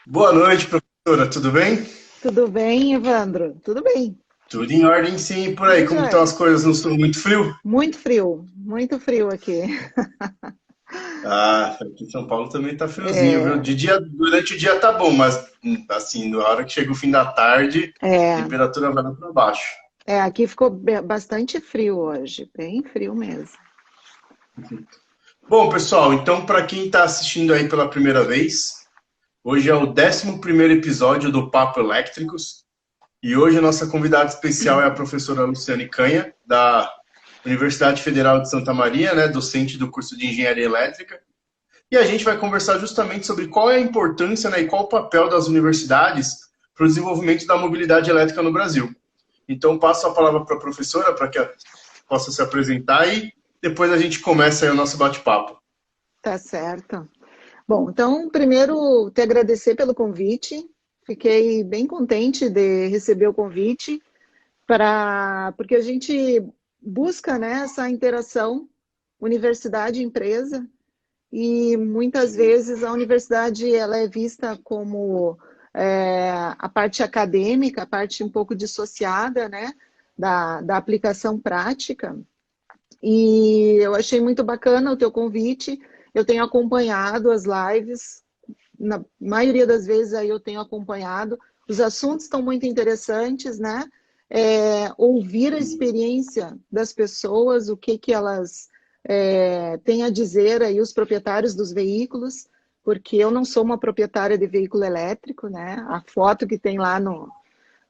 Boa noite, professora. Tudo bem? Tudo bem, Evandro? Tudo bem. Tudo em ordem, sim. E por aí, Tudo como estão as jóia. coisas? Não estou muito frio? Muito frio aqui. Ah, aqui em São Paulo também tá friozinho, viu? É, De dia, durante o dia tá bom, mas assim, na hora que chega o fim da tarde, a é, temperatura vai lá para baixo. aqui ficou bastante frio hoje, bem frio mesmo. Bom, pessoal, então para quem está assistindo aí pela primeira vez, hoje é o 11º episódio do Papo Elétricos e hoje a nossa convidada especial é a professora Luciane Canha, da Universidade Federal de Santa Maria, né, docente do curso de Engenharia Elétrica. E a gente vai conversar justamente sobre qual é a importância, né, e qual o papel das universidades para o desenvolvimento da mobilidade elétrica no Brasil. Então, passo a palavra para a professora para que ela possa se apresentar e depois a gente começa aí o nosso bate-papo. Tá certo. Bom, então, primeiro, te agradecer pelo convite. Fiquei bem contente de receber o convite, porque a gente busca, né, essa interação universidade-empresa. E muitas vezes a universidade ela é vista como a parte acadêmica, a parte um pouco dissociada, né, da aplicação prática. E eu achei muito bacana o teu convite. Eu tenho acompanhado as lives, na maioria das vezes aí eu tenho acompanhado. Os assuntos estão muito interessantes, né? Ouvir a experiência das pessoas, o que elas têm a dizer aí, os proprietários dos veículos, porque eu não sou uma proprietária de veículo elétrico, né? A foto que tem lá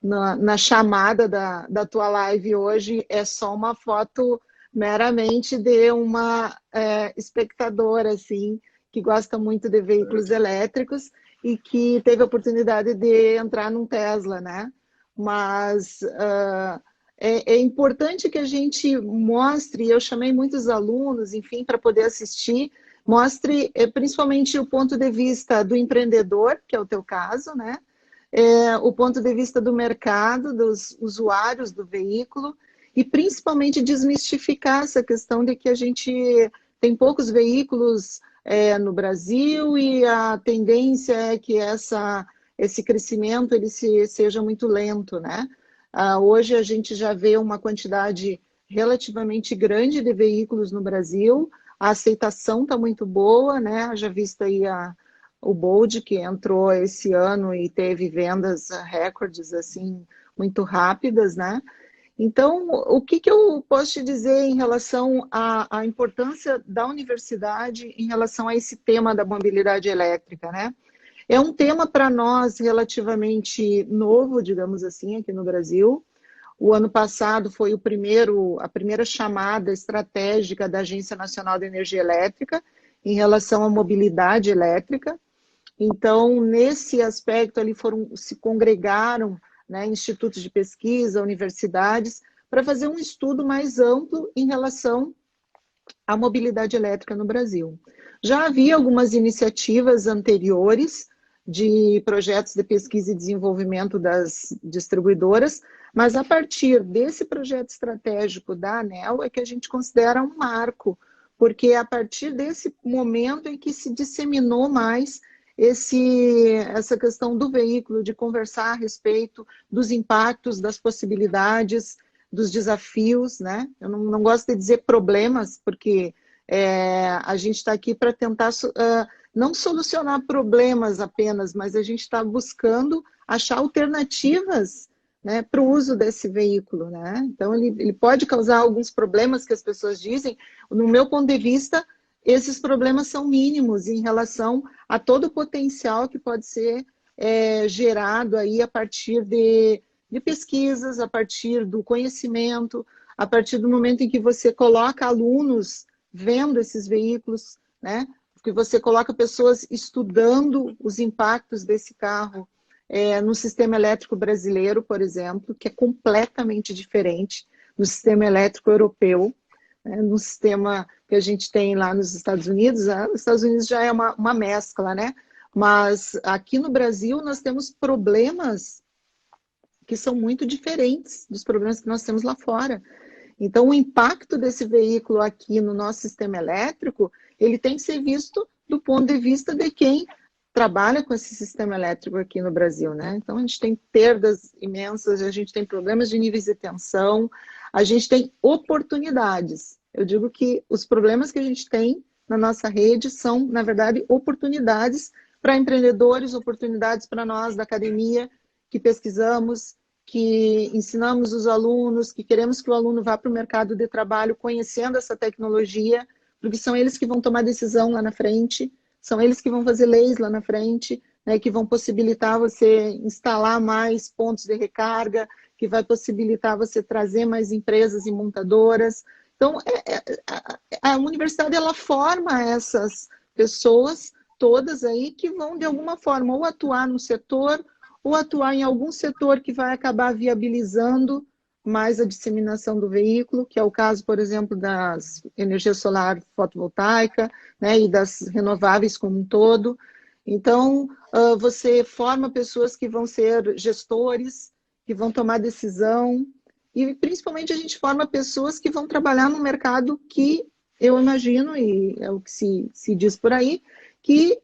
na chamada da tua live hoje é só uma foto meramente de uma espectadora, assim, que gosta muito de veículos elétricos e que teve a oportunidade de entrar num Tesla, né? Mas é importante que a gente mostre, eu chamei muitos alunos, enfim, para poder assistir, mostre principalmente o ponto de vista do empreendedor, que é o teu caso, né? O ponto de vista do mercado, dos usuários do veículo, e principalmente desmistificar essa questão de que a gente tem poucos veículos no Brasil e a tendência é que esse crescimento ele seja muito lento, né? Hoje a gente já vê uma quantidade relativamente grande de veículos no Brasil, a aceitação está muito boa, né? Já visto aí o Bold, que entrou esse ano e teve vendas recordes assim muito rápidas, né? Então, o que eu posso te dizer em relação à importância da universidade em relação a esse tema da mobilidade elétrica, né? É um tema para nós relativamente novo, digamos assim, aqui no Brasil. O ano passado foi a primeira chamada estratégica da Agência Nacional de Energia Elétrica em relação à mobilidade elétrica. Então, nesse aspecto, ali se congregaram, né, institutos de pesquisa, universidades, para fazer um estudo mais amplo em relação à mobilidade elétrica no Brasil. Já havia algumas iniciativas anteriores de projetos de pesquisa e desenvolvimento das distribuidoras, mas a partir desse projeto estratégico da ANEEL é que a gente considera um marco, porque é a partir desse momento em que se disseminou mais essa questão do veículo, de conversar a respeito dos impactos, das possibilidades, dos desafios, né? Eu não gosto de dizer problemas, porque a gente está aqui para tentar não solucionar problemas apenas, mas a gente está buscando achar alternativas, né, para o uso desse veículo, né? Então, ele pode causar alguns problemas que as pessoas dizem. No meu ponto de vista, esses problemas são mínimos em relação a todo o potencial que pode ser gerado aí a partir de pesquisas, a partir do conhecimento, a partir do momento em que você coloca alunos vendo esses veículos, né? que você coloca pessoas estudando os impactos desse carro no sistema elétrico brasileiro, por exemplo, que é completamente diferente do sistema elétrico europeu, no sistema que a gente tem lá nos Estados Unidos. Os Estados Unidos já é uma mescla, né? Mas aqui no Brasil nós temos problemas que são muito diferentes dos problemas que nós temos lá fora. Então, o impacto desse veículo aqui no nosso sistema elétrico, ele tem que ser visto do ponto de vista de quem trabalha com esse sistema elétrico aqui no Brasil, né? Então, a gente tem perdas imensas, a gente tem problemas de níveis de tensão, a gente tem oportunidades. Eu digo que os problemas que a gente tem na nossa rede são, na verdade, oportunidades para empreendedores, oportunidades para nós da academia, que pesquisamos, que ensinamos os alunos, que queremos que o aluno vá para o mercado de trabalho conhecendo essa tecnologia, porque são eles que vão tomar decisão lá na frente, são eles que vão fazer leis lá na frente, né, que vão possibilitar você instalar mais pontos de recarga, que vai possibilitar você trazer mais empresas e montadoras. Então, a universidade, ela forma essas pessoas todas aí que vão, de alguma forma, ou atuar no setor, ou atuar em algum setor que vai acabar viabilizando mais a disseminação do veículo, que é o caso, por exemplo, das energia solar fotovoltaica, né, e das renováveis como um todo. Então, você forma pessoas que vão ser gestores, que vão tomar decisão, e principalmente a gente forma pessoas que vão trabalhar no mercado que eu imagino, e é o que se diz por aí, que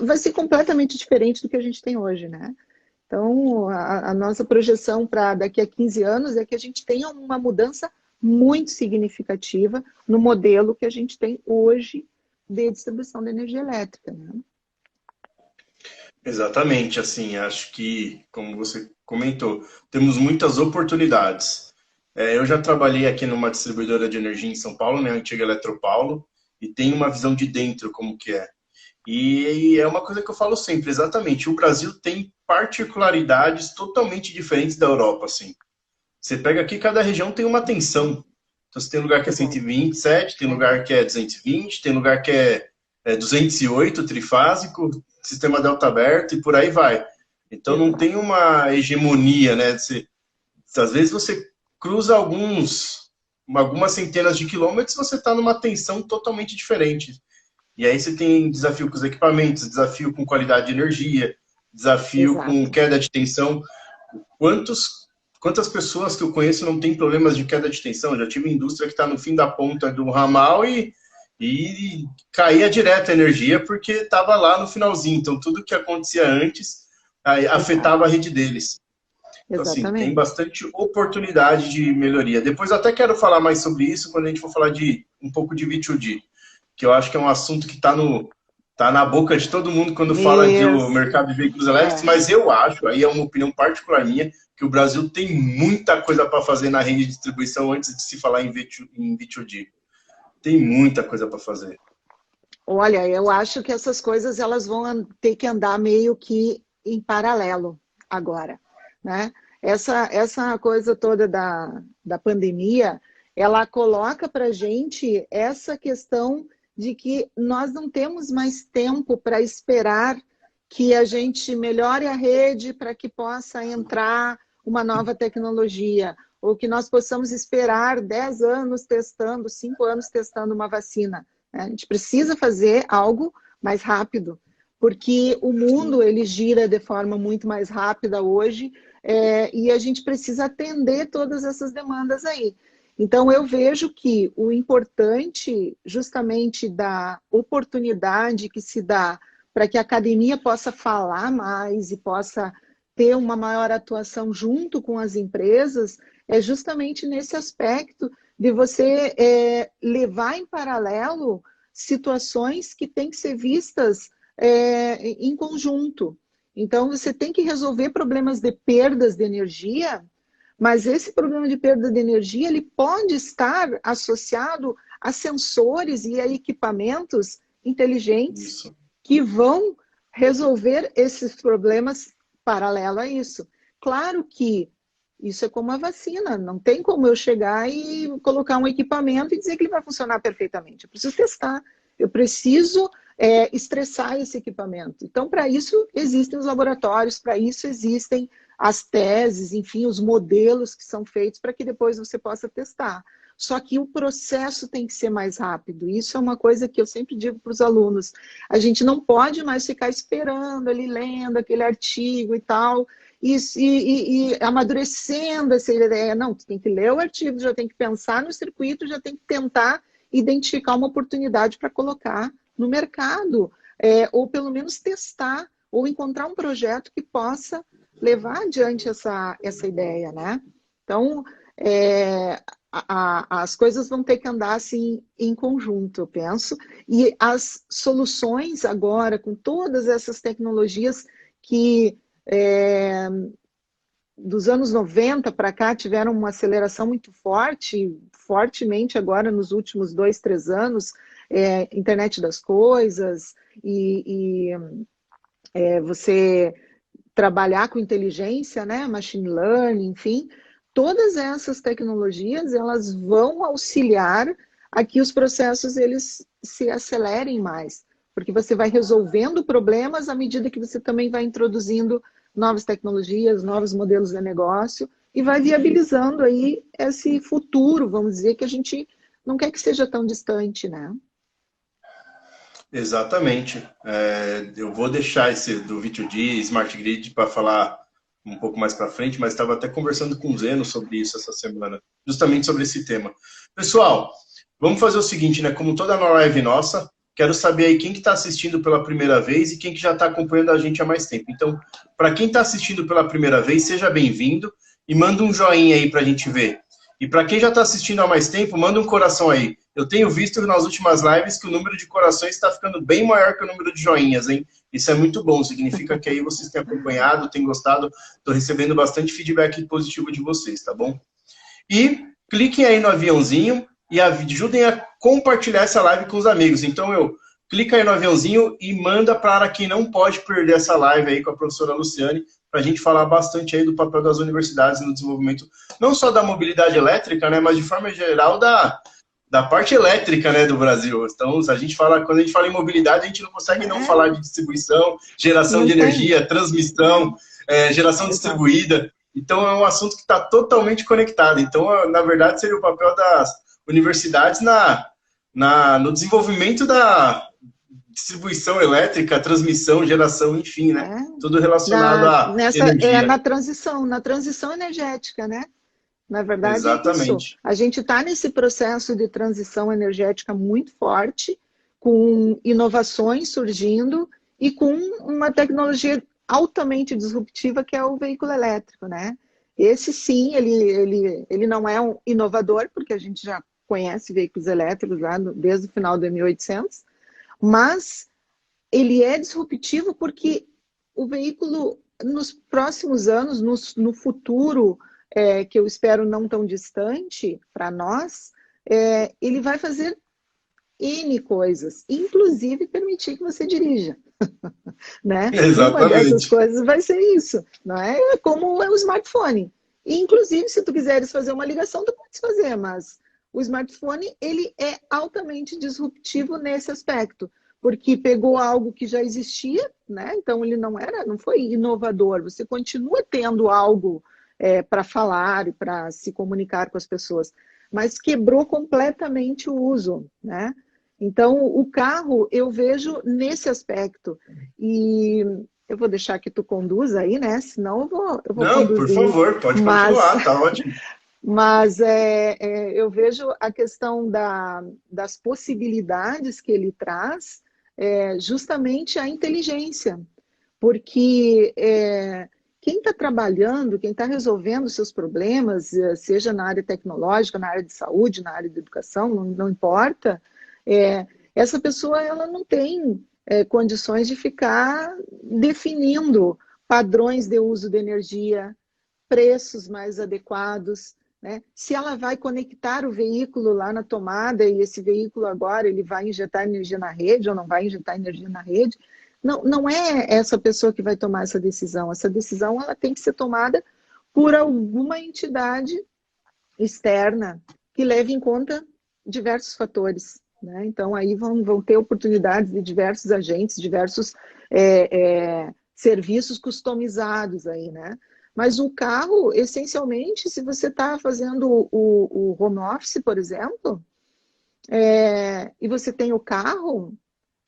vai ser completamente diferente do que a gente tem hoje, né? Então, a nossa projeção para daqui a 15 anos é que a gente tenha uma mudança muito significativa no modelo que a gente tem hoje de distribuição de energia elétrica, né? Exatamente, assim, acho que, como você comentou, temos muitas oportunidades. Eu já trabalhei aqui numa distribuidora de energia em São Paulo, né, a antiga Eletropaulo, e tenho uma visão de dentro como que é. E é uma coisa que eu falo sempre, exatamente, o Brasil tem particularidades totalmente diferentes da Europa, assim. Você pega aqui, cada região tem uma tensão. Então, você tem lugar que é 127, tem lugar que é 220, tem lugar que é 208, trifásico, sistema delta aberto e por aí vai. Então, não tem uma hegemonia, né? Às vezes você cruza algumas centenas de quilômetros, você está numa tensão totalmente diferente. E aí você tem desafio com os equipamentos, desafio com qualidade de energia, desafio com queda de tensão. Quantas pessoas que eu conheço não têm problemas de queda de tensão? Já tive indústria que está no fim da ponta do ramal e caía direto a energia porque estava lá no finalzinho. Então, tudo que acontecia antes afetava a rede deles. Então, assim, tem bastante oportunidade de melhoria. Depois eu até quero falar mais sobre isso quando a gente for falar um pouco de V2G, que eu acho que é um assunto que tá na boca de todo mundo quando fala do mercado de veículos elétricos, mas eu acho, aí é uma opinião particular minha, que o Brasil tem muita coisa para fazer na rede de distribuição antes de se falar em V2G. Tem muita coisa para fazer. Olha, eu acho que essas coisas elas vão ter que andar meio que em paralelo agora, né? Essa coisa toda da pandemia, ela coloca para a gente essa questão de que nós não temos mais tempo para esperar que a gente melhore a rede para que possa entrar uma nova tecnologia, ou que nós possamos esperar 10 anos testando, 5 anos testando uma vacina. A gente precisa fazer algo mais rápido, porque o mundo ele gira de forma muito mais rápida hoje, e a gente precisa atender todas essas demandas aí. Então, eu vejo que o importante, justamente, da oportunidade que se dá para que a academia possa falar mais e possa ter uma maior atuação junto com as empresas, é justamente nesse aspecto de você levar em paralelo situações que têm que ser vistas em conjunto. Então, você tem que resolver problemas de perdas de energia, mas esse problema de perda de energia ele pode estar associado a sensores e a equipamentos inteligentes que vão resolver esses problemas paralelo a isso. Claro que isso é como a vacina, não tem como eu chegar e colocar um equipamento e dizer que ele vai funcionar perfeitamente. Eu preciso testar, eu preciso estressar esse equipamento. Então, para isso, existem os laboratórios, para isso existem as teses, enfim, os modelos que são feitos para que depois você possa testar. Só que o processo tem que ser mais rápido. Isso é uma coisa que eu sempre digo para os alunos. A gente não pode mais ficar esperando ali, lendo aquele artigo e tal, e amadurecendo essa ideia. Não, tu tem que ler o artigo, já tem que pensar no circuito, já tem que tentar identificar uma oportunidade para colocar no mercado, ou pelo menos testar, ou encontrar um projeto que possa levar adiante essa ideia, né? Então, as coisas vão ter que andar assim em conjunto, eu penso, e as soluções agora, com todas essas tecnologias que dos anos 90 para cá tiveram uma aceleração muito fortemente agora nos últimos 2, 3 anos, internet das coisas, você trabalhar com inteligência, né, machine learning, enfim, todas essas tecnologias, elas vão auxiliar a que os processos eles se acelerem mais, porque você vai resolvendo problemas à medida que você também vai introduzindo novas tecnologias, novos modelos de negócio e vai viabilizando aí esse futuro, vamos dizer, que a gente não quer que seja tão distante, né? Exatamente. Eu vou deixar esse do V2G, Smart Grid, para falar um pouco mais para frente, mas estava até conversando com o Zeno sobre isso essa semana, justamente sobre esse tema. Pessoal, vamos fazer o seguinte, né? Como toda live nossa, quero saber aí quem que está assistindo pela primeira vez e quem que já está acompanhando a gente há mais tempo. Então, para quem está assistindo pela primeira vez, seja bem-vindo e manda um joinha aí para a gente ver. E para quem já está assistindo há mais tempo, manda um coração aí. Eu tenho visto nas últimas lives que o número de corações está ficando bem maior que o número de joinhas, hein? Isso é muito bom, significa que aí vocês têm acompanhado, têm gostado, estou recebendo bastante feedback positivo de vocês, tá bom? E cliquem aí no aviãozinho e ajudem a compartilhar essa live com os amigos. Então, clica aí no aviãozinho e manda para quem não pode perder essa live aí com a professora Luciane, para a gente falar bastante aí do papel das universidades no desenvolvimento, não só da mobilidade elétrica, né, mas de forma geral da parte elétrica, né, do Brasil. Então, quando a gente fala em mobilidade, a gente não consegue não falar de distribuição, geração de energia, transmissão, geração distribuída. Então, é um assunto que está totalmente conectado. Então, na verdade, seria o papel das universidades no desenvolvimento da distribuição elétrica, transmissão, geração, enfim, né? Tudo relacionado à energia. Na transição energética, né? Na verdade, exatamente. É isso. A gente está nesse processo de transição energética muito forte, com inovações surgindo e com uma tecnologia altamente disruptiva, que é o veículo elétrico, né? Esse sim, ele não é um inovador, porque a gente já conhece veículos elétricos lá desde o final de 1800, mas ele é disruptivo porque o veículo, nos próximos anos, no futuro, que eu espero não tão distante para nós, ele vai fazer N coisas, inclusive permitir que você dirija. Né? Exatamente. Uma dessas coisas vai ser isso, não é? Como é o smartphone. E, inclusive, se tu quiseres fazer uma ligação, tu pode fazer, mas o smartphone ele é altamente disruptivo nesse aspecto, porque pegou algo que já existia, né? Então ele não foi inovador. Você continua tendo algo para falar e para se comunicar com as pessoas, mas quebrou completamente o uso, né? Então, o carro, eu vejo nesse aspecto. E eu vou deixar que tu conduza aí, né? Senão eu vou Não, conduzir. por favor, pode continuar, tá ótimo. Mas eu vejo a questão das possibilidades que ele traz, justamente a inteligência. Porque quem está trabalhando, quem está resolvendo seus problemas, seja na área tecnológica, na área de saúde, na área de educação, não importa, essa pessoa ela não tem condições de ficar definindo padrões de uso de energia, preços mais adequados, né? Se ela vai conectar o veículo lá na tomada e esse veículo agora ele vai injetar energia na rede ou não vai injetar energia na rede, não é essa pessoa que vai tomar essa decisão. Essa decisão ela tem que ser tomada por alguma entidade externa que leve em conta diversos fatores. né? Então, aí vão ter oportunidades de diversos agentes, diversos serviços customizados aí, né? Mas o carro, essencialmente, se você está fazendo o home office, por exemplo, e você tem o carro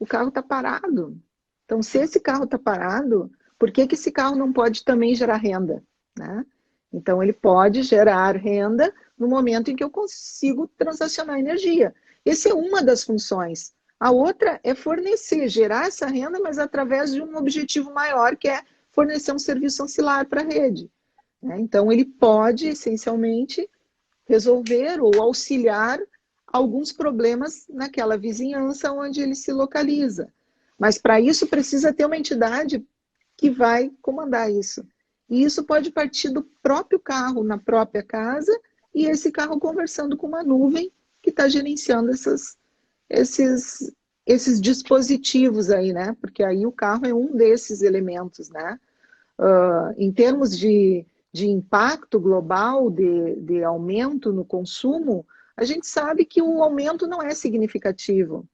está parado. Então, se esse carro está parado, por que esse carro não pode também gerar renda, né? Então, ele pode gerar renda no momento em que eu consigo transacionar energia. Essa é uma das funções. A outra é fornecer, gerar essa renda, mas através de um objetivo maior, que é fornecer um serviço ancilar para a rede, né? Então, ele pode, essencialmente, resolver ou auxiliar alguns problemas naquela vizinhança onde ele se localiza. Mas, para isso, precisa ter uma entidade que vai comandar isso. E isso pode partir do próprio carro, na própria casa, e esse carro conversando com uma nuvem que está gerenciando esses dispositivos aí, né? Porque aí o carro é um desses elementos, né? Em termos de impacto global, de aumento no consumo, a gente sabe que o aumento não é significativo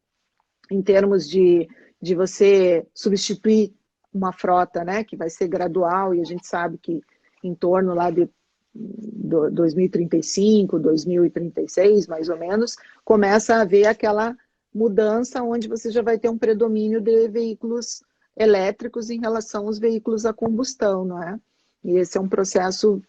em termos de você substituir uma frota, né, que vai ser gradual, e a gente sabe que em torno lá de 2035, 2036, mais ou menos, começa a haver aquela mudança onde você já vai ter um predomínio de veículos elétricos em relação aos veículos a combustão, não é? E esse é um processo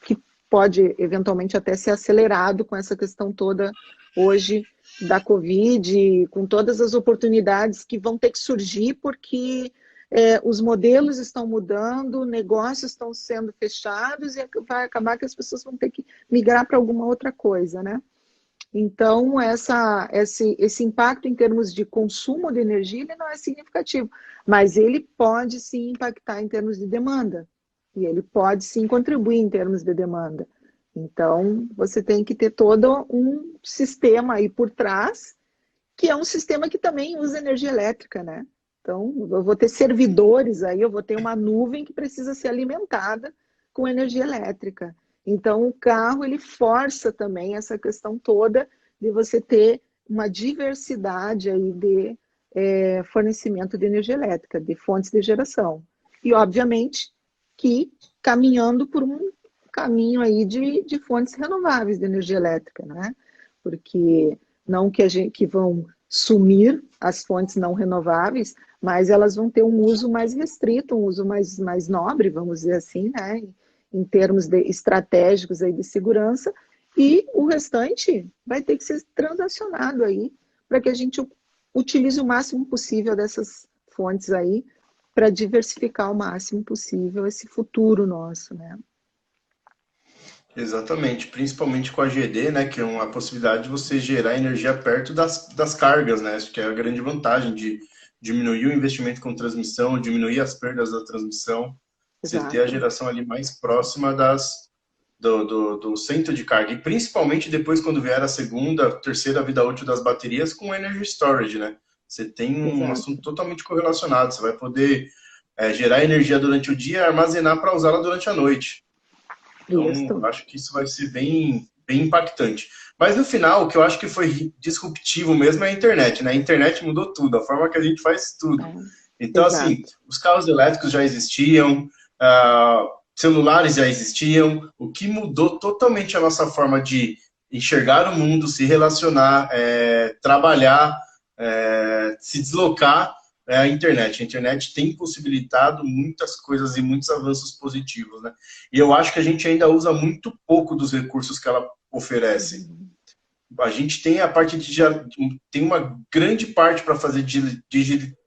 que pode eventualmente até ser acelerado com essa questão toda hoje da Covid, com todas as oportunidades que vão ter que surgir, porque os modelos estão mudando, negócios estão sendo fechados e vai acabar que as pessoas vão ter que migrar para alguma outra coisa, né? Então, esse impacto em termos de consumo de energia, ele não é significativo, mas ele pode sim impactar em termos de demanda, e ele pode sim contribuir em termos de demanda. Então, você tem que ter todo um sistema aí por trás, que é um sistema que também usa energia elétrica, né? Então, eu vou ter servidores aí, eu vou ter uma nuvem que precisa ser alimentada com energia elétrica. Então, o carro, ele força também essa questão toda de você ter uma diversidade aí de fornecimento de energia elétrica, de fontes de geração. E, obviamente, que caminhando por um caminho aí de fontes renováveis de energia elétrica, né? Porque não que vão sumir as fontes não renováveis, mas elas vão ter um uso mais restrito, um uso mais nobre, vamos dizer assim, né? Em termos estratégicos aí de segurança, e o restante vai ter que ser transacionado aí para que a gente utilize o máximo possível dessas fontes aí para diversificar o máximo possível esse futuro nosso, né? Exatamente, principalmente com a GD, né, que é uma possibilidade de você gerar energia perto das cargas, né, acho que é a grande vantagem de diminuir o investimento com transmissão, diminuir as perdas da transmissão, você ter a Exato. geração ali mais próxima do centro de carga, e principalmente depois quando vier a segunda, terceira vida útil das baterias com energy storage, né, você tem um Exato. assunto totalmente correlacionado, você vai poder gerar energia durante o dia e armazenar para usá-la durante a noite. Então, Isso. acho que isso vai ser bem, bem impactante. Mas no final, o que eu acho que foi disruptivo mesmo é a internet, né? A internet mudou tudo, a forma que a gente faz tudo. Então, assim, Exato. os carros elétricos já existiam, celulares já existiam. O que mudou totalmente a nossa forma de enxergar o mundo, se relacionar, trabalhar, se deslocar, é a internet. A internet tem possibilitado muitas coisas e muitos avanços positivos, né? E eu acho que a gente ainda usa muito pouco dos recursos que ela oferece. Uhum. A gente tem a parte tem uma grande parte para fazer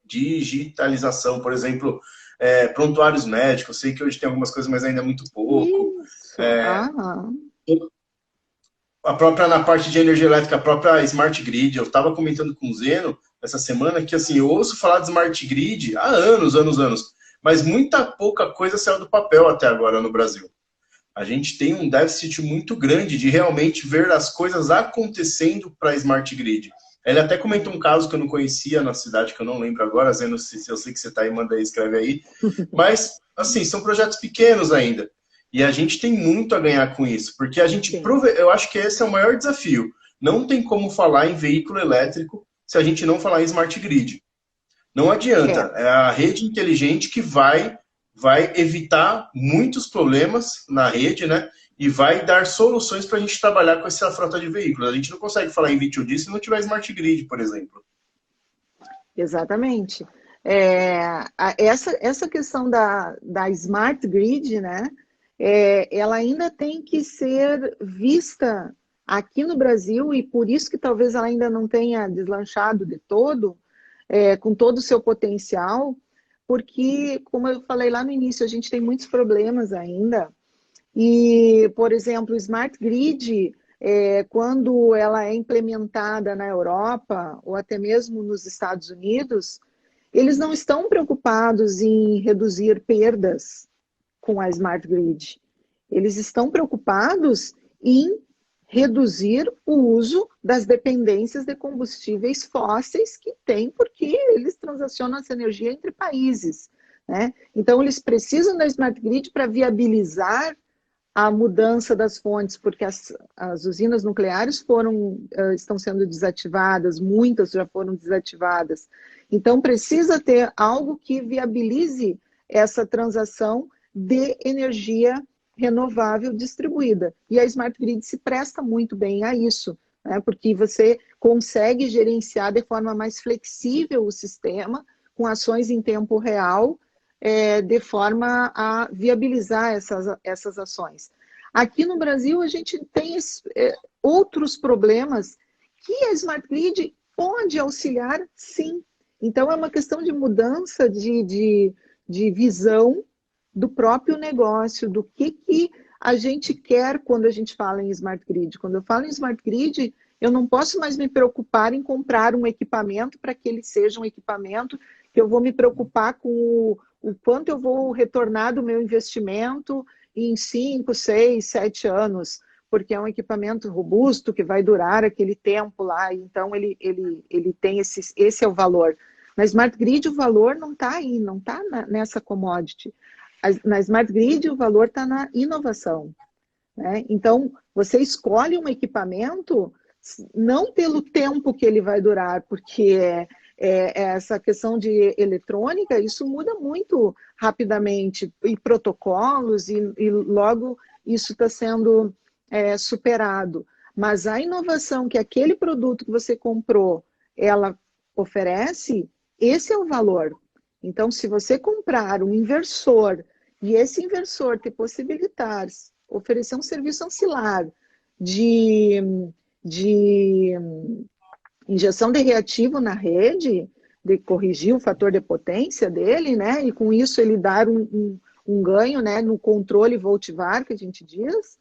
digitalização, por exemplo, prontuários médicos. Eu sei que hoje tem algumas coisas, mas ainda é muito pouco. Isso. Ah, A própria, na parte de energia elétrica, a própria Smart Grid, eu estava comentando com o Zeno essa semana que, assim, eu ouço falar de Smart Grid há anos, mas muita pouca coisa saiu do papel até agora no Brasil. A gente tem um déficit muito grande de realmente ver as coisas acontecendo para a Smart Grid. Ele até comentou um caso que eu não conhecia na cidade, que eu não lembro agora, Zeno, se eu sei que você está aí, manda aí, escreve aí. Mas, assim, são projetos pequenos ainda. E a gente tem muito a ganhar com isso, porque a gente sim. eu acho que esse é o maior desafio. não tem como falar em veículo elétrico se a gente não falar em smart grid. Não adianta, é a rede inteligente que vai evitar muitos problemas na rede, né? E vai dar soluções para a gente trabalhar com essa frota de veículos. A gente não consegue falar em V2G se não tiver smart grid, por exemplo. Exatamente. Essa questão da smart grid, né? Ela ainda tem que ser vista aqui no Brasil, e por isso que talvez ela ainda não tenha deslanchado de todo, com todo o seu potencial, porque, como eu falei lá no início, a gente tem muitos problemas ainda. E, por exemplo, o Smart Grid, quando ela é implementada na Europa, ou até mesmo nos Estados Unidos, eles não estão preocupados em reduzir perdas com a Smart Grid. Eles estão preocupados em reduzir o uso das dependências de combustíveis fósseis que tem, porque eles transacionam essa energia entre países, né? Então, eles precisam da Smart Grid para viabilizar a mudança das fontes, porque as usinas nucleares estão sendo desativadas, muitas já foram desativadas. Então, precisa ter algo que viabilize essa transação de energia renovável distribuída. E a Smart Grid se presta muito bem a isso, né? Porque você consegue gerenciar de forma mais flexível o sistema, com ações em tempo real, de forma a viabilizar essas ações. Aqui no Brasil, a gente tem outros problemas que a Smart Grid pode auxiliar, sim. Então, é uma questão de mudança de visão do próprio negócio, do que a gente quer quando a gente fala em Smart Grid. Quando eu falo em Smart Grid, eu não posso mais me preocupar em comprar um equipamento para que ele seja um equipamento que eu vou me preocupar com o quanto eu vou retornar do meu investimento em 5, 6, 7 anos, porque é um equipamento robusto que vai durar aquele tempo lá, então ele tem esse é o valor. Na Smart Grid o valor não está aí, não está nessa commodity. Na Smart Grid o valor está na inovação, né? Então, você escolhe um equipamento não pelo tempo que ele vai durar, porque essa questão de eletrônica, isso muda muito rapidamente, e protocolos, e logo isso está sendo superado. Mas a inovação que aquele produto que você comprou, ela oferece, esse é o valor. Então, se você comprar um inversor, e esse inversor te possibilitar oferecer um serviço ancilar de injeção de reativo na rede, de corrigir o fator de potência dele, né? E com isso ele dar um ganho, né, no controle voltvar, que a gente diz,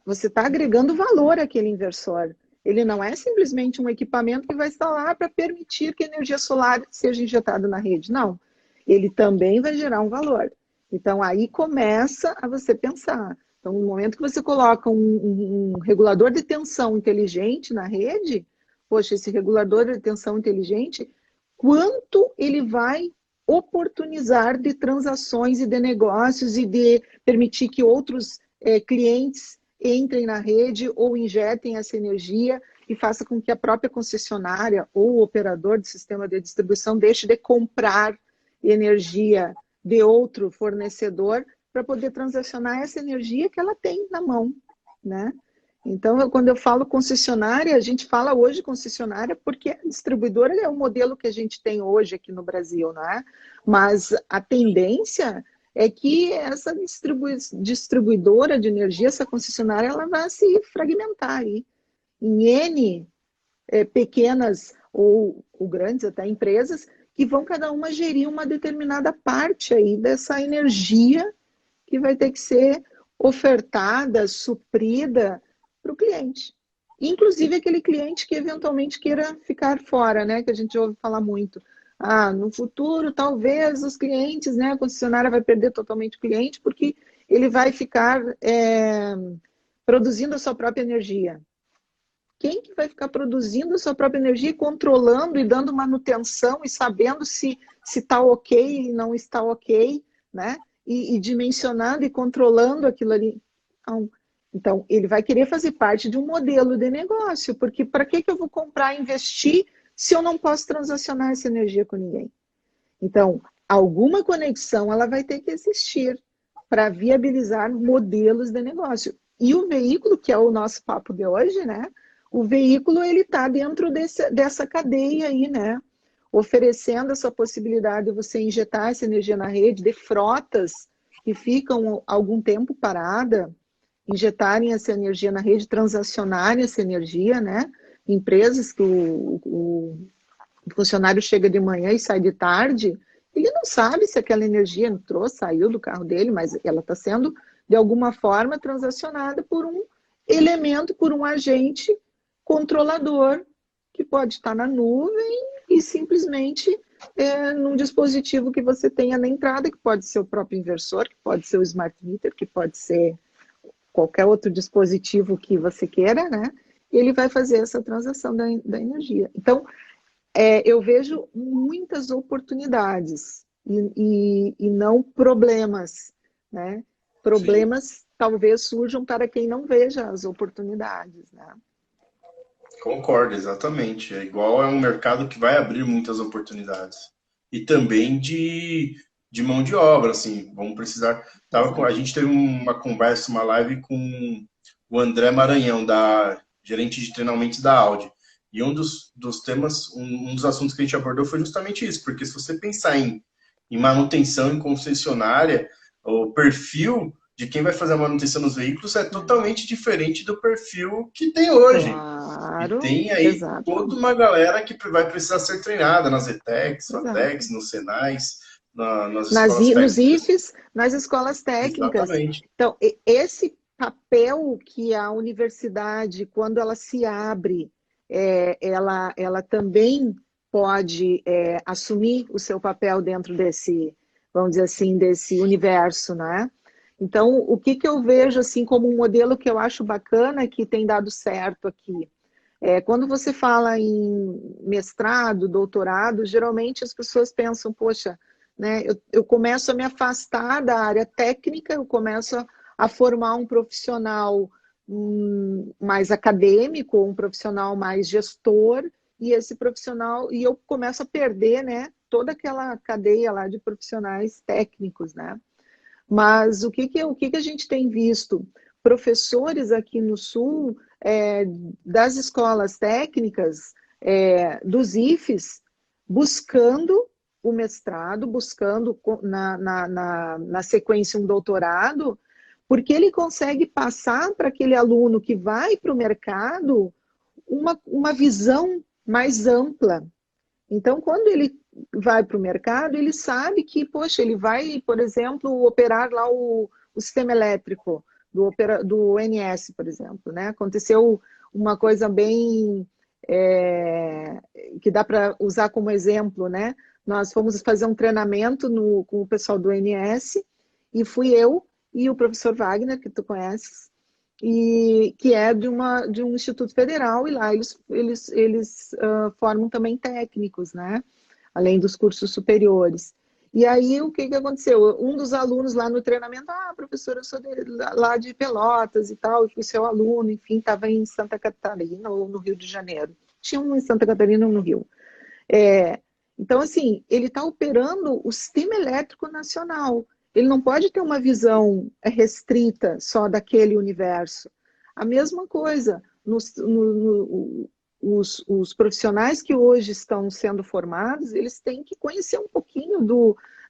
você está agregando valor àquele inversor. Ele não é simplesmente um equipamento que vai estar lá para permitir que a energia solar seja injetada na rede. Não. Ele também vai gerar um valor. Então, aí começa a você pensar. Então, no momento que você coloca um regulador de tensão inteligente na rede, poxa, esse regulador de tensão inteligente, quanto ele vai oportunizar de transações e de negócios e de permitir que outros clientes entrem na rede ou injetem essa energia e faça com que a própria concessionária ou o operador do sistema de distribuição deixe de comprar energia de outro fornecedor para poder transacionar essa energia que ela tem na mão, né? Então, quando eu falo concessionária, a gente fala hoje concessionária porque a distribuidora é o modelo que a gente tem hoje aqui no Brasil, né? Mas a tendência é que essa distribuidora de energia, essa concessionária, ela vai se fragmentar aí em N pequenas ou grandes até empresas que vão cada uma gerir uma determinada parte aí dessa energia que vai ter que ser ofertada, suprida para o cliente. Inclusive aquele cliente que eventualmente queira ficar fora, né? Que a gente ouve falar muito. No futuro, talvez os clientes, né? A concessionária vai perder totalmente o cliente porque ele vai ficar produzindo a sua própria energia. Quem que vai ficar produzindo a sua própria energia, controlando e dando manutenção e sabendo se está ok e não está ok, né? E dimensionando e controlando aquilo ali? Não. Então, ele vai querer fazer parte de um modelo de negócio, porque para que eu vou comprar e investir se eu não posso transacionar essa energia com ninguém? Então, alguma conexão ela vai ter que existir para viabilizar modelos de negócio. E o veículo, que é o nosso papo de hoje, né? O veículo ele está dentro dessa cadeia aí, né? Oferecendo essa possibilidade de você injetar essa energia na rede, de frotas que ficam algum tempo parada, injetarem essa energia na rede, transacionarem essa energia, né? Empresas que o funcionário chega de manhã e sai de tarde, ele não sabe se aquela energia entrou, saiu do carro dele, mas ela está sendo, de alguma forma, transacionada por um elemento, por um agente controlador, que pode estar na nuvem e simplesmente num dispositivo que você tenha na entrada, que pode ser o próprio inversor, que pode ser o smart meter, que pode ser qualquer outro dispositivo que você queira, né? Ele vai fazer essa transação da energia. Então, eu vejo muitas oportunidades e não problemas, né? Problemas Sim. Talvez surjam para quem não veja as oportunidades, né? Concordo, exatamente. É igual, é um mercado que vai abrir muitas oportunidades. E também de mão de obra, assim, vamos precisar... a gente teve uma conversa, uma live com o André Maranhão, gerente de treinamentos da Audi. E um dos temas, um dos assuntos que a gente abordou foi justamente isso, porque se você pensar em manutenção em concessionária, o perfil de quem vai fazer a manutenção nos veículos é totalmente diferente do perfil que tem hoje. Claro, E tem aí exato. toda uma galera que vai precisar ser treinada nas ETECs, FATECs, nos SENAIs, nas escolas técnicas. Nos IFES, nas escolas técnicas. Exatamente. Então, esse papel que a universidade, quando ela se abre, ela também pode assumir o seu papel dentro desse, vamos dizer assim, desse universo, né? Então, o que eu vejo assim como um modelo que eu acho bacana, que tem dado certo aqui, quando você fala em mestrado, doutorado, geralmente as pessoas pensam, poxa, né, eu começo a me afastar da área técnica, eu começo a formar um profissional mais acadêmico, um profissional mais gestor, e esse profissional, e eu começo a perder, né, toda aquela cadeia lá de profissionais técnicos, né? Mas o que a gente tem visto? Professores aqui no Sul, das escolas técnicas, dos IFES, buscando o mestrado, buscando na sequência um doutorado, porque ele consegue passar para aquele aluno que vai para o mercado uma visão mais ampla. Então, quando ele vai para o mercado, ele sabe que, poxa, ele vai, por exemplo, operar lá o sistema elétrico do ONS, por exemplo, né? Aconteceu uma coisa bem que dá para usar como exemplo, né? Nós fomos fazer um treinamento com o pessoal do ONS e fui eu e o professor Wagner, que tu conheces, e que é de um instituto federal, e lá eles formam também técnicos, né? Além dos cursos superiores. E aí, o que aconteceu? Um dos alunos lá no treinamento, professora, eu sou lá de Pelotas e tal, eu fui seu aluno, enfim, estava em Santa Catarina ou no Rio de Janeiro. Tinha um em Santa Catarina ou no Rio. Então, assim, ele está operando o sistema elétrico nacional. Ele não pode ter uma visão restrita só daquele universo. A mesma coisa, os profissionais que hoje estão sendo formados, eles têm que conhecer um pouquinho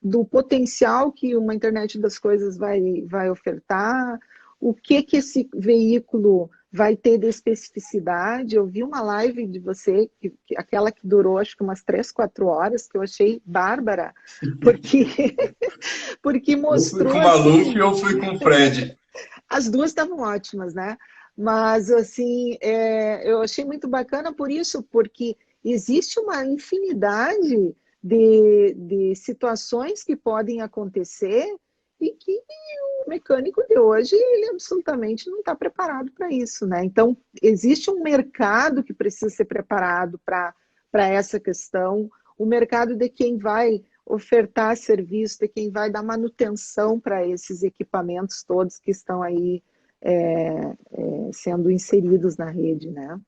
do potencial que uma internet das coisas vai ofertar, o que esse veículo vai ter de especificidade. Eu vi uma live de você, aquela que durou acho que umas 3, 4 horas, que eu achei bárbara, porque mostrou... Eu fui com o Maluf e eu fui com o Fred. As duas estavam ótimas, né? Mas, assim, eu achei muito bacana por isso, porque existe uma infinidade de situações que podem acontecer e que o mecânico de hoje, ele absolutamente não está preparado para isso, né? Então, existe um mercado que precisa ser preparado para essa questão, o mercado de quem vai ofertar serviço, de quem vai dar manutenção para esses equipamentos todos que estão aí sendo inseridos na rede, né?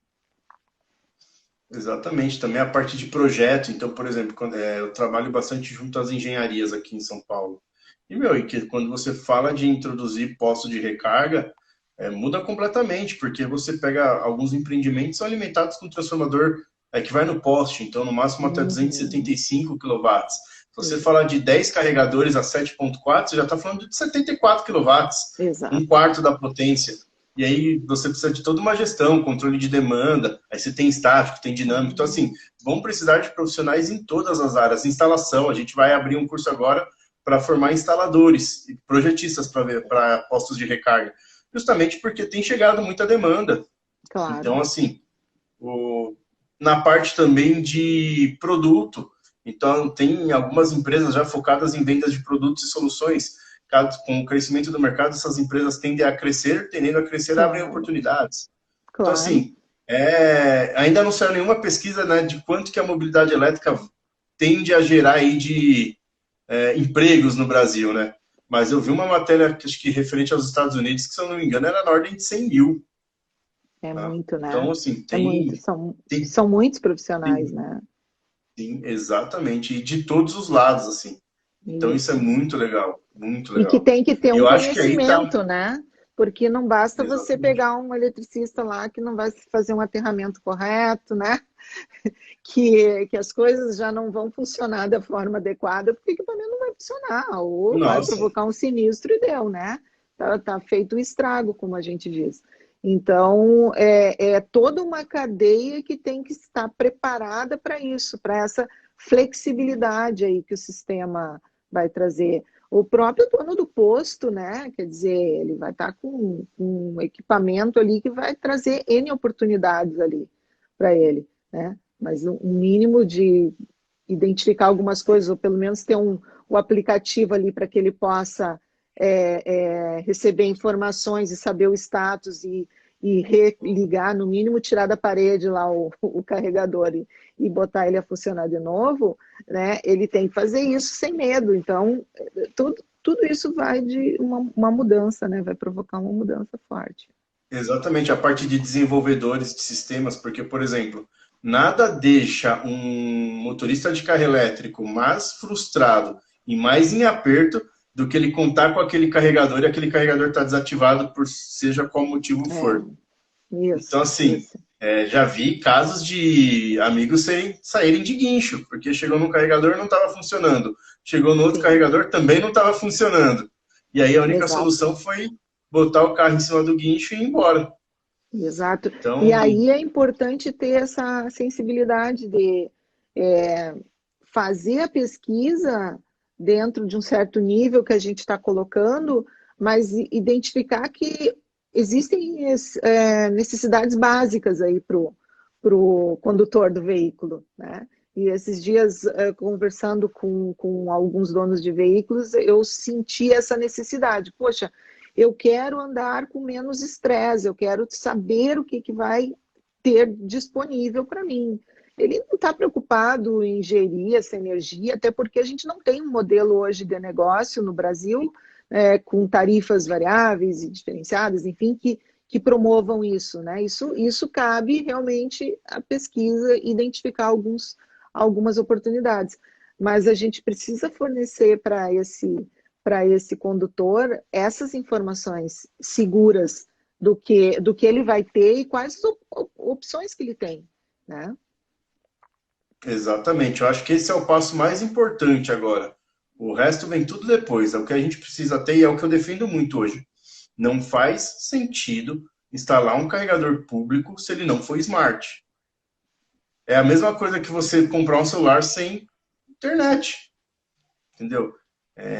Exatamente, também a parte de projeto. Então, por exemplo, eu trabalho bastante junto às engenharias aqui em São Paulo. Quando você fala de introduzir posto de recarga, muda completamente, porque você pega alguns empreendimentos que são alimentados com transformador que vai no poste, então no máximo até 275 quilowatts. Se você falar de 10 carregadores a 7,4, você já está falando de 74 quilowatts, Exato. um quarto da potência. E aí você precisa de toda uma gestão, controle de demanda, aí você tem estático, tem dinâmico. Então, assim, vão precisar de profissionais em todas as áreas. Instalação, a gente vai abrir um curso agora para formar instaladores e projetistas para postos de recarga. Justamente porque tem chegado muita demanda. Claro. Então, assim, na parte também de produto, então tem algumas empresas já focadas em vendas de produtos e soluções. Com o crescimento do mercado, essas empresas tendem a crescer, tendendo a crescer, abrem oportunidades. Claro. Então, assim, ainda não saiu nenhuma pesquisa, né, de quanto que a mobilidade elétrica tende a gerar aí de empregos no Brasil, né? Mas eu vi uma matéria, acho que referente aos Estados Unidos, que, se eu não me engano, era na ordem de 100 mil. Muito, né? Então, assim, são muitos profissionais, né? Sim, exatamente. E de todos os lados, assim. Então, isso é muito legal, muito legal. E que tem que ter um conhecimento, tá... né? Porque não basta Exatamente. você pegar um eletricista lá que não vai fazer um aterramento correto, né? Que as coisas já não vão funcionar da forma adequada, porque o equipamento não vai funcionar, ou vai provocar um sinistro e deu, né? Tá feito o estrago, como a gente diz. Então, é toda uma cadeia que tem que estar preparada para isso, para essa flexibilidade aí que o sistema vai trazer. O próprio dono do posto, né? Quer dizer, ele vai estar com um equipamento ali que vai trazer N oportunidades ali para ele, né? Mas um mínimo de identificar algumas coisas, ou pelo menos ter o aplicativo ali para que ele possa receber informações e saber o status e religar, no mínimo tirar da parede lá o carregador e botar ele a funcionar de novo, né? Ele tem que fazer isso sem medo. Então, tudo isso vai de uma mudança, né? Vai provocar uma mudança forte. Exatamente, a parte de desenvolvedores de sistemas, porque, por exemplo, nada deixa um motorista de carro elétrico mais frustrado e mais em aperto do que ele contar com aquele carregador e aquele carregador está desativado por seja qual motivo for. Isso, então, assim, já vi casos de amigos saírem de guincho, porque chegou num carregador e não estava funcionando. Chegou no outro carregador, também não estava funcionando. E aí a única solução foi botar o carro em cima do guincho e ir embora. Exato. Então, e aí é importante ter essa sensibilidade de fazer a pesquisa dentro de um certo nível que a gente está colocando, mas identificar que existem necessidades básicas aí para o condutor do veículo, né? E esses dias, conversando com alguns donos de veículos, eu senti essa necessidade. Poxa, eu quero andar com menos estresse, eu quero saber o que vai ter disponível para mim. Ele não está preocupado em gerir essa energia, até porque a gente não tem um modelo hoje de negócio no Brasil com tarifas variáveis e diferenciadas, enfim, que promovam isso, né? Isso cabe realmente à pesquisa identificar algumas oportunidades. Mas a gente precisa fornecer para esse condutor essas informações seguras do que ele vai ter e quais as opções que ele tem, né? Exatamente, eu acho que esse é o passo mais importante agora. O resto vem tudo depois, é o que a gente precisa ter e é o que eu defendo muito hoje. Não faz sentido instalar um carregador público se ele não for smart. É a mesma coisa que você comprar um celular sem internet, entendeu?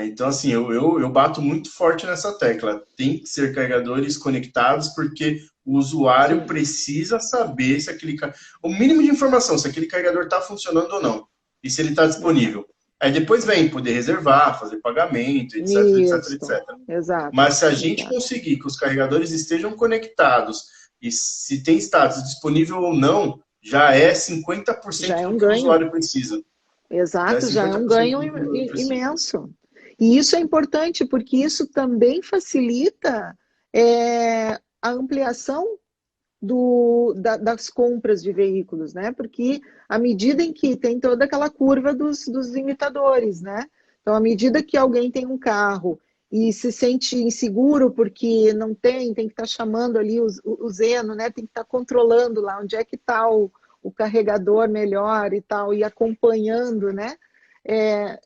Então, assim, eu bato muito forte nessa tecla. Tem que ser carregadores conectados, porque o usuário precisa saber se aquele... O mínimo de informação, se aquele carregador está funcionando ou não. E se ele está disponível. Aí depois vem poder reservar, fazer pagamento, etc, etc, etc. Exato. Mas se a gente conseguir que os carregadores estejam conectados e se tem status disponível ou não, já é 50% do que o usuário precisa. Exato, já é um ganho imenso. E isso é importante, porque isso também facilita é a ampliação das compras de veículos, né? Porque à medida em que tem toda aquela curva dos limitadores, né? Então, à medida que alguém tem um carro e se sente inseguro porque não tem que estar chamando ali o Zeno, né? Tem que estar controlando lá onde é que está o carregador melhor e tal, e acompanhando, né?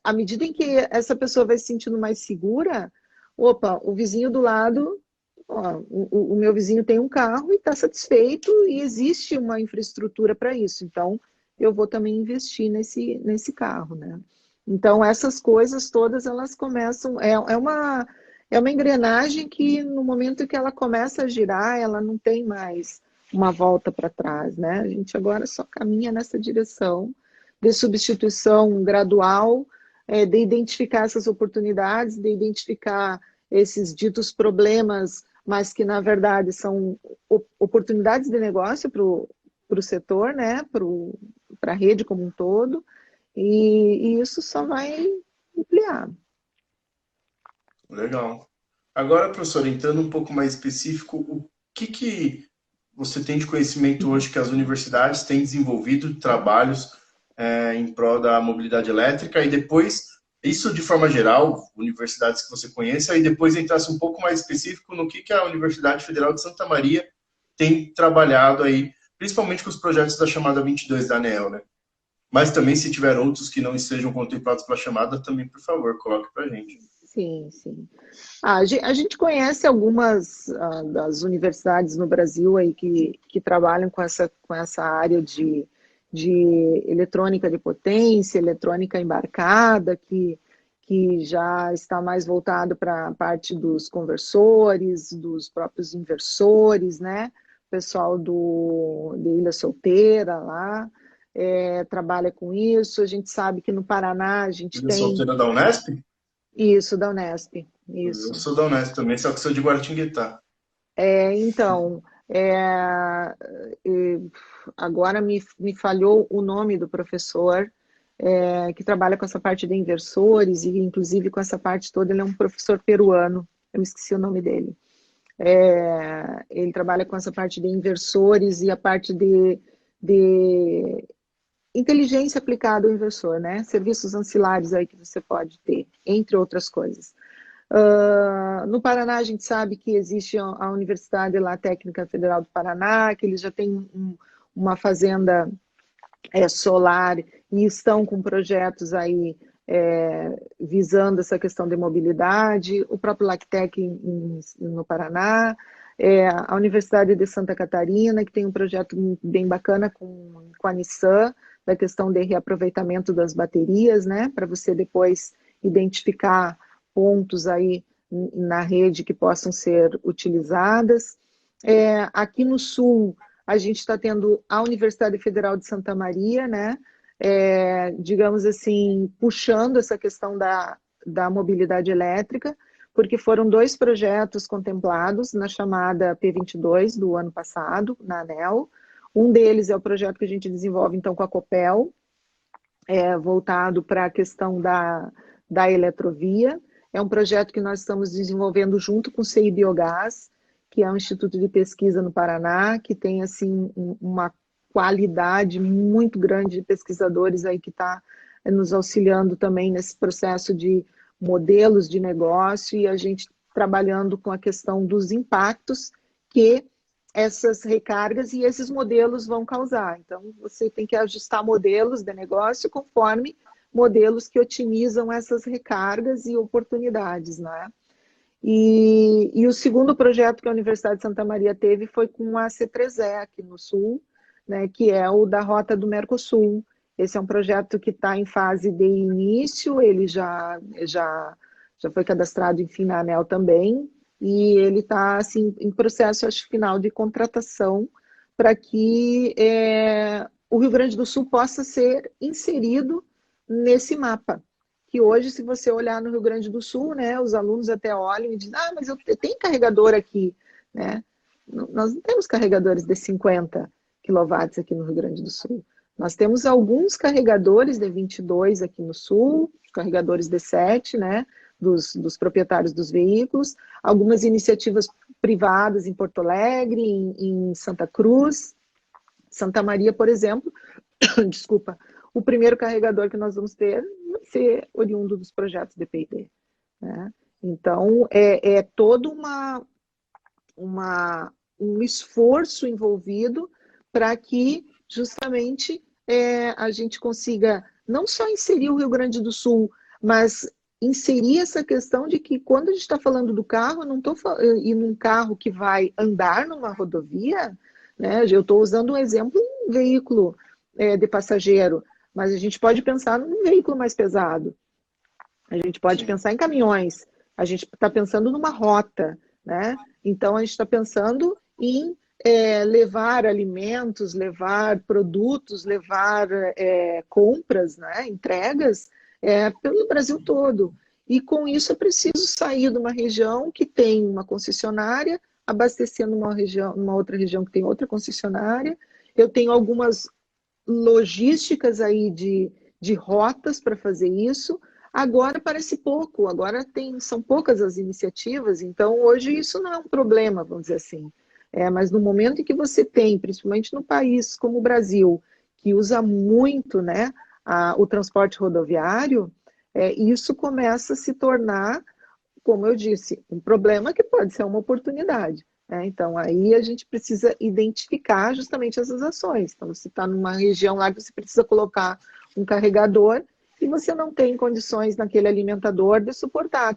À medida em que essa pessoa vai se sentindo mais segura, opa, o vizinho do lado, ó, o meu vizinho tem um carro e está satisfeito e existe uma infraestrutura para isso. Então, eu vou também investir nesse carro, né? Então, essas coisas todas, elas começam... É uma engrenagem que, no momento que ela começa a girar, ela não tem mais uma volta para trás, né? A gente agora só caminha nessa direção de substituição gradual, de identificar essas oportunidades, de identificar esses ditos problemas, mas que, na verdade, são oportunidades de negócio para o setor, né? Para a rede como um todo, e isso só vai ampliar. Legal. Agora, professor, entrando um pouco mais específico, o que você tem de conhecimento hoje que as universidades têm desenvolvido de trabalhos em prol da mobilidade elétrica e depois, isso de forma geral, universidades que você conheça, e depois entrasse um pouco mais específico no que a Universidade Federal de Santa Maria tem trabalhado aí, principalmente com os projetos da chamada 22 da ANEEL, né? Mas também, se tiver outros que não estejam contemplados pela chamada, também, por favor, coloque para a gente. Sim, sim. A gente conhece algumas das universidades no Brasil aí que trabalham com essa área de eletrônica de potência, eletrônica embarcada, que já está mais voltado para a parte dos conversores, dos próprios inversores, né? O pessoal de Ilha Solteira lá trabalha com isso. A gente sabe que no Paraná a gente Filha tem solteira da Unesp? isso, da Unesp, Eu isso. sou da Unesp também, só que sou de Guaratinguetá. Então, agora me falhou o nome do professor que trabalha com essa parte de inversores e, inclusive, com essa parte toda, ele é um professor peruano, eu me esqueci o nome dele. Ele trabalha com essa parte de inversores e a parte de inteligência aplicada ao inversor, né? Serviços ancilares aí que você pode ter, entre outras coisas. No Paraná, a gente sabe que existe a Universidade lá, Técnica Federal do Paraná, que eles já têm uma fazenda solar e estão com projetos aí visando essa questão de mobilidade. O próprio Lactec no Paraná, a Universidade de Santa Catarina, que tem um projeto bem bacana com a Nissan, da questão de reaproveitamento das baterias, né, para você depois identificar pontos aí na rede que possam ser utilizadas. Aqui no Sul, a gente está tendo a Universidade Federal de Santa Maria, né, digamos assim, puxando essa questão da mobilidade elétrica, porque foram 2 projetos contemplados na chamada P22 do ano passado, na ANEEL. Um deles é o projeto que a gente desenvolve, então, com a Copel, voltado para a questão da eletrovia. É um projeto que nós estamos desenvolvendo junto com o CI Biogás, que é um instituto de pesquisa no Paraná, que tem, assim, uma qualidade muito grande de pesquisadores aí que está nos auxiliando também nesse processo de modelos de negócio e a gente trabalhando com a questão dos impactos que essas recargas e esses modelos vão causar. Então, você tem que ajustar modelos de negócio conforme modelos que otimizam essas recargas e oportunidades, né? E o segundo projeto que a Universidade de Santa Maria teve foi com a C3E aqui no Sul, né, que é o da Rota do Mercosul. Esse é um projeto que está em fase de início, ele já foi cadastrado, enfim, na ANEEL também, e ele está, assim, em processo, acho, final de contratação para que o Rio Grande do Sul possa ser inserido nesse mapa. Que hoje, se você olhar no Rio Grande do Sul, né, os alunos até olham e dizem, mas eu tenho carregador aqui, né? Nós não temos carregadores de 50 quilowatts aqui no Rio Grande do Sul. Nós temos alguns carregadores de 22 aqui no Sul, carregadores de 7, né, dos proprietários dos veículos, algumas iniciativas privadas em Porto Alegre, em Santa Cruz, Santa Maria, por exemplo. Desculpa, o primeiro carregador que nós vamos ter vai ser oriundo dos projetos de P&D, né? Então, é todo um esforço envolvido para que justamente a gente consiga não só inserir o Rio Grande do Sul, mas inserir essa questão de que quando a gente está falando do carro, eu não estou e num carro que vai andar numa rodovia, né? Eu estou usando um exemplo, um veículo de passageiro, mas a gente pode pensar num veículo mais pesado, a gente pode pensar em caminhões, a gente está pensando numa rota, né? Então a gente está pensando em levar alimentos, levar produtos, levar compras, né? Entregas pelo Brasil todo. E com isso é preciso sair de uma região que tem uma concessionária, abastecendo uma outra região que tem outra concessionária. Eu tenho algumas logísticas aí de rotas para fazer isso. Agora parece pouco, agora são poucas as iniciativas, então hoje isso não é um problema, vamos dizer assim. Mas no momento em que você tem, principalmente no país como o Brasil, que usa muito, né, o transporte rodoviário, isso começa a se tornar, como eu disse, um problema que pode ser uma oportunidade. Então, aí a gente precisa identificar justamente essas ações. Então, você está numa região lá que você precisa colocar um carregador e você não tem condições naquele alimentador de suportar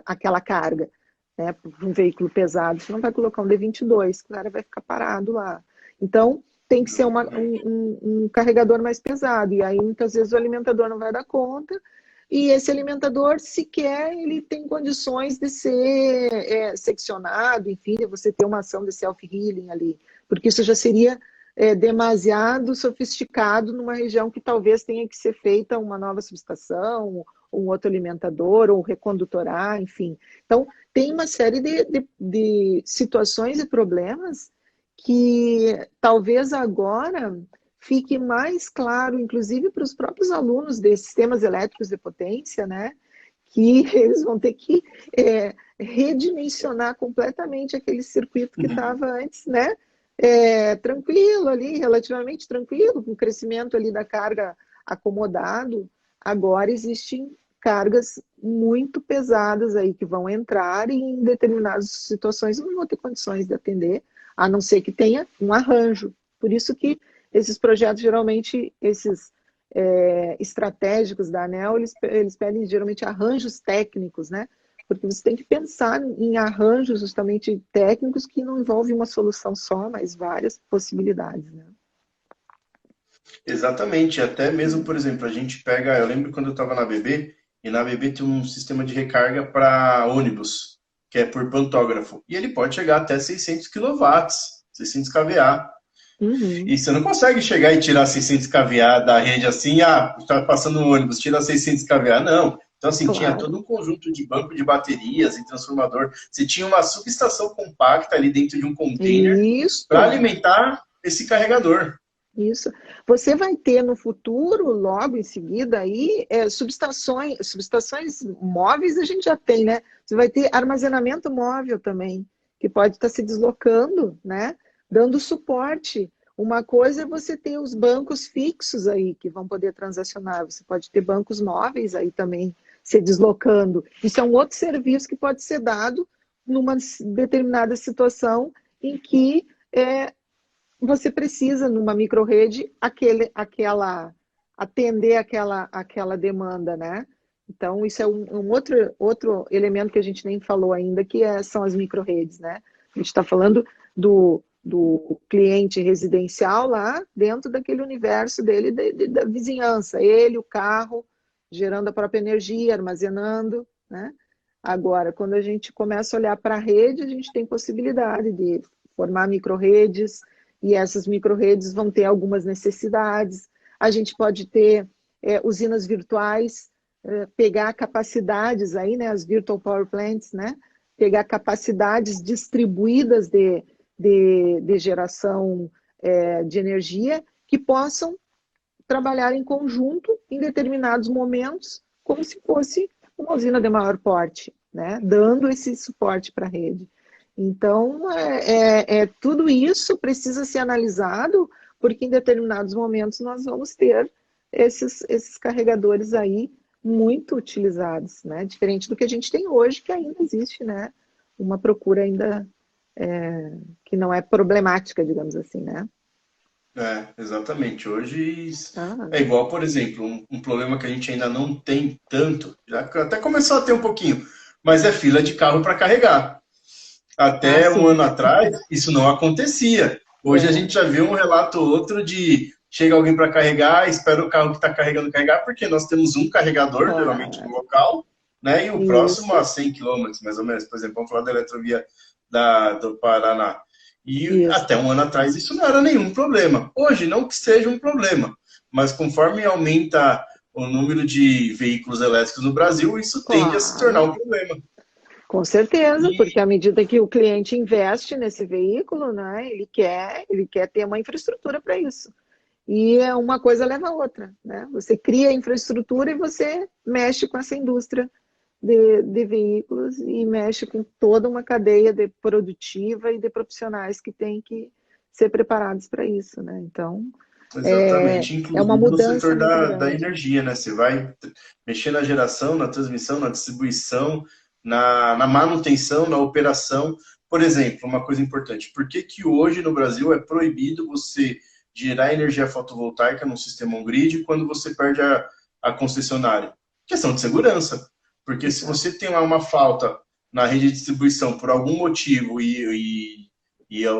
aquela carga. Né? Para um veículo pesado, você não vai colocar um D22, o cara vai ficar parado lá. Então, tem que ser um carregador mais pesado. E aí, muitas vezes, o alimentador não vai dar conta. E esse alimentador, sequer ele tem condições de ser seccionado, enfim, de você ter uma ação de self-healing ali, porque isso já seria demasiado sofisticado numa região que talvez tenha que ser feita uma nova subestação, um outro alimentador, ou recondutorar, enfim. Então, tem uma série de situações e problemas que talvez agora fique mais claro, inclusive para os próprios alunos de sistemas elétricos de potência, né, que eles vão ter que redimensionar completamente aquele circuito que estava antes, né, tranquilo ali, relativamente tranquilo, com o crescimento ali da carga acomodado. Agora existem cargas muito pesadas aí que vão entrar e em determinadas situações não vão ter condições de atender, a não ser que tenha um arranjo. Por isso que esses projetos, geralmente, esses estratégicos da ANEEL, eles pedem geralmente arranjos técnicos, né? Porque você tem que pensar em arranjos justamente técnicos que não envolvem uma solução só, mas várias possibilidades, né? Exatamente, até mesmo, por exemplo, a gente pega, eu lembro quando eu estava na ABB, e na ABB tem um sistema de recarga para ônibus, que é por pantógrafo, e ele pode chegar até 600 quilowatts, 600 kVA. Uhum. E você não consegue chegar e tirar 600 kVA da rede assim, está passando um ônibus, tira 600 kVA, não. Então, assim, tinha Claro. todo um conjunto de banco de baterias e transformador. Você tinha uma subestação compacta ali dentro de um container para alimentar esse carregador. Isso. Você vai ter no futuro, logo em seguida, aí, subestações móveis a gente já tem, né? Você vai ter armazenamento móvel também, que pode estar se deslocando, né? Dando suporte. Uma coisa é você ter os bancos fixos aí, que vão poder transacionar. Você pode ter bancos móveis aí também se deslocando. Isso é um outro serviço que pode ser dado numa determinada situação em que você precisa, numa microrrede, atender aquela demanda, né? Então, isso é um outro elemento que a gente nem falou ainda, que são as microrredes, né? A gente está falando do cliente residencial lá dentro daquele universo dele, da vizinhança. Ele, o carro, gerando a própria energia, armazenando, né? Agora, quando a gente começa a olhar para a rede, a gente tem possibilidade de formar microrredes, e essas microrredes vão ter algumas necessidades. A gente pode ter usinas virtuais, pegar capacidades aí, né, as virtual power plants, né, pegar capacidades distribuídas de geração de energia que possam trabalhar em conjunto em determinados momentos, como se fosse uma usina de maior porte, né? Dando esse suporte para a rede. Então, tudo isso precisa ser analisado, porque em determinados momentos nós vamos ter esses carregadores aí muito utilizados, né? Diferente do que a gente tem hoje, que ainda existe, né? Uma procura ainda que não é problemática, digamos assim, né? Exatamente. Hoje Ah, é igual, por exemplo, um problema que a gente ainda não tem tanto, já até começou a ter um pouquinho, mas é fila de carro para carregar. Até um sim. ano atrás, isso não acontecia. Hoje a É, gente já viu um relato ou outro de chega alguém para carregar, espera o carro que está carregando carregar, porque nós temos um carregador, geralmente no claro. local, né? E o próximo a Isso, 100 quilômetros, mais ou menos. Por exemplo, vamos falar da eletrovia do Paraná. E isso. até um ano atrás isso não era nenhum problema. Hoje, não que seja um problema, mas conforme aumenta o número de veículos elétricos no Brasil, isso tende a se tornar Claro. um problema. Com certeza, E porque à medida que o cliente investe nesse veículo, né, ele quer ter uma infraestrutura para isso. E uma coisa leva a outra, né? Você cria a infraestrutura e você mexe com essa indústria de veículos e mexe com toda uma cadeia de produtiva e de profissionais que têm que ser preparados para isso, né? Então, exatamente, é uma inclusive no mudança setor muito da grande. energia, né? Você vai mexer na geração, na transmissão, na distribuição, na manutenção, na operação. Por exemplo, uma coisa importante, por que que hoje no Brasil é proibido você gerar energia fotovoltaica no sistema on-grid quando você perde a concessionária? Questão de segurança. Porque se Exato. você tem lá uma falta na rede de distribuição por algum motivo e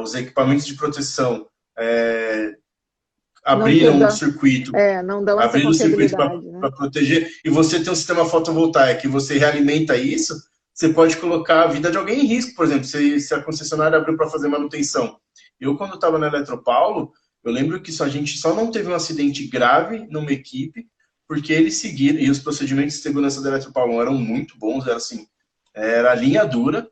os equipamentos de proteção Não te abriram o dá, circuito, não dão essa abriram o circuito confiabilidade, para né? proteger, e você tem um sistema fotovoltaico e você realimenta isso, você pode colocar a vida de alguém em risco, por exemplo, se a concessionária abriu para fazer manutenção. Eu, quando estava na Eletropaulo, eu lembro que a gente só não teve um acidente grave numa equipe, porque eles seguiram, e os procedimentos de segurança da Eletropaulo eram muito bons, era assim, era linha dura,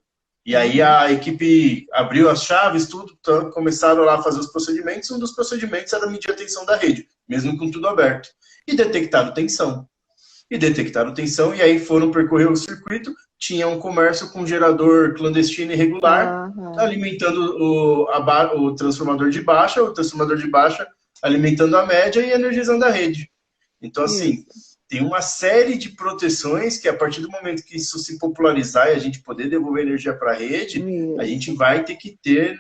e aí Uhum. a equipe abriu as chaves, tudo, então começaram lá a fazer os procedimentos. Um dos procedimentos era medir a tensão da rede, mesmo com tudo aberto. E detectaram tensão. E aí foram percorrer o circuito. Tinha um comércio com gerador clandestino irregular, Aham. alimentando o transformador de baixa, o transformador de baixa alimentando a média e energizando a rede. Então, assim, Isso, tem uma série de proteções que, a partir do momento que isso se popularizar e a gente poder devolver energia para a rede, a gente isso. vai ter que ter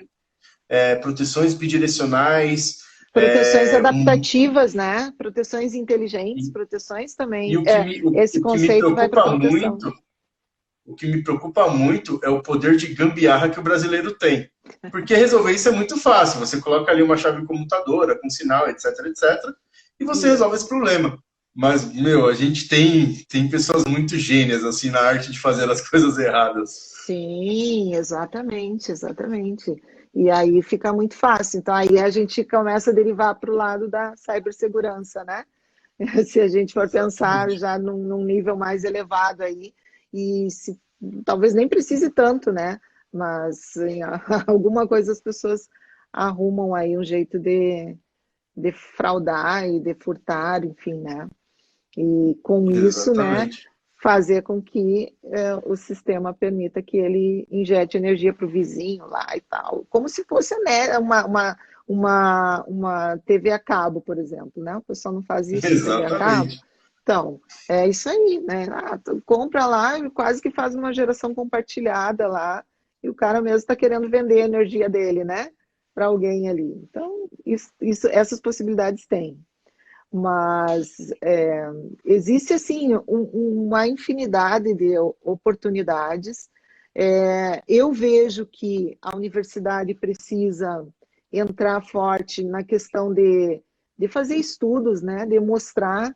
proteções bidirecionais, Proteções um, adaptativas, né? Proteções inteligentes, e, proteções e também. o, que me, Esse o que me conceito vai para preocupa proteção. muito, o que me preocupa muito é o poder de gambiarra que o brasileiro tem. Porque resolver isso é muito fácil. Você coloca ali uma chave comutadora, com sinal, etc, etc, e você resolve esse Isso. problema. Mas, meu, a gente tem pessoas muito gênias, assim, na arte de fazer as coisas erradas. Sim, exatamente, exatamente. E aí fica muito fácil. Então aí a gente começa a derivar para o lado da cibersegurança, né? Se a gente for pensar Exatamente. já num nível mais elevado aí, e se, talvez nem precise tanto, né? Mas em alguma coisa as pessoas arrumam aí um jeito de fraudar e de furtar, enfim, né? E com isso, né, Exatamente. fazer com que o sistema permita que ele injete energia para o vizinho lá e tal, como se fosse, né, uma TV a cabo, por exemplo, né? O pessoal não faz isso em TV a cabo. Exatamente. Então, é isso aí, né? Tu compra lá e quase que faz uma geração compartilhada lá, e o cara mesmo está querendo vender a energia dele, né? Para alguém ali. Então, essas possibilidades tem. Mas existe assim uma infinidade de oportunidades. Eu vejo que a universidade precisa entrar forte na questão de fazer estudos, né, de mostrar,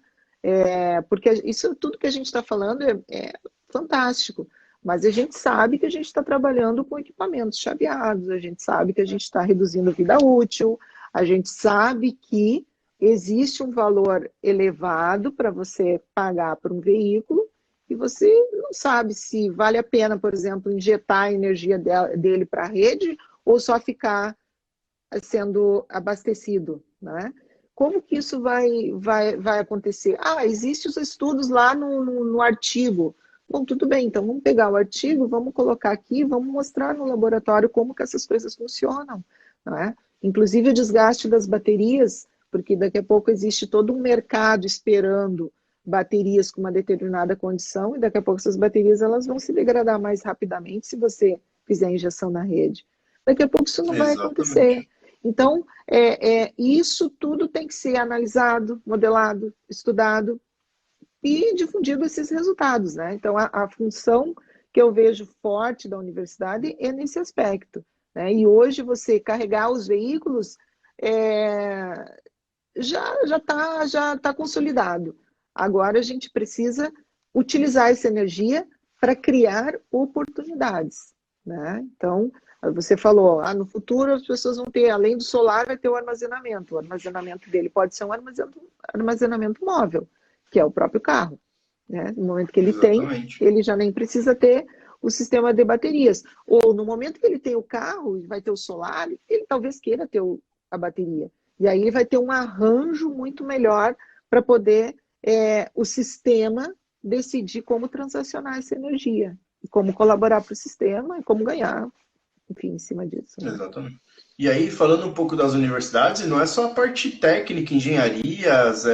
porque isso tudo que a gente está falando é fantástico, mas a gente sabe que a gente está trabalhando com equipamentos chaveados, a gente sabe que a gente está reduzindo vida útil, a gente sabe que existe um valor elevado para você pagar por um veículo e você não sabe se vale a pena, por exemplo, injetar a energia dele para a rede ou só ficar sendo abastecido, né? Como que isso vai acontecer? Existem os estudos lá no artigo, Bom, tudo bem, então vamos pegar o artigo, vamos colocar aqui, vamos mostrar no laboratório como que essas coisas funcionam, não é? Inclusive o desgaste das baterias, porque daqui a pouco existe todo um mercado esperando baterias com uma determinada condição, e daqui a pouco essas baterias elas vão se degradar mais rapidamente se você fizer injeção na rede. Daqui a pouco isso não vai acontecer. Exatamente. Então, isso tudo tem que ser analisado, modelado, estudado, e difundido esses resultados, né? Então, a função que eu vejo forte da universidade é nesse aspecto, né? E hoje você carregar os veículos já tá consolidado. Agora a gente precisa utilizar essa energia para criar oportunidades, né? Então, você falou, no futuro as pessoas vão ter, além do solar, vai ter o armazenamento. O armazenamento dele pode ser um armazenamento móvel, que é o próprio carro, né? No momento que ele tem, Exatamente. ele já nem precisa ter o sistema de baterias. Ou no momento que ele tem o carro e vai ter o solar, ele talvez queira ter a bateria. E aí ele vai ter um arranjo muito melhor para poder o sistema decidir como transacionar essa energia, e como colaborar para o sistema e como ganhar, enfim, em cima disso, né? Exatamente. E aí, falando um pouco das universidades, não é só a parte técnica, engenharias,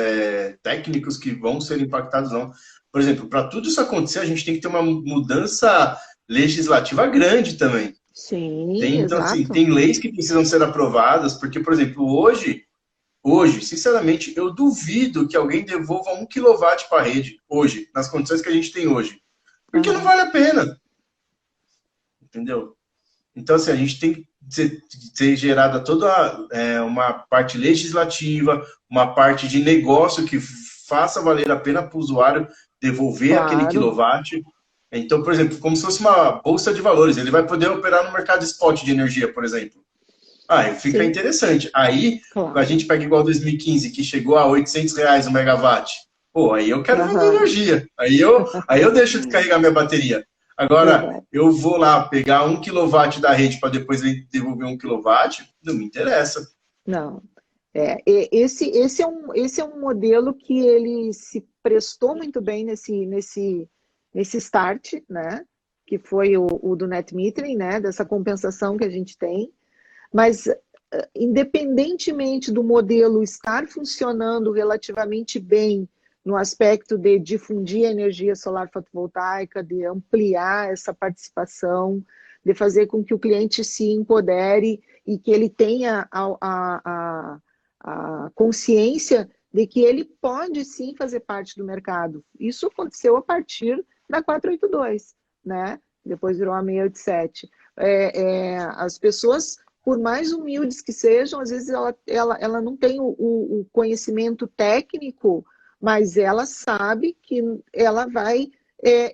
técnicos que vão ser impactados, não. Por exemplo, para tudo isso acontecer, a gente tem que ter uma mudança legislativa grande também. Sim, Então, assim, exato. tem leis que precisam ser aprovadas, porque, por exemplo, sinceramente, eu duvido que alguém devolva 1 kW para a rede, hoje, nas condições que a gente tem hoje. Porque não Aham. vale a pena, entendeu? Então, assim, a gente tem que ser gerada toda uma parte legislativa, uma parte de negócio que faça valer a pena para o usuário devolver aquele Claro, quilowatt. Então, por exemplo, como se fosse uma bolsa de valores, ele vai poder operar no mercado spot de energia, por exemplo. Aí fica sim, interessante. Aí a claro. gente pega igual 2015, que chegou a R$ 800 o megawatt. Pô, aí eu quero vender Aham. energia. Aí eu deixo de carregar minha bateria. Agora, Exato. eu vou lá pegar 1 kW da rede para depois devolver 1 kW, não me interessa. Não. Esse é um modelo que ele se prestou muito bem nesse start, né? Que foi o do net metering, né? Dessa compensação que a gente tem. Mas, independentemente do modelo estar funcionando relativamente bem no aspecto de difundir a energia solar fotovoltaica, de ampliar essa participação, de fazer com que o cliente se empodere e que ele tenha a consciência de que ele pode sim fazer parte do mercado. Isso aconteceu a partir da 482, né? Depois virou a 687. As pessoas, por mais humildes que sejam, às vezes ela não tem o conhecimento técnico, mas ela sabe que ela vai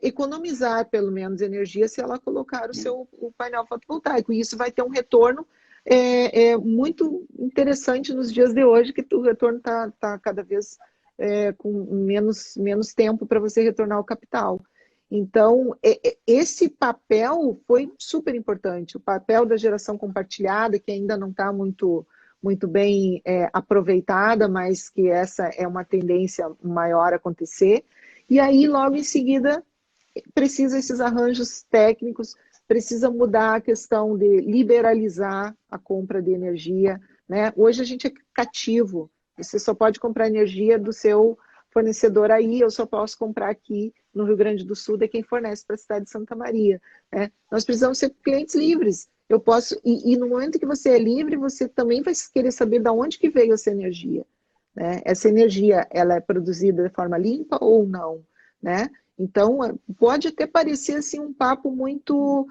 economizar pelo menos energia se ela colocar o painel fotovoltaico. E isso vai ter um retorno muito interessante nos dias de hoje, que o retorno está cada vez com menos tempo para você retornar o capital. Então, esse papel foi super importante. O papel da geração compartilhada, que ainda não está muito bem aproveitada, mas que essa é uma tendência maior a acontecer. E aí, logo em seguida, precisa esses arranjos técnicos, precisa mudar a questão de liberalizar a compra de energia, né? Hoje a gente é cativo, você só pode comprar energia do seu fornecedor aí, eu só posso comprar aqui no Rio Grande do Sul de quem fornece para a cidade de Santa Maria, né? Nós precisamos ser clientes livres. Eu posso, e no momento que você é livre, você também vai querer saber de onde que veio essa energia, né? Essa energia, ela é produzida de forma limpa ou não, né? Então, pode até parecer assim um papo muito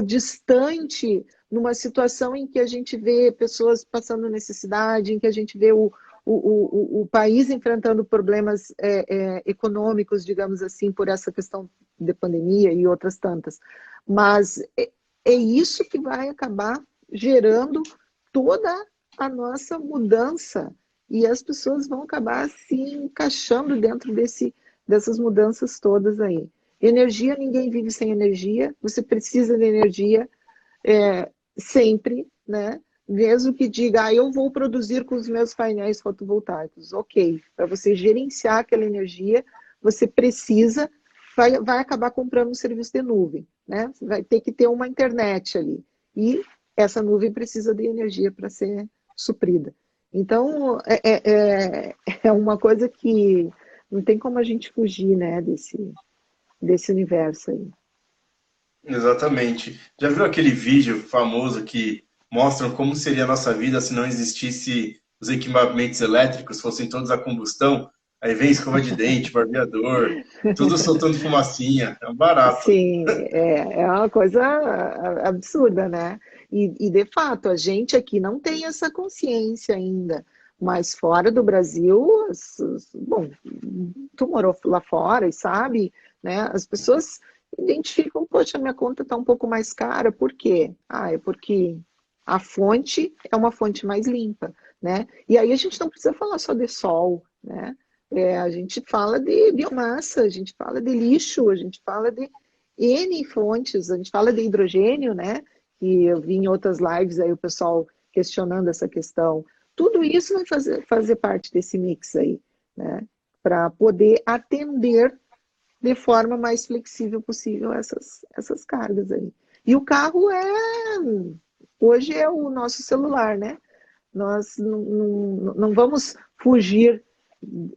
distante numa situação em que a gente vê pessoas passando necessidade, em que a gente vê o país enfrentando problemas econômicos, digamos assim, por essa questão de pandemia e outras tantas. Mas é isso que vai acabar gerando toda a nossa mudança. E as pessoas vão acabar se encaixando dentro dessas mudanças todas aí. Energia, ninguém vive sem energia, você precisa de energia sempre, né? Mesmo que diga, eu vou produzir com os meus painéis fotovoltaicos. Ok, para você gerenciar aquela energia, você precisa vai acabar comprando um serviço de nuvem, né? Vai ter que ter uma internet ali. E essa nuvem precisa de energia para ser suprida. Então, é uma coisa que não tem como a gente fugir, né, desse universo aí. Exatamente. Já viu aquele vídeo famoso que mostram como seria a nossa vida se não existisse os equipamentos elétricos, fossem todos a combustão? Aí vem escova de dente, barbeador, tudo soltando fumacinha. É um barato. Sim, é uma coisa absurda, né? E de fato, a gente aqui não tem essa consciência ainda, mas fora do Brasil, bom, tu morou lá fora e sabe, né? As pessoas identificam, poxa, minha conta está um pouco mais cara, por quê? Ah, é porque a fonte é uma fonte mais limpa, né? E aí a gente não precisa falar só de sol, né? A gente fala de biomassa, a gente fala de lixo, a gente fala de N fontes, a gente fala de hidrogênio, né? Que eu vi em outras lives aí o pessoal questionando essa questão. Tudo isso vai fazer parte desse mix aí, né? Para poder atender de forma mais flexível possível essas cargas aí. E o carro hoje é o nosso celular, né? Nós não vamos fugir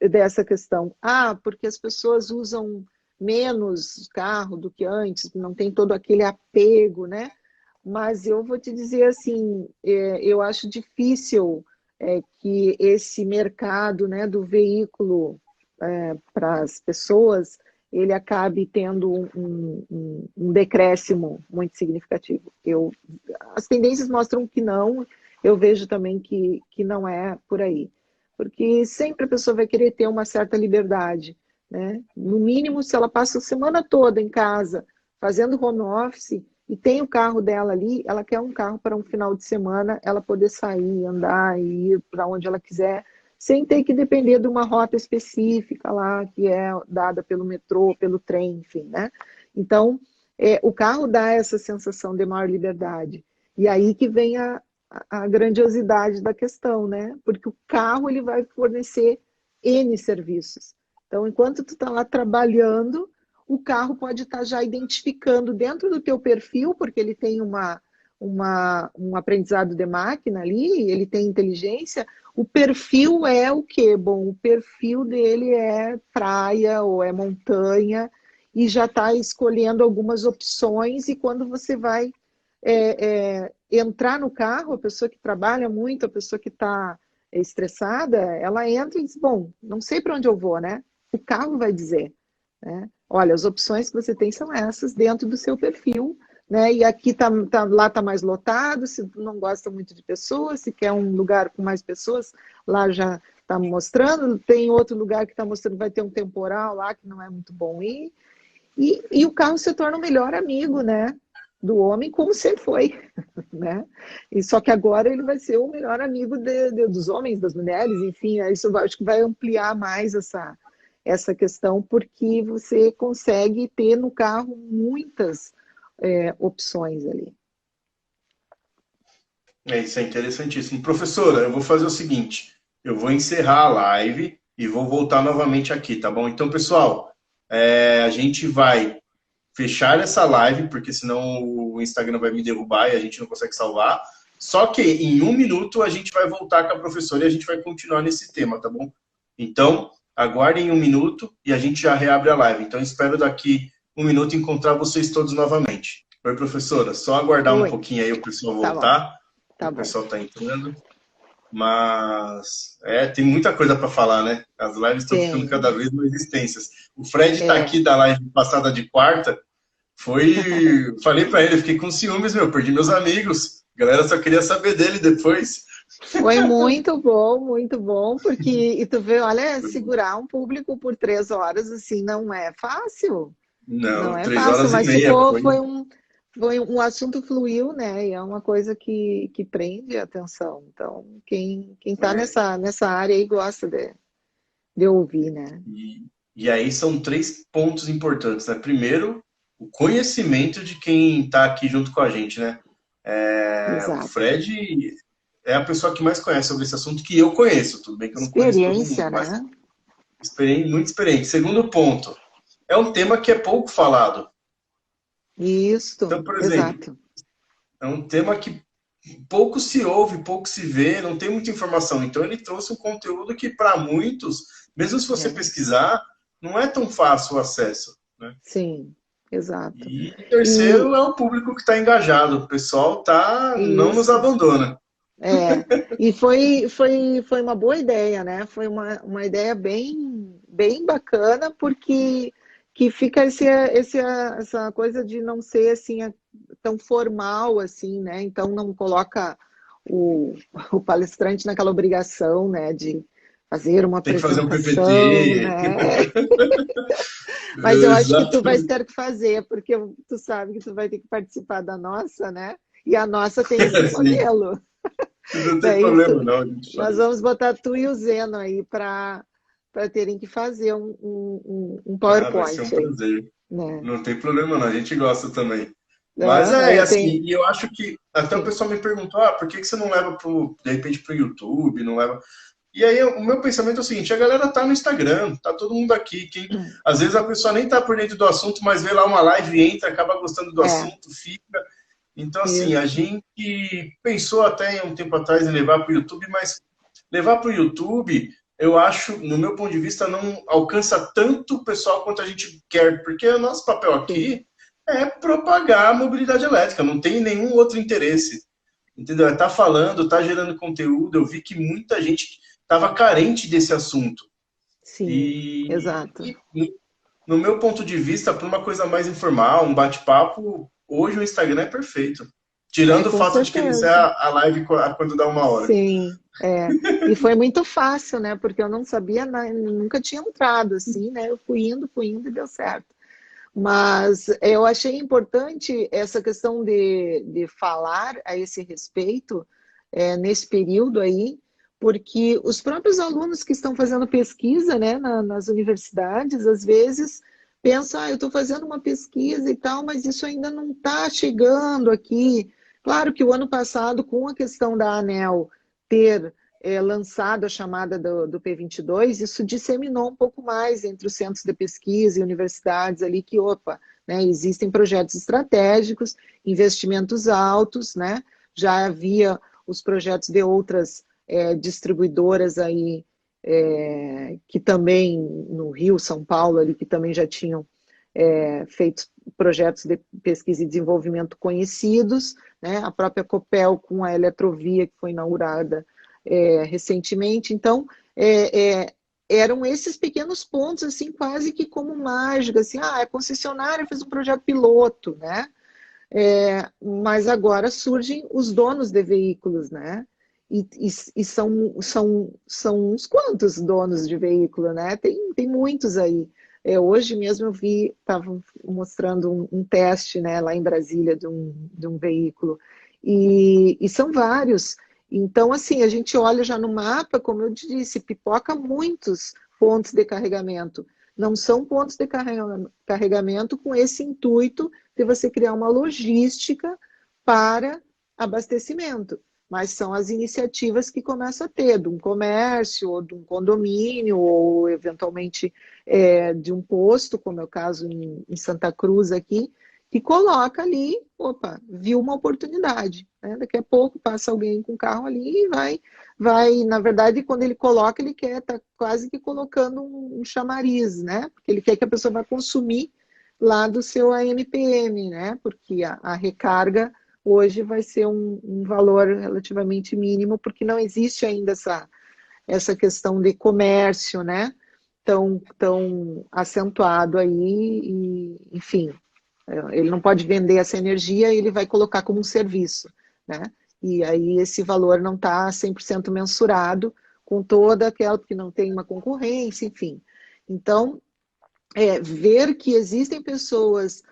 dessa questão. Ah, porque as pessoas usam menos carro do que antes, não tem todo aquele apego, né? Mas eu vou te dizer assim, eu acho difícil que esse mercado, né, do veículo para as pessoas, ele acabe tendo um decréscimo muito significativo. As tendências mostram que não, eu vejo também que não é por aí. Porque sempre a pessoa vai querer ter uma certa liberdade, né? No mínimo, se ela passa a semana toda em casa fazendo home office e tem o carro dela ali, ela quer um carro para um final de semana, ela poder sair, andar e ir para onde ela quiser, sem ter que depender de uma rota específica lá, que é dada pelo metrô, pelo trem, enfim, né? Então, o carro dá essa sensação de maior liberdade. E aí que vem a grandiosidade da questão, né? Porque o carro ele vai fornecer N serviços. Então, enquanto tu está lá trabalhando, o carro pode estar já identificando dentro do teu perfil, porque ele tem um aprendizado de máquina ali, ele tem inteligência. O perfil é o quê? Bom, o perfil dele é praia ou é montanha e já está escolhendo algumas opções e quando você vai entrar no carro, a pessoa que trabalha muito, a pessoa que está estressada, ela entra e diz, bom, não sei para onde eu vou, né? O carro vai dizer, né? Olha, as opções que você tem são essas dentro do seu perfil, né? E aqui lá está mais lotado, se não gosta muito de pessoas, se quer um lugar com mais pessoas, lá já está mostrando, tem outro lugar que está mostrando que vai ter um temporal lá que não é muito bom ir. E o carro se torna o melhor amigo, né? Do homem, como sempre foi, né? E só que agora ele vai ser o melhor amigo dos homens, das mulheres, enfim, isso acho que vai ampliar mais essa questão, porque você consegue ter no carro muitas opções ali. Isso é interessantíssimo. Professora, eu vou fazer o seguinte, eu vou encerrar a live e vou voltar novamente aqui, tá bom? Então, pessoal, a gente vai fechar essa live, porque senão o Instagram vai me derrubar e a gente não consegue salvar. Só que em 1 minuto a gente vai voltar com a professora e a gente vai continuar nesse tema, tá bom? Então, aguardem 1 minuto e a gente já reabre a live. Então, espero daqui 1 minuto encontrar vocês todos novamente. Oi, professora, só aguardar um pouquinho aí o pessoal voltar. Tá bom. O pessoal está entrando. Mas tem muita coisa para falar, né? As lives estão ficando cada vez mais extensas. O Fred está aqui da live passada de quarta. Falei para ele, fiquei com ciúmes, perdi meus amigos. A galera só queria saber dele depois. Foi muito bom, porque, e tu vê, olha, segurar um público por 3 horas, assim, não é fácil. Não é 3 fácil, horas mas e meia. foi um assunto fluiu, né? E é uma coisa que prende a atenção. Então, quem está nessa área aí gosta de ouvir, né? E aí são 3 pontos importantes, né? Primeiro, o conhecimento de quem está aqui junto com a gente, né? O Fred é a pessoa que mais conhece sobre esse assunto que eu conheço. Tudo bem que eu não conheço todo mundo, mas né? muito experiente. Segundo ponto, é um tema que é pouco falado. Isso, Então, por exemplo, exato. é um tema que pouco se ouve, pouco se vê, não tem muita informação. Então, ele trouxe um conteúdo que, para muitos, mesmo se você É. pesquisar, não é tão fácil o acesso, né? Sim, exato. E o terceiro E é o público que está engajado. O pessoal não nos isso. abandona. É, e foi uma boa ideia, né? Foi uma ideia bem bacana, porque que fica essa coisa de não ser assim tão formal assim, né? Então não coloca o, o palestrante naquela obrigação, né, de fazer uma Tem que fazer um apresentação, PPT. né? Mas eu acho que tu vai Exatamente. ter que fazer, porque tu sabe que tu vai ter que participar da nossa, né? E a nossa tem esse Sim, modelo. não tem Daí problema, não. A gente nós faz. vamos botar tu e o Zeno aí para terem que fazer um Ah, vai ser um PowerPoint aí, prazer. né? Não tem problema, não. A gente gosta também. Mas Aham, é eu assim, tenho. e eu acho que até o Sim. pessoal me perguntou, por que que você não leva de repente pro YouTube, não leva. E aí o meu pensamento é o seguinte, a galera tá no Instagram, tá todo mundo aqui, às vezes a pessoa nem tá por dentro do assunto, mas vê lá uma live, entra, acaba gostando do É, assunto, fica. Então assim, a isso. gente pensou até um tempo atrás em levar pro YouTube, mas levar pro YouTube, eu acho, no meu ponto de vista, não alcança tanto o pessoal quanto a gente quer, porque o nosso papel Sim. aqui é propagar a mobilidade elétrica, não tem nenhum outro interesse. Entendeu? É tá falando, tá gerando conteúdo. Eu vi que muita gente estava carente desse assunto. Sim, exato. E, no meu ponto de vista, para uma coisa mais informal, um bate-papo, hoje o Instagram é perfeito. É, Tirando o com fato de que ele certeza. encerra a live quando dá uma hora. Sim, é. E foi muito fácil, né? Porque eu não sabia, nunca tinha entrado assim, né? Eu fui indo e deu certo. Mas eu achei importante essa questão de falar a esse respeito, nesse período aí, porque os próprios alunos que estão fazendo pesquisa, né, nas universidades, às vezes pensam, eu estou fazendo uma pesquisa e tal, mas isso ainda não está chegando aqui. Claro que o ano passado, com a questão da ANEEL ter lançado a chamada do P22, isso disseminou um pouco mais entre os centros de pesquisa e universidades ali que, opa, né, existem projetos estratégicos, investimentos altos, né, já havia os projetos de outras distribuidoras aí, que também no Rio, São Paulo, ali, que também já tinham feito projetos de pesquisa e desenvolvimento conhecidos, né, a própria Copel com a Eletrovia, que foi inaugurada recentemente. Então, eram esses pequenos pontos, assim, quase que como mágica, assim, a concessionária fez um projeto piloto, né? Mas agora surgem os donos de veículos, né? E são uns quantos donos de veículo, né? Tem muitos aí. Hoje mesmo eu vi, estavam mostrando um teste, né, lá em Brasília de um veículo, e são vários. Então, assim, a gente olha já no mapa, como eu disse, pipoca muitos pontos de carregamento. Não são pontos de carregamento com esse intuito de você criar uma logística para abastecimento, mas são as iniciativas que começam a ter, de um comércio, ou de um condomínio, ou eventualmente de um posto, como é o caso em Santa Cruz aqui, que coloca ali, opa, viu uma oportunidade, né? Daqui a pouco passa alguém com o carro ali e na verdade, quando ele coloca, ele quer, tá quase que colocando um chamariz, né? Porque ele quer que a pessoa vá consumir lá do seu ANPM, né? Porque a recarga hoje vai ser um valor relativamente mínimo, porque não existe ainda essa questão de comércio, né? Tão acentuado aí, e, enfim, ele não pode vender essa energia, ele vai colocar como um serviço, né? E aí esse valor não está 100% mensurado com toda aquela, porque não tem uma concorrência, enfim. Então, ver que existem pessoas,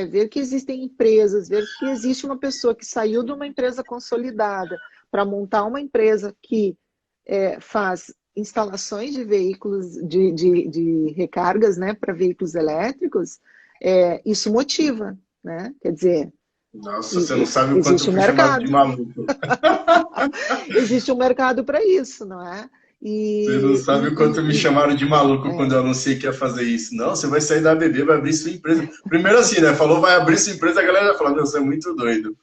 ver que existem empresas, ver que existe uma pessoa que saiu de uma empresa consolidada para montar uma empresa que faz instalações de veículos, de recargas, né, para veículos elétricos, isso motiva, né? Quer dizer, Nossa, você não sabe o quanto existe eu um fui chamado de mercado. maluco. Existe um mercado para isso, não é? Você não sabe o quanto me chamaram de maluco quando eu anunciei que ia fazer isso. Não, você vai sair da ABB, vai abrir sua empresa. Primeiro assim, né? Falou, vai abrir sua empresa, a galera já fala, meu, você é muito doido.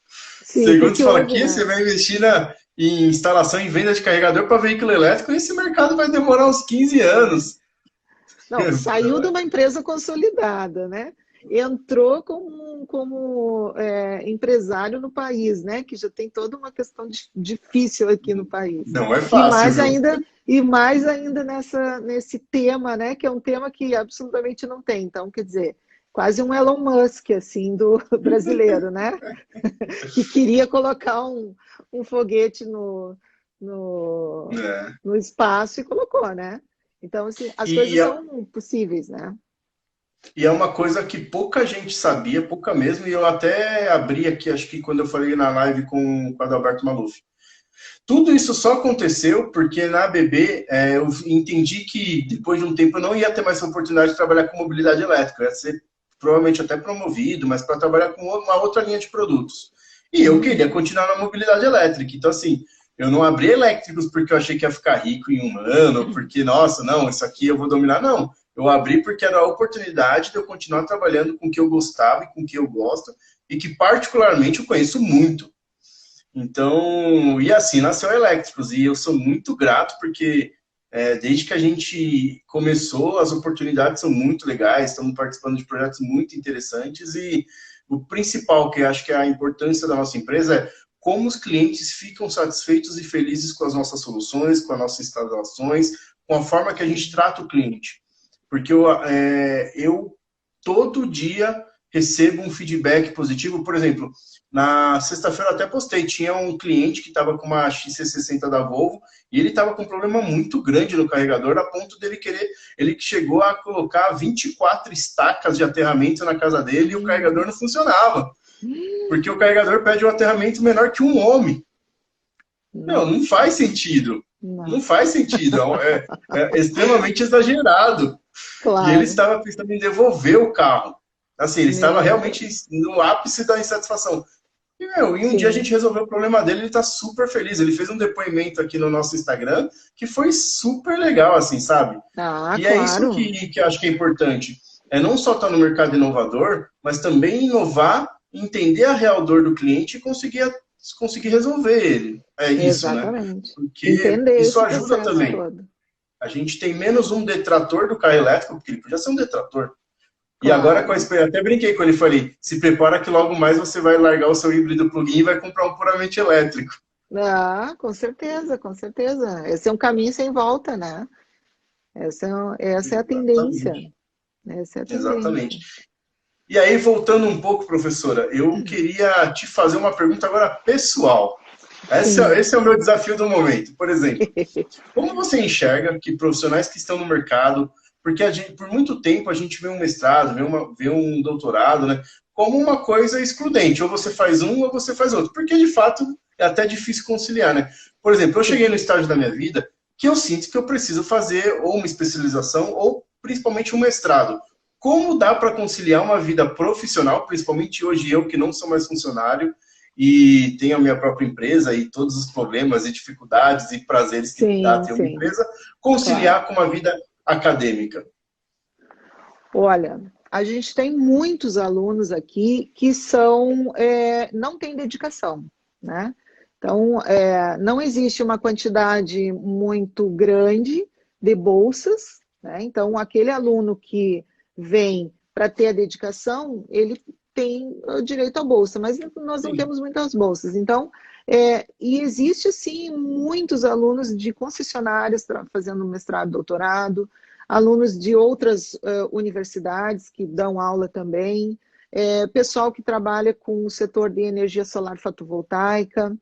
sim, o que Segundo, você que fala, houve, aqui né? você vai investir em instalação e venda de carregador para veículo elétrico, e esse mercado vai demorar uns 15 anos. Não, saiu de uma empresa consolidada, né? Entrou como empresário no país, né? Que já tem toda uma questão difícil aqui no país. Não é fácil, viu? E mais ainda nesse tema, né? Que é um tema que absolutamente não tem. Então, quer dizer, quase um Elon Musk, assim, do brasileiro, né? Que queria colocar um foguete no, É. no espaço e colocou, né? Então, assim, as E, coisas são possíveis, né? e é uma coisa que pouca gente sabia, pouca mesmo, e eu até abri aqui, acho que quando eu falei na live com o Adalberto Maluf. Tudo isso só aconteceu porque na ABB eu entendi que depois de um tempo eu não ia ter mais a oportunidade de trabalhar com mobilidade elétrica. Eu ia ser provavelmente até promovido, mas para trabalhar com uma outra linha de produtos. E eu queria continuar na mobilidade elétrica. Então, assim, eu não abri elétricos porque eu achei que ia ficar rico em um ano, porque, nossa, não, isso aqui eu vou dominar. Não. Eu abri porque era a oportunidade de eu continuar trabalhando com o que eu gostava e com o que eu gosto, e que particularmente eu conheço muito. Então, e assim nasceu a Elétricos, e eu sou muito grato porque desde que a gente começou, as oportunidades são muito legais, estamos participando de projetos muito interessantes, e o principal que eu acho que é a importância da nossa empresa é como os clientes ficam satisfeitos e felizes com as nossas soluções, com as nossas instalações, com a forma que a gente trata o cliente. Porque eu todo dia recebo um feedback positivo. Por exemplo, na sexta-feira eu até postei, tinha um cliente que estava com uma XC60 da Volvo e ele estava com um problema muito grande no carregador, a ponto dele ele chegou a colocar 24 estacas de aterramento na casa dele e o carregador não funcionava. Porque o carregador pede um aterramento menor que um homem. Não faz sentido. Não Não, faz sentido. É extremamente exagerado. E ele claro. estava pensando em devolver o carro. Assim, ele estava Meu realmente Deus. no ápice da insatisfação. E um dia a gente Sim. resolveu o problema dele, ele está super feliz. Ele fez um depoimento aqui no nosso Instagram que foi super legal, assim, sabe? Ah, E é isso claro. que eu acho que é importante. É não só estar no mercado inovador, mas também inovar, entender a real dor do cliente e conseguir resolver ele. É isso, né? Exatamente. Porque Entender isso esse ajuda processo também. todo. A gente tem menos um detrator do carro elétrico, porque ele podia ser um detrator. E agora, Claro. até brinquei com ele, falei, se prepara que logo mais você vai largar o seu híbrido plug-in e vai comprar um puramente elétrico. Ah, com certeza, com certeza. Esse é um caminho sem volta, né? Essa é a tendência. Exatamente. Essa é a Exatamente. tendência. E aí, voltando um pouco, professora, eu queria te fazer uma pergunta agora pessoal. Sim. Esse é o meu desafio do momento. Por exemplo, como você enxerga que profissionais que estão no mercado, porque por muito tempo a gente vê um mestrado, vê um doutorado, né, como uma coisa excludente, ou você faz um ou você faz outro, porque de fato é até difícil conciliar, né? Por exemplo, eu cheguei Sim. no estágio da minha vida que eu sinto que eu preciso fazer ou uma especialização ou principalmente um mestrado. Como dá para conciliar uma vida profissional, principalmente hoje eu que não sou mais funcionário, e tenho a minha própria empresa e todos os problemas e dificuldades e prazeres que dá Sim, ter uma sim, empresa, claro. conciliar com uma vida acadêmica. Olha, a gente tem muitos alunos aqui que não têm dedicação, né? Então, não existe uma quantidade muito grande de bolsas, né? Então, aquele aluno que vem para ter a dedicação, ele tem o direito à bolsa, mas nós não Sim, temos muitas bolsas. Então, e existe, sim, muitos alunos de concessionárias fazendo mestrado, doutorado, alunos de outras universidades que dão aula também, pessoal que trabalha com o setor de energia solar fotovoltaica,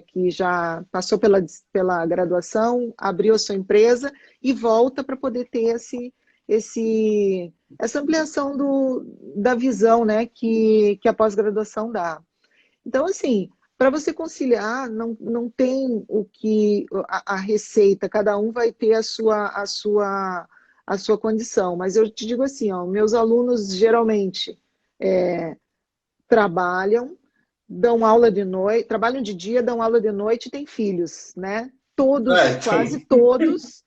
que já passou pela graduação, abriu a sua empresa e volta para poder ter essa ampliação da visão, né, que a pós-graduação dá. Então, assim, para você conciliar, não tem a receita, cada um vai ter a sua condição. Mas eu te digo assim, ó, meus alunos geralmente trabalham, dão aula de noite, trabalham de dia, dão aula de noite e têm filhos, né? todos, então... quase todos,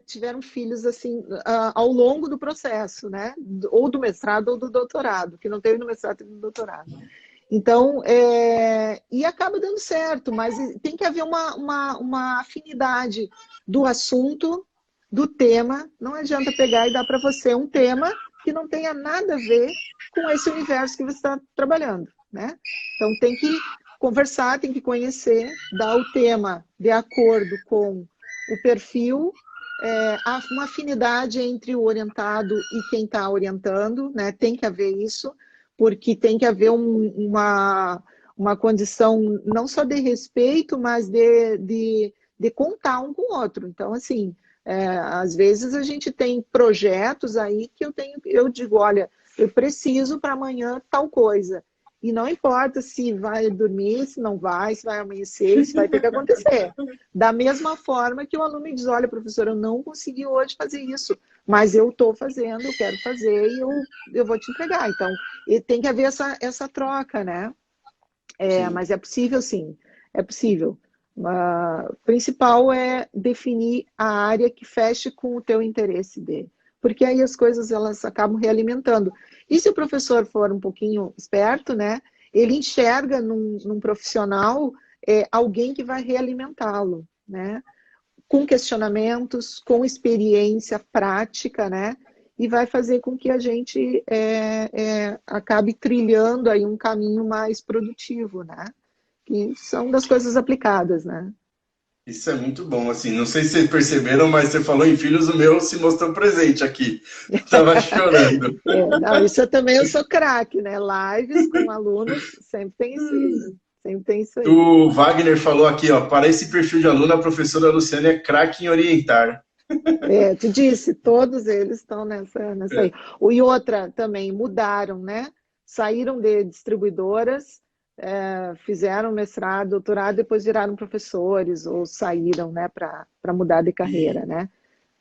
tiveram filhos assim ao longo do processo, né? Ou do mestrado ou do doutorado, que não teve no mestrado e no doutorado. Então, e acaba dando certo, mas tem que haver uma afinidade do assunto, do tema. Não adianta pegar e dar para você um tema que não tenha nada a ver com esse universo que você está trabalhando, né? Então, tem que conversar, tem que conhecer, dar o tema de acordo com o perfil, há uma afinidade entre o orientado e quem está orientando, né? Tem que haver isso, porque tem que haver uma condição não só de respeito, mas de contar um com o outro. Então, assim, às vezes a gente tem projetos aí que eu digo, olha, eu preciso para amanhã tal coisa. E não importa se vai dormir, se não vai, se vai amanhecer, isso vai ter que acontecer. Da mesma forma que o aluno me diz, olha, professor, eu não consegui hoje fazer isso, mas eu estou fazendo, eu quero fazer e eu vou te entregar. Então, tem que haver essa troca, né? Mas é possível, sim, é possível. O principal é definir a área que feche com o teu interesse dele, porque aí as coisas elas acabam realimentando. E se o professor for um pouquinho esperto, né, ele enxerga num profissional alguém que vai realimentá-lo, né, com questionamentos, com experiência prática, né, e vai fazer com que a gente acabe trilhando aí um caminho mais produtivo, né, que são das coisas aplicadas, né. Isso é muito bom, assim, não sei se vocês perceberam, mas você falou em filhos, o meu se mostrou presente aqui. Tava chorando. Não, isso eu sou craque, né? Lives com alunos, sempre tem isso aí. O Wagner falou aqui, ó, para esse perfil de aluno, a professora Luciane é craque em orientar. Tu disse, todos eles estão nessa aí. E outra também, mudaram, né? Saíram de distribuidoras, fizeram mestrado, doutorado, depois viraram professores ou saíram, né, para mudar de carreira, né?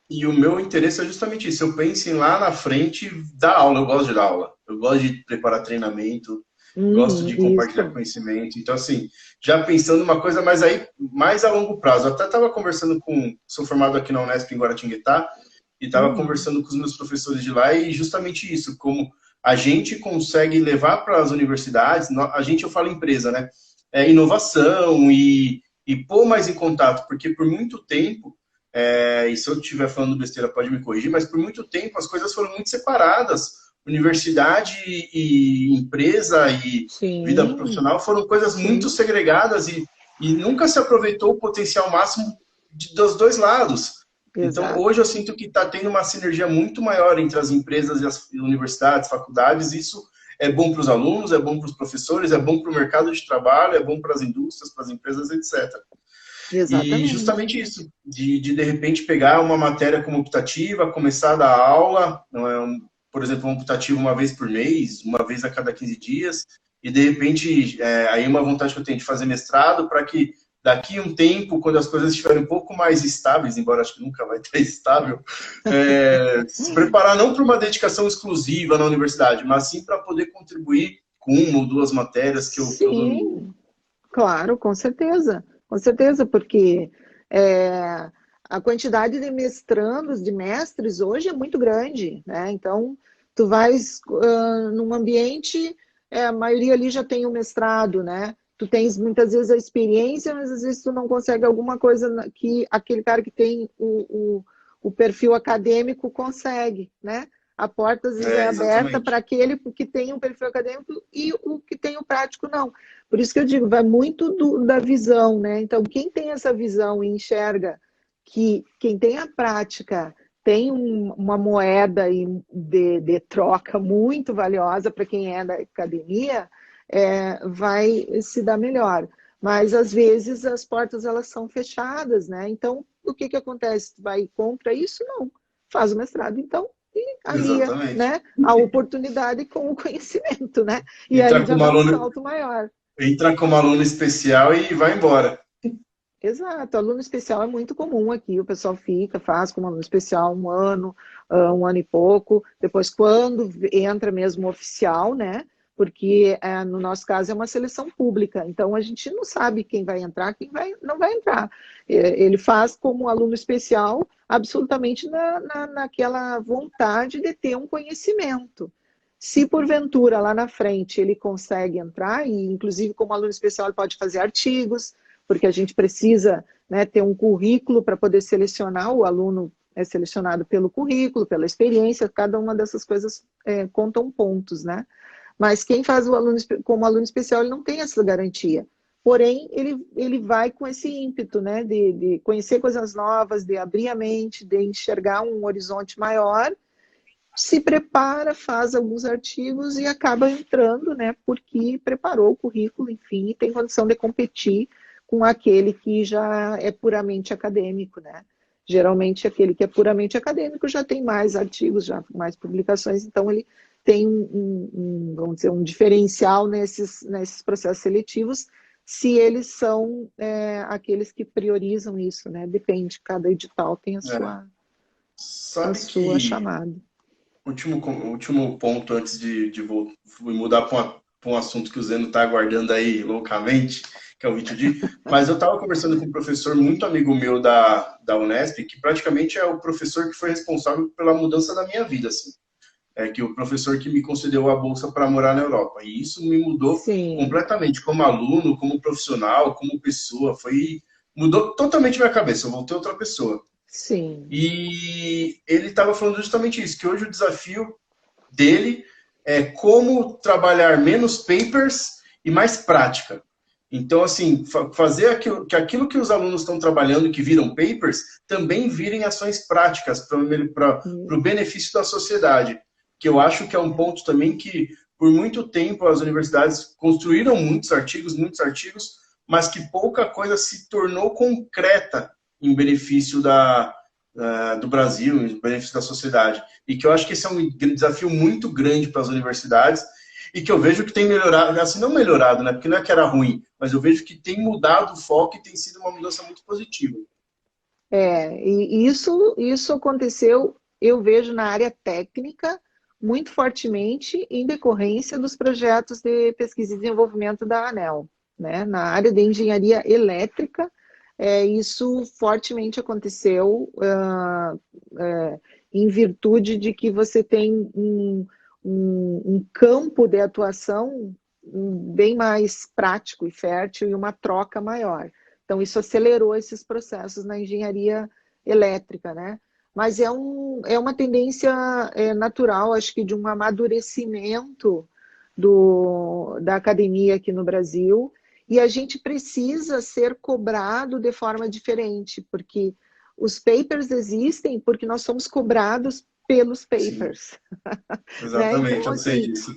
E o meu interesse é justamente isso. Eu penso em lá na frente dar aula. Eu gosto de dar aula. Eu gosto de preparar treinamento. Gosto de compartilhar Isso. conhecimento. Então, assim, já pensando uma coisa, mas aí mais a longo prazo. Eu até estava conversando sou formado aqui na Unesp em Guaratinguetá, e estava conversando com os meus professores de lá, e justamente isso, como a gente consegue levar para as universidades, eu falo empresa, né? Inovação e pôr mais em contato, porque por muito tempo, e se eu estiver falando besteira, pode me corrigir, mas por muito tempo as coisas foram muito separadas. Universidade e empresa e vida profissional foram coisas muito segregadas e nunca se aproveitou o potencial máximo dos dois lados. Exato. Então, hoje eu sinto que está tendo uma sinergia muito maior entre as empresas e as universidades, faculdades. Isso é bom para os alunos, é bom para os professores, é bom para o mercado de trabalho, é bom para as indústrias, para as empresas, etc. Exatamente. E justamente isso, de repente pegar uma matéria como optativa, começar a dar aula, por exemplo, um optativo uma vez por mês, uma vez a cada 15 dias, e de repente, aí uma vontade que eu tenho de fazer mestrado para que daqui a um tempo, quando as coisas estiverem um pouco mais estáveis, embora acho que nunca vai estar estável, se preparar não para uma dedicação exclusiva na universidade, mas sim para poder contribuir com uma ou duas matérias que eu domino. Claro, com certeza, porque a quantidade de mestrandos, de mestres hoje é muito grande, né? Então, tu vais num ambiente, a maioria ali já tem um mestrado, né? Tu tens muitas vezes a experiência, mas às vezes tu não consegue alguma coisa que aquele cara que tem o perfil acadêmico consegue, né? A porta às vezes é aberta para aquele que tem um perfil acadêmico e o que tem o prático não. Por isso que eu digo, vai muito da visão, né? Então, quem tem essa visão e enxerga que quem tem a prática tem uma moeda de troca muito valiosa para quem é da academia, vai se dar melhor. Mas, às vezes, as portas elas são fechadas, né? Então, o que acontece? Tu vai e compra isso? Não. Faz o mestrado, então, e alia, né, a oportunidade com o conhecimento, né? E aí já dá um salto maior. Entra como aluno especial e vai embora. Exato, aluno especial é muito comum aqui, o pessoal faz como aluno especial um ano e pouco, depois quando entra mesmo oficial, né? porque no nosso caso é uma seleção pública, então a gente não sabe quem vai entrar, não vai entrar. Ele faz como aluno especial absolutamente naquela vontade de ter um conhecimento. Se porventura lá na frente ele consegue entrar, e inclusive como aluno especial ele pode fazer artigos, porque a gente precisa, né, ter um currículo para poder selecionar, o aluno é selecionado pelo currículo, pela experiência, cada uma dessas coisas contam pontos, né? Mas quem faz o aluno como aluno especial, ele não tem essa garantia. Porém, ele vai com esse ímpeto, né, de conhecer coisas novas, de abrir a mente, de enxergar um horizonte maior, se prepara, faz alguns artigos e acaba entrando, né, porque preparou o currículo, enfim, e tem condição de competir com aquele que já é puramente acadêmico, né? Geralmente, aquele que é puramente acadêmico já tem mais artigos, já mais publicações, então ele tem vamos dizer, um diferencial nesses processos seletivos, se eles são aqueles que priorizam isso, né? Depende, cada edital tem a sua chamada. Último ponto antes de mudar para um assunto que o Zeno está aguardando aí loucamente, que é o Vitudi, mas eu estava conversando com um professor muito amigo meu da Unesp, que praticamente é o professor que foi responsável pela mudança da minha vida, assim. Que o professor que me concedeu a bolsa para morar na Europa. E isso me mudou completamente, como aluno, como profissional, como pessoa. Mudou totalmente minha cabeça, eu voltei outra pessoa. Sim. E ele estava falando justamente isso, que hoje o desafio dele é como trabalhar menos papers e mais prática. Então, assim, fazer aquilo que os alunos estão trabalhando, que viram papers, também virem ações práticas para o benefício da sociedade. Que eu acho que é um ponto também que, por muito tempo, as universidades construíram muitos artigos, mas que pouca coisa se tornou concreta em benefício do Brasil, em benefício da sociedade. E que eu acho que esse é um desafio muito grande para as universidades e que eu vejo que tem melhorado, assim, não melhorado, né? Porque não é que era ruim, mas eu vejo que tem mudado o foco e tem sido uma mudança muito positiva. E isso aconteceu, eu vejo na área técnica, muito fortemente em decorrência dos projetos de pesquisa e desenvolvimento da ANEEL, né? Na área de engenharia elétrica, isso fortemente aconteceu em virtude de que você tem um campo de atuação bem mais prático e fértil e uma troca maior. Então, isso acelerou esses processos na engenharia elétrica, né? Mas é uma tendência natural, acho que de um amadurecimento da academia aqui no Brasil, e a gente precisa ser cobrado de forma diferente, porque os papers existem porque nós somos cobrados pelos papers. Exatamente, né? Então, eu sei assim, disso.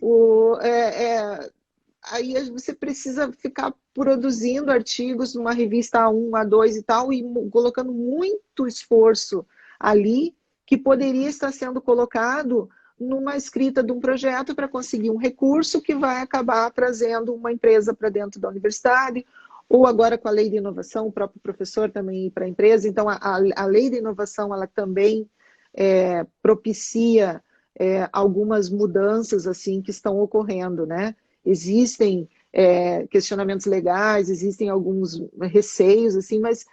aí você precisa ficar produzindo artigos numa revista A1, A2 e tal, e colocando muito esforço ali, que poderia estar sendo colocado numa escrita de um projeto para conseguir um recurso que vai acabar trazendo uma empresa para dentro da universidade, ou agora com a lei de inovação, o próprio professor também ir para a empresa. Então, a lei de inovação, ela também propicia algumas mudanças assim que estão ocorrendo, né? Existem questionamentos legais, existem alguns receios, assim, mas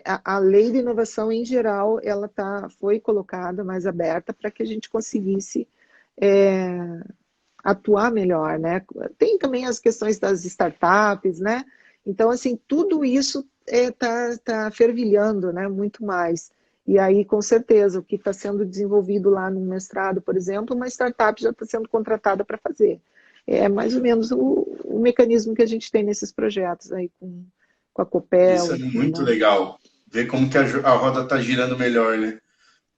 a lei de inovação, em geral, ela foi colocada mais aberta para que a gente conseguisse atuar melhor, né? Tem também as questões das startups, né? Então, assim, tudo isso tá fervilhando, né? Muito mais. E aí, com certeza, o que está sendo desenvolvido lá no mestrado, por exemplo, uma startup já está sendo contratada para fazer. É mais ou menos o mecanismo que a gente tem nesses projetos aí com a Copel. Isso é muito legal. Ver como que a roda está girando melhor, né?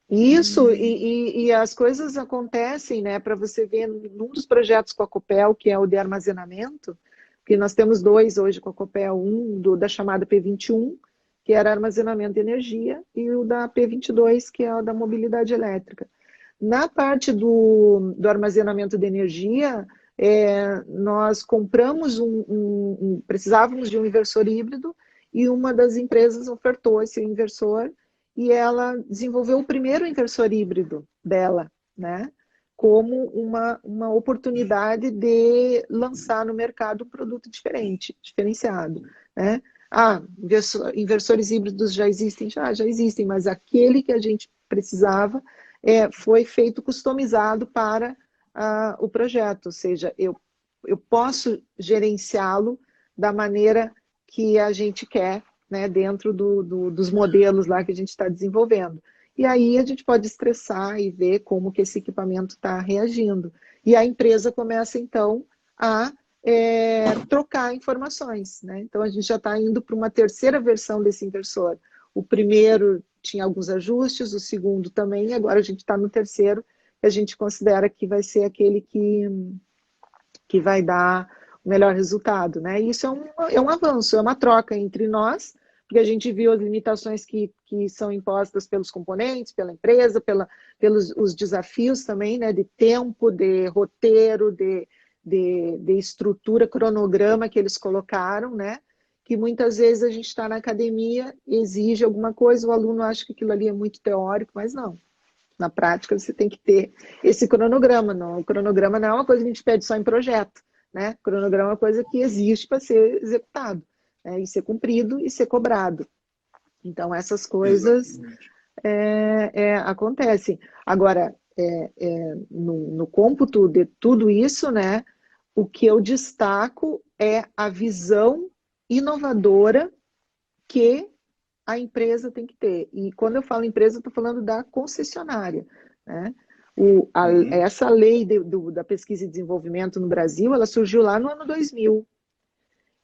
Isso, e as coisas acontecem, né? Para você ver num dos projetos com a Copel, que é o de armazenamento, que nós temos dois hoje com a Copel, da chamada P21, que era armazenamento de energia, e o da P22, que é o da mobilidade elétrica. Na parte do armazenamento de energia, nós compramos precisávamos de um inversor híbrido, e uma das empresas ofertou esse inversor, e ela desenvolveu o primeiro inversor híbrido dela, né? como uma oportunidade de lançar no mercado um produto diferente, diferenciado, né? Ah, inversores híbridos já existem? Já existem, mas aquele que a gente precisava foi feito customizado para o projeto, ou seja, eu posso gerenciá-lo da maneira que a gente quer, né, dentro dos modelos lá que a gente está desenvolvendo. E aí a gente pode estressar e ver como que esse equipamento está reagindo. E a empresa começa, então, a trocar informações, né? Então, a gente já está indo para uma terceira versão desse inversor. O primeiro tinha alguns ajustes, o segundo também, e agora a gente está no terceiro, que a gente considera que vai ser aquele que vai dar o melhor resultado, né? E isso é um avanço, é uma troca entre nós, porque a gente viu as limitações que são impostas pelos componentes, pela empresa, pelos os desafios também, né, de tempo, de roteiro, de estrutura, cronograma que eles colocaram, né? Que muitas vezes a gente está na academia, exige alguma coisa, o aluno acha que aquilo ali é muito teórico, mas não. Na prática, você tem que ter esse cronograma. Não, o cronograma não é uma coisa que a gente pede só em projeto, né? O cronograma é uma coisa que existe para ser executado, né? E ser cumprido e ser cobrado. Então, essas coisas acontecem. Agora, no cômputo de tudo isso, né? O que eu destaco é a visão inovadora que a empresa tem que ter. E quando eu falo empresa, eu estou falando da concessionária, né? Essa lei da pesquisa e desenvolvimento no Brasil, ela surgiu lá no ano 2000.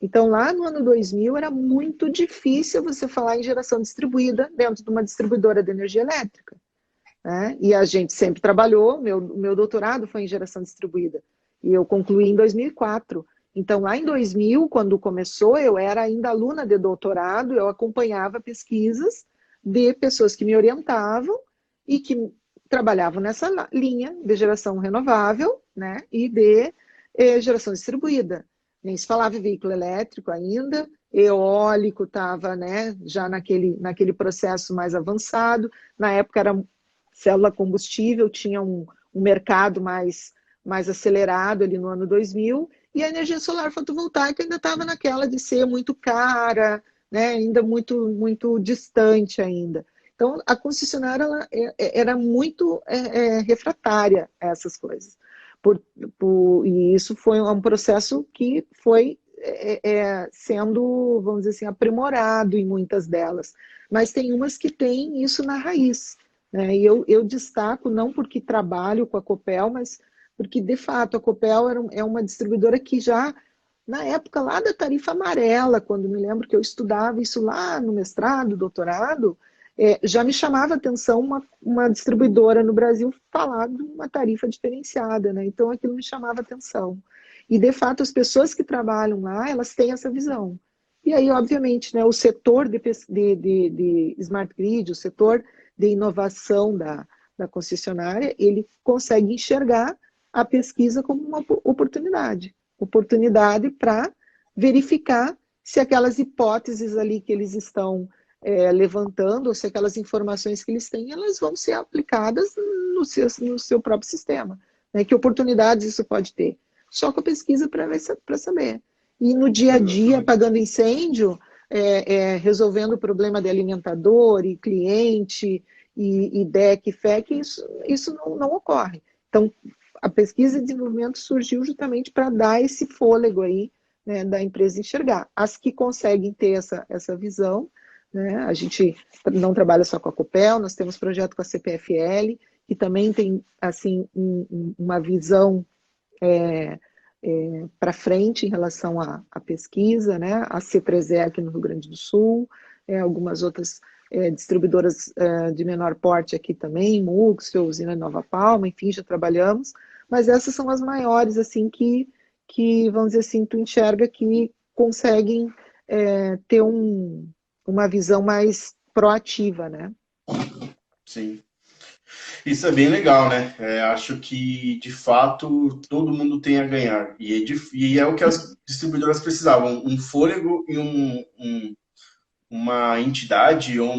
Então, lá no ano 2000, era muito difícil você falar em geração distribuída dentro de uma distribuidora de energia elétrica, né? E a gente sempre trabalhou, meu doutorado foi em geração distribuída, e eu concluí em 2004. Então, lá em 2000, quando começou, eu era ainda aluna de doutorado, eu acompanhava pesquisas de pessoas que me orientavam e que trabalhavam nessa linha de geração renovável, né, e de geração distribuída. Nem se falava em veículo elétrico ainda, eólico estava, né, já naquele processo mais avançado. Na época era célula combustível, tinha um mercado mais acelerado ali no ano 2000, e a energia solar fotovoltaica ainda estava naquela de ser muito cara, né, ainda muito distante ainda. Então, a concessionária ela era muito refratária a essas coisas. E isso foi um processo que foi sendo, vamos dizer assim, aprimorado em muitas delas. Mas tem umas que têm isso na raiz, né? E eu destaco, não porque trabalho com a Copel, mas porque, de fato, a Copel é uma distribuidora que já, na época lá da tarifa amarela, quando me lembro que eu estudava isso lá no mestrado, doutorado, já me chamava a atenção uma distribuidora no Brasil falar de uma tarifa diferenciada, né? Então, aquilo me chamava a atenção. E, de fato, as pessoas que trabalham lá, elas têm essa visão. E aí, obviamente, né, o setor de Smart Grid, o setor de inovação da concessionária, ele consegue enxergar a pesquisa como uma oportunidade para verificar se aquelas hipóteses ali que eles estão levantando, ou se aquelas informações que eles têm, elas vão ser aplicadas no seu próprio sistema. Né? Que oportunidades isso pode ter? Só com a pesquisa para saber. E no dia a dia, apagando incêndio, resolvendo o problema de alimentador e cliente, e DEC, FEC, isso não ocorre. Então, a pesquisa e desenvolvimento surgiu justamente para dar esse fôlego aí, né, da empresa enxergar. As que conseguem ter essa visão, né, a gente não trabalha só com a Copel, nós temos projeto com a CPFL, que também tem assim, uma visão para frente em relação à pesquisa, né, a C3E aqui no Rio Grande do Sul, algumas outras distribuidoras de menor porte aqui também, Muxel, Usina Nova Palma, enfim, já trabalhamos, mas essas são as maiores, assim, que vamos dizer assim, tu enxerga que conseguem ter uma visão mais proativa, né? Sim. Isso é bem legal, né? Acho que, de fato, todo mundo tem a ganhar. E é o que as distribuidoras precisavam, um fôlego e uma entidade ou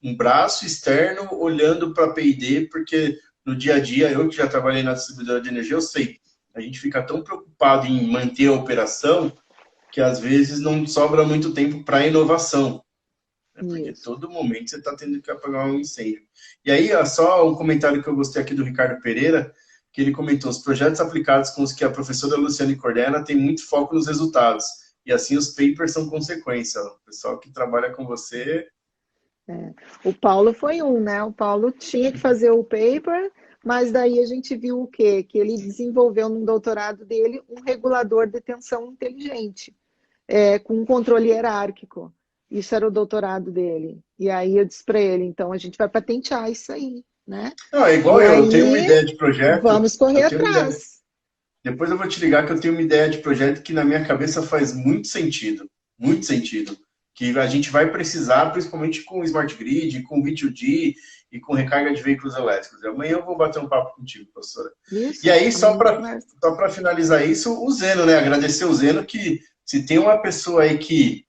um braço externo olhando para a P&D, porque no dia a dia, eu que já trabalhei na distribuidora de energia, eu sei, a gente fica tão preocupado em manter a operação que às vezes não sobra muito tempo para inovação, né? Porque Isso. todo momento você está tendo que apagar um incêndio. E aí, só um comentário que eu gostei aqui do Ricardo Pereira, que ele comentou: os projetos aplicados com os que a professora Luciane coordena têm muito foco nos resultados, e assim os papers são consequência. O pessoal que trabalha com você... É. O Paulo foi um, né? O Paulo tinha que fazer o paper, mas daí a gente viu o quê? Que ele desenvolveu no doutorado dele um regulador de tensão inteligente, com um controle hierárquico. Isso era o doutorado dele. E aí eu disse para ele, então a gente vai patentear isso aí, né? Não, é igual E eu tenho uma aí ideia de projeto, vamos correr eu tenho uma ideia... atrás. Depois eu vou te ligar que eu tenho uma ideia de projeto que na minha cabeça faz muito sentido, que a gente vai precisar, principalmente com o Smart Grid, com o V2G e com recarga de veículos elétricos. Amanhã eu vou bater um papo contigo, professora. E Isso, aí, amanhã a gente conversa. só para finalizar isso, o Zeno, né? Agradecer o Zeno, que se tem uma pessoa aí de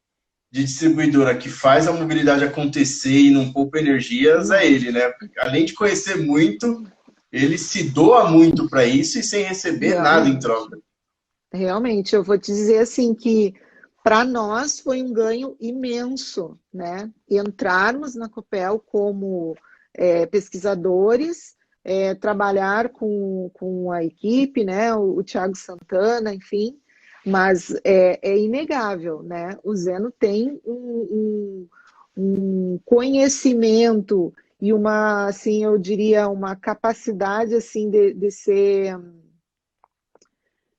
distribuidora que faz a mobilidade acontecer e não poupa energias, é ele, né? Além de conhecer muito, ele se doa muito para isso e sem receber nada em Realmente. troca. Realmente, eu vou te dizer assim que para nós foi um ganho imenso, né? Entrarmos na Copel como pesquisadores, trabalhar com a equipe, né? O Thiago Santana, enfim, mas é inegável, né? O Zeno tem um conhecimento e uma, assim, eu diria, uma capacidade assim de ser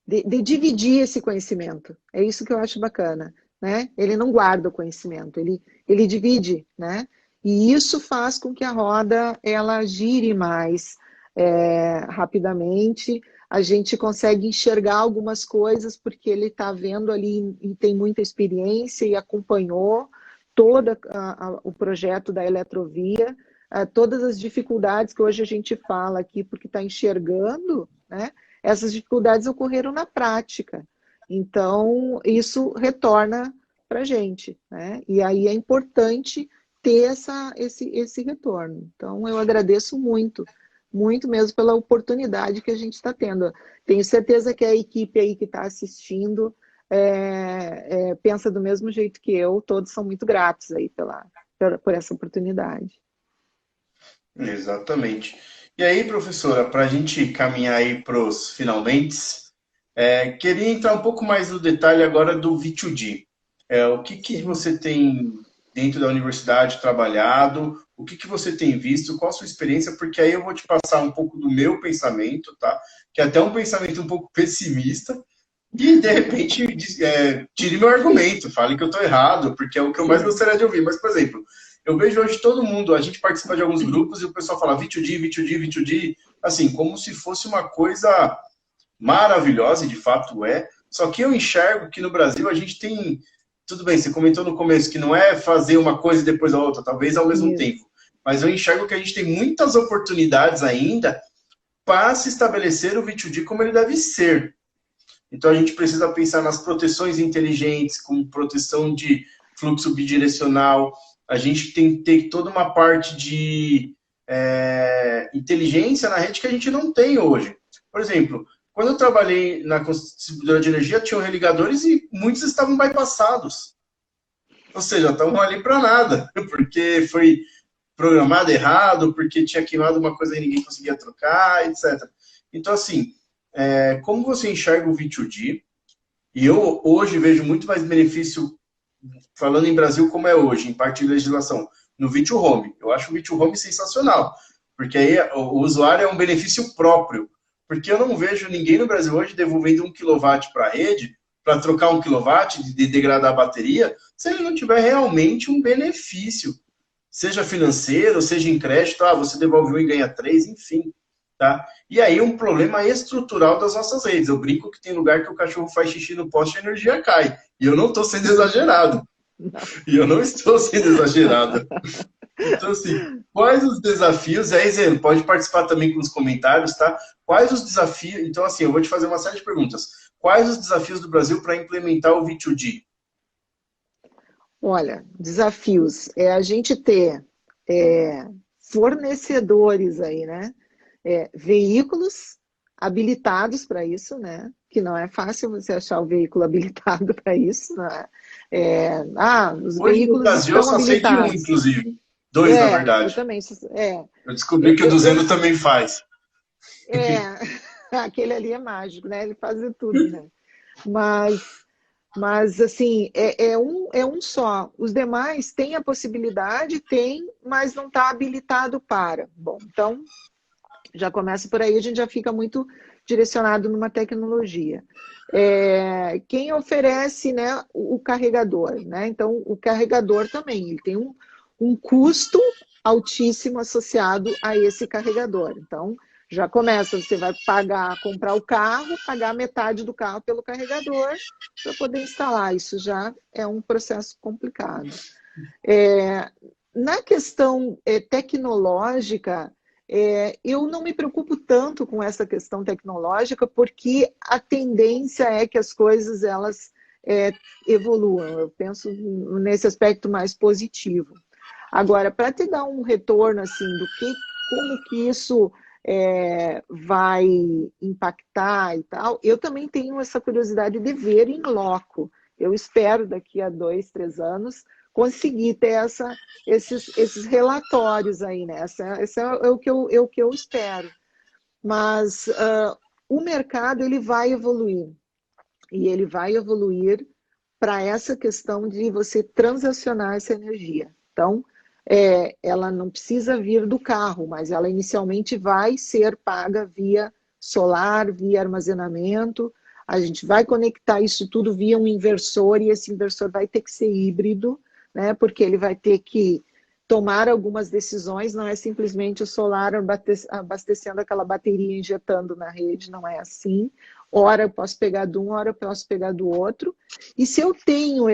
de dividir esse conhecimento. É isso que eu acho bacana, né? Ele não guarda o conhecimento, ele divide, né? E isso faz com que a roda ela gire mais rapidamente. A gente consegue enxergar algumas coisas porque ele está vendo ali e tem muita experiência e acompanhou todo o projeto da Eletrovia, todas as dificuldades que hoje a gente fala aqui porque está enxergando, né? Essas dificuldades ocorreram na prática. Então, isso retorna para a gente, né? E aí é importante ter esse retorno. Então, eu agradeço muito, muito mesmo pela oportunidade que a gente está tendo. Tenho certeza que a equipe aí que está assistindo pensa do mesmo jeito que eu, todos são muito gratos aí por essa oportunidade. Exatamente. E aí, professora, para a gente caminhar aí para os finalmente, queria entrar um pouco mais no detalhe agora do V2G. O que Sim. você tem dentro da universidade trabalhado? O que você tem visto? Qual a sua experiência? Porque aí eu vou te passar um pouco do meu pensamento, tá? Que é até um pensamento um pouco pessimista. E, de repente, tire meu argumento, fale que eu estou errado, porque é o que eu mais Sim. gostaria de ouvir. Mas, por exemplo, eu vejo hoje todo mundo, a gente participa de alguns grupos e o pessoal fala V2G, V2G, V2G, assim, como se fosse uma coisa maravilhosa, e de fato é. Só que eu enxergo que no Brasil a gente tem... Tudo bem, você comentou no começo que não é fazer uma coisa e depois a outra, talvez ao mesmo Isso. tempo. Mas eu enxergo que a gente tem muitas oportunidades ainda para se estabelecer o V2G como ele deve ser. Então, a gente precisa pensar nas proteções inteligentes, com proteção de fluxo bidirecional. A gente tem que ter toda uma parte de inteligência na rede que a gente não tem hoje. Por exemplo, quando eu trabalhei na distribuidora de energia, tinham religadores e muitos estavam bypassados. Ou seja, estavam ali para nada, porque foi programado errado, porque tinha queimado uma coisa e ninguém conseguia trocar, etc. Então, assim, como você enxerga o V2G? E eu hoje vejo muito mais benefício, falando em Brasil como é hoje, em parte de legislação, no V2 Home. Eu acho o V2 Home sensacional, porque aí o usuário é um benefício próprio. Porque eu não vejo ninguém no Brasil hoje devolvendo 1 kW para a rede, para trocar 1 kW, de degradar a bateria, se ele não tiver realmente um benefício. Seja financeiro, seja em crédito, você devolve 1 e ganha 3, enfim. Tá? E aí um problema estrutural das nossas redes. Eu brinco que tem lugar que o cachorro faz xixi no poste e a energia cai. E eu não estou sendo exagerado. E eu não estou sendo exagerado. Então, assim, quais os desafios? E aí, Zé, pode participar também com os comentários, tá? Quais os desafios? Então, assim, eu vou te fazer uma série de perguntas. Quais os desafios do Brasil para implementar o V2G? Olha, desafios é a gente ter fornecedores aí, né? veículos habilitados para isso, né? Que não é fácil você achar o veículo habilitado para isso, né? Os Hoje no veículos Brasil eu estão só sei de um, habilitados. inclusive. Dois, na Eu verdade. também. Eu descobri Eu, que o eu, do eu, Zeno também faz. é, aquele ali é mágico, né? Ele faz de tudo, né? Mas, mas assim, é um só. Os demais têm a possibilidade, tem, mas não está habilitado para. Bom, então já começa por aí, a gente já fica muito direcionado numa tecnologia. Quem oferece, né, o carregador, né? Então, o carregador também, ele tem um custo altíssimo associado a esse carregador. Então, já começa, você vai comprar o carro, pagar metade do carro pelo carregador para poder instalar. Isso já é um processo complicado. Na questão tecnológica, eu não me preocupo tanto com essa questão tecnológica, porque a tendência é que as coisas elas evoluam. Eu penso nesse aspecto mais positivo. Agora, para te dar um retorno assim como que isso vai impactar e tal, eu também tenho essa curiosidade de ver em loco. Eu espero daqui a 2, 3 anos conseguir ter esses relatórios aí, né? Esse é o que eu espero. Mas o mercado ele vai evoluir e ele vai evoluir para essa questão de você transacionar essa energia. Então, ela não precisa vir do carro, mas ela inicialmente vai ser paga via solar, via armazenamento. A gente vai conectar isso tudo via um inversor e esse inversor vai ter que ser híbrido, né? Porque ele vai ter que tomar algumas decisões, não é simplesmente o solar abastecendo aquela bateria, injetando na rede, não é assim. Hora eu posso pegar de um, hora eu posso pegar do outro. E se eu tenho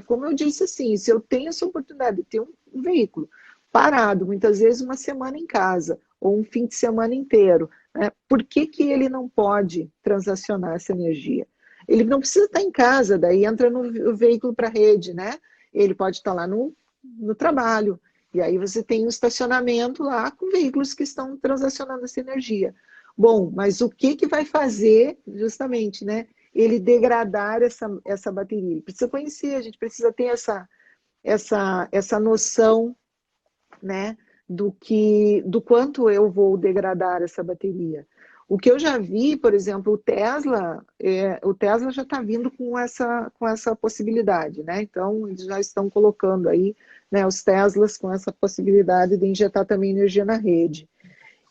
como eu disse assim, se eu tenho essa oportunidade de ter um veículo parado, muitas vezes uma semana em casa, ou um fim de semana inteiro, né? Por que que ele não pode transacionar essa energia? Ele não precisa estar em casa, daí entra no veículo para a rede, né? Ele pode estar lá no trabalho, e aí você tem um estacionamento lá com veículos que estão transacionando essa energia. Bom, mas o que vai fazer, justamente, né? Ele degradar essa bateria. Ele precisa conhecer, a gente precisa ter essa noção, né? Do quanto eu vou degradar essa bateria. O que eu já vi, por exemplo, o Tesla já está vindo com essa possibilidade, né? Então, eles já estão colocando aí, né, os Teslas com essa possibilidade de injetar também energia na rede.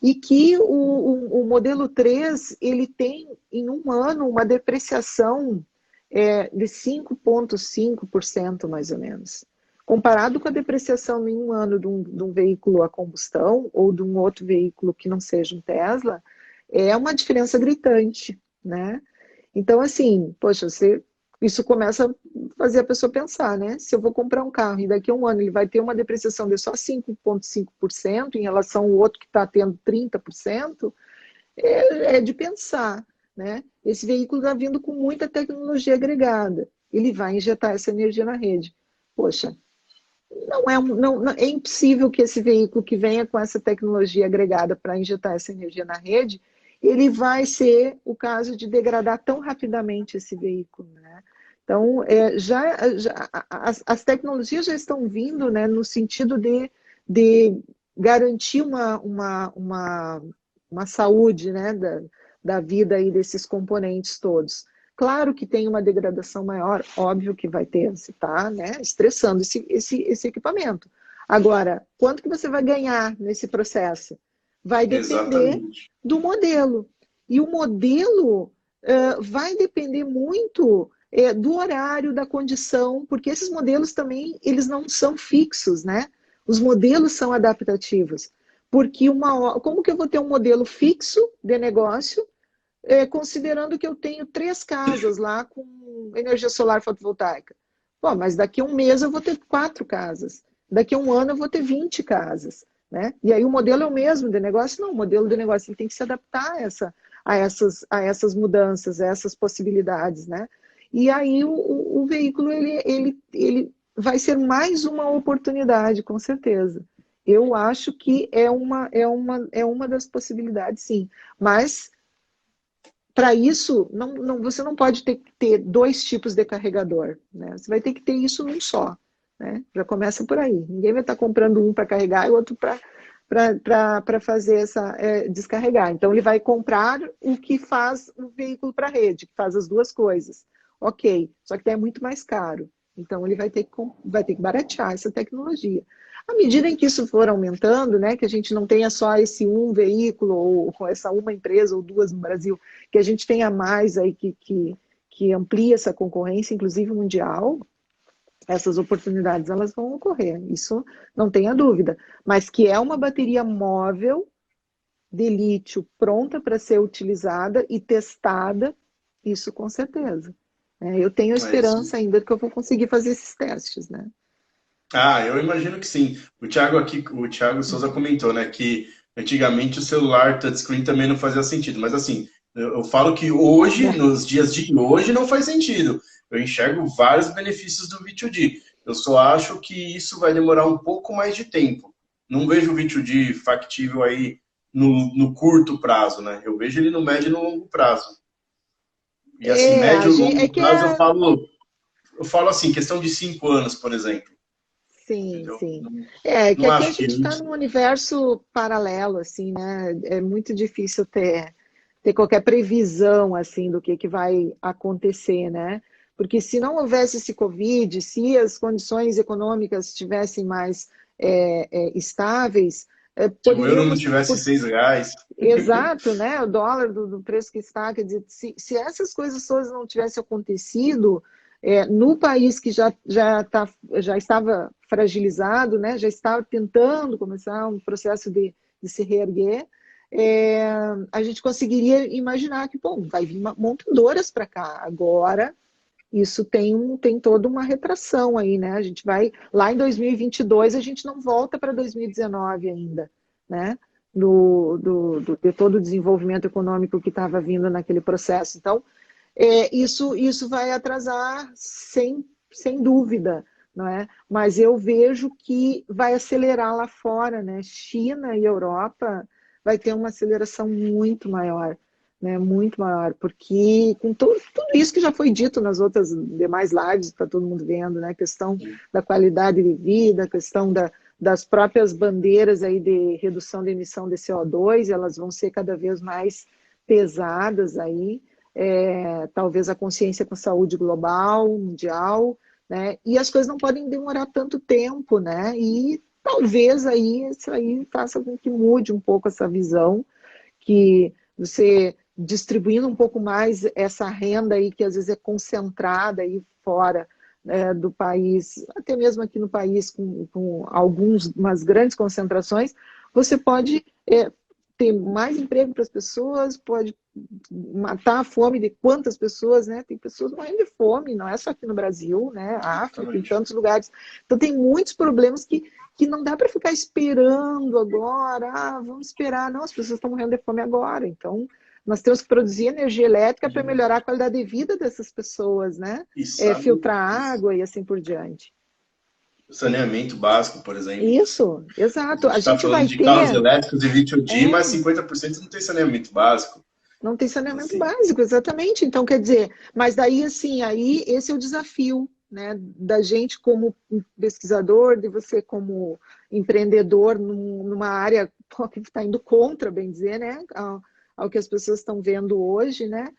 E que o modelo 3 ele tem, em um ano, uma depreciação de 5,5% mais ou menos. Comparado com a depreciação em um ano de um veículo a combustão ou de um outro veículo que não seja um Tesla, é uma diferença gritante, né? Então, assim, poxa, isso começa a fazer a pessoa pensar, né? Se eu vou comprar um carro e daqui a um ano ele vai ter uma depreciação de só 5,5% em relação ao outro que está tendo 30%, é de pensar, né? Esse veículo está vindo com muita tecnologia agregada. Ele vai injetar essa energia na rede. Poxa, é impossível que esse veículo que venha com essa tecnologia agregada para injetar essa energia na rede, ele vai ser o caso de degradar tão rapidamente esse veículo, né? Então, as tecnologias já estão vindo, né, no sentido de garantir uma saúde, né, da vida aí desses componentes todos. Claro que tem uma degradação maior, óbvio que vai ter, você está, né, estressando esse equipamento. Agora, quanto que você vai ganhar nesse processo? Vai depender Exatamente. do modelo. E o modelo vai depender muito do horário, da condição, porque esses modelos também, eles não são fixos, né? Os modelos são adaptativos. Porque como que eu vou ter um modelo fixo de negócio considerando que eu tenho 3 casas lá com energia solar fotovoltaica? Bom, mas daqui a um mês eu vou ter 4 casas. Daqui a um ano eu vou ter 20 casas. Né? E aí o modelo é o mesmo de negócio? Não, o modelo de negócio ele tem que se adaptar a essas mudanças, a essas possibilidades. Né? E aí o veículo ele vai ser mais uma oportunidade, com certeza. Eu acho que é uma das possibilidades, sim. Mas, para isso, você não pode ter dois tipos de carregador, né? Você vai ter que ter isso num só, né? Já começa por aí. Ninguém vai estar comprando um para carregar e outro para fazer descarregar. Então, ele vai comprar o que faz o veículo para a rede, que faz as duas coisas. Ok, só que é muito mais caro. Então, ele vai ter que baratear essa tecnologia. À medida em que isso for aumentando, né, que a gente não tenha só esse um veículo, ou essa uma empresa, ou duas no Brasil, que a gente tenha mais aí que amplie essa concorrência, inclusive mundial, essas oportunidades elas vão ocorrer, isso não tenha dúvida. Mas que é uma bateria móvel de lítio pronta para ser utilizada e testada, isso com certeza. Eu tenho É isso. esperança ainda que eu vou conseguir fazer esses testes, né? Ah, eu imagino que sim. O Thiago Souza comentou, né, que antigamente o celular touchscreen também não fazia sentido. Mas assim, eu falo que hoje, nos dias de hoje, não faz sentido. Eu enxergo vários benefícios do V2D. Eu só acho que isso vai demorar um pouco mais de tempo. Não vejo o V2D factível aí no curto prazo, né? Eu vejo ele no médio e no longo prazo. E assim, médio e É longo que prazo eu falo assim, questão de 5 anos, por exemplo. sim, Entendeu? sim. Não, É que não aqui a acho que gente está num universo paralelo, assim, né? É muito difícil ter qualquer previsão, assim, do que vai acontecer, né? Porque se não houvesse esse Covid, se as condições econômicas estivessem mais estáveis, se o euro não poderíamos, tivesse R$ 6. exato, né? O dólar do preço que está, quer dizer, se essas coisas todas não tivessem acontecido, no país que já estava fragilizado, né? Já estava tentando começar um processo de se reerguer, a gente conseguiria imaginar que, bom, vai vir montadoras para cá. Agora, isso tem toda uma retração aí, né? A gente vai, lá em 2022, a gente não volta para 2019 ainda, né? De todo o desenvolvimento econômico que estava vindo naquele processo. Então, isso vai atrasar sem dúvida, não é? Mas eu vejo que vai acelerar lá fora, né? China e Europa vai ter uma aceleração muito maior, né? Muito maior, porque com tudo isso que já foi dito nas outras demais lives, está todo mundo vendo, né? A questão da qualidade de vida, a questão das próprias bandeiras aí de redução de emissão de CO2, elas vão ser cada vez mais pesadas aí, talvez a consciência com saúde global, mundial, né? E as coisas não podem demorar tanto tempo, né? E talvez aí isso aí faça com que mude um pouco essa visão, que você distribuindo um pouco mais essa renda aí que às vezes é concentrada aí fora, do país, até mesmo aqui no país com umas grandes concentrações, você pode ter mais emprego para as pessoas, pode matar a fome de quantas pessoas, né? Tem pessoas morrendo de fome, não é só aqui no Brasil, né? África, em Exatamente. tantos lugares. Então tem muitos problemas que não dá para ficar esperando agora, vamos esperar. Não, as pessoas estão morrendo de fome agora. Então, nós temos que produzir energia elétrica para melhorar a qualidade de vida dessas pessoas, né? E sabe, Filtrar água e assim por diante. saneamento básico, por exemplo. Isso, A exato. gente A está gente falando vai de carros ter. elétricos e V2D, mas É, 50% não tem saneamento básico. Não tem saneamento Assim, básico, exatamente. Então, quer dizer, mas daí, assim, aí esse é o desafio, né, da gente como pesquisador, de você como empreendedor numa área que está indo contra, bem dizer, né, ao que as pessoas estão vendo hoje, né,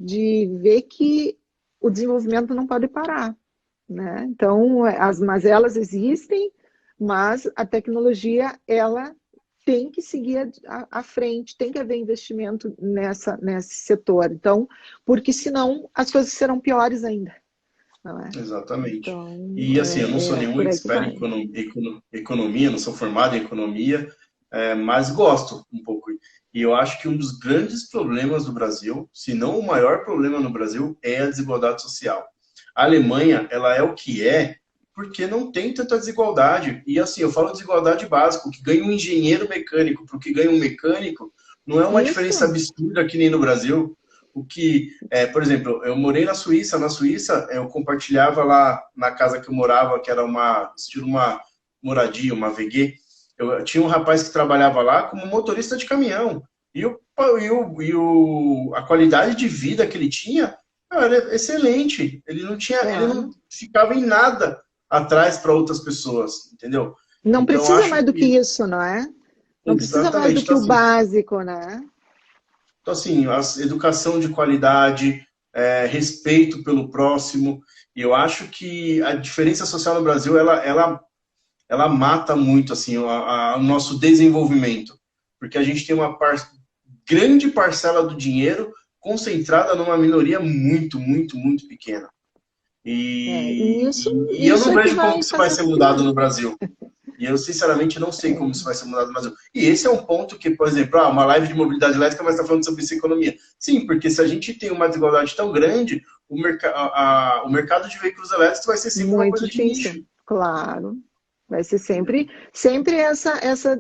de ver que o desenvolvimento não pode parar, né? Então, as mazelas existem, mas a tecnologia, ela tem que seguir à frente, tem que haver investimento nesse setor. Então, porque senão as coisas serão piores ainda, não é? exatamente. Então, E assim, eu não sou é nenhum por aí que expert em vai. economia, não sou formado em economia, mas gosto um pouco. E eu acho que um dos grandes problemas do Brasil, se não o maior problema no Brasil, é a desigualdade social. A Alemanha, ela é o que é porque não tem tanta desigualdade. E assim, eu falo desigualdade básica, o que ganha um engenheiro mecânico para o que ganha um mecânico, não é uma diferença Isso, absurda que nem no Brasil. O que, por exemplo, eu morei na Suíça. Na Suíça, eu compartilhava lá na casa que eu morava, que era estilo moradia, uma VG, eu tinha um rapaz que trabalhava lá como motorista de caminhão. A qualidade de vida que ele tinha era excelente. Ele não Claro. ficava em nada atrás para outras pessoas, entendeu? Não Então, precisa acho mais do que que isso, não é? Não precisa mais exatamente. do que o básico, né? Então, assim, educação de qualidade, respeito pelo próximo. E eu acho que a diferença social no Brasil, ela mata muito assim, o nosso desenvolvimento. Porque a gente tem uma grande parcela do dinheiro concentrada numa minoria muito, muito, muito pequena. E E, isso, e eu isso não é que vejo como vai que isso vai fazer ser com que mudado no Brasil. E eu, sinceramente, não sei como isso vai ser mudado no Brasil. E esse é um ponto que, por exemplo, uma live de mobilidade elétrica, mas está falando sobre essa economia. Sim, porque se a gente tem uma desigualdade tão grande, o mercado de veículos elétricos vai ser sempre uma muito coisa de difícil, nicho. claro. Vai ser Entendeu? sempre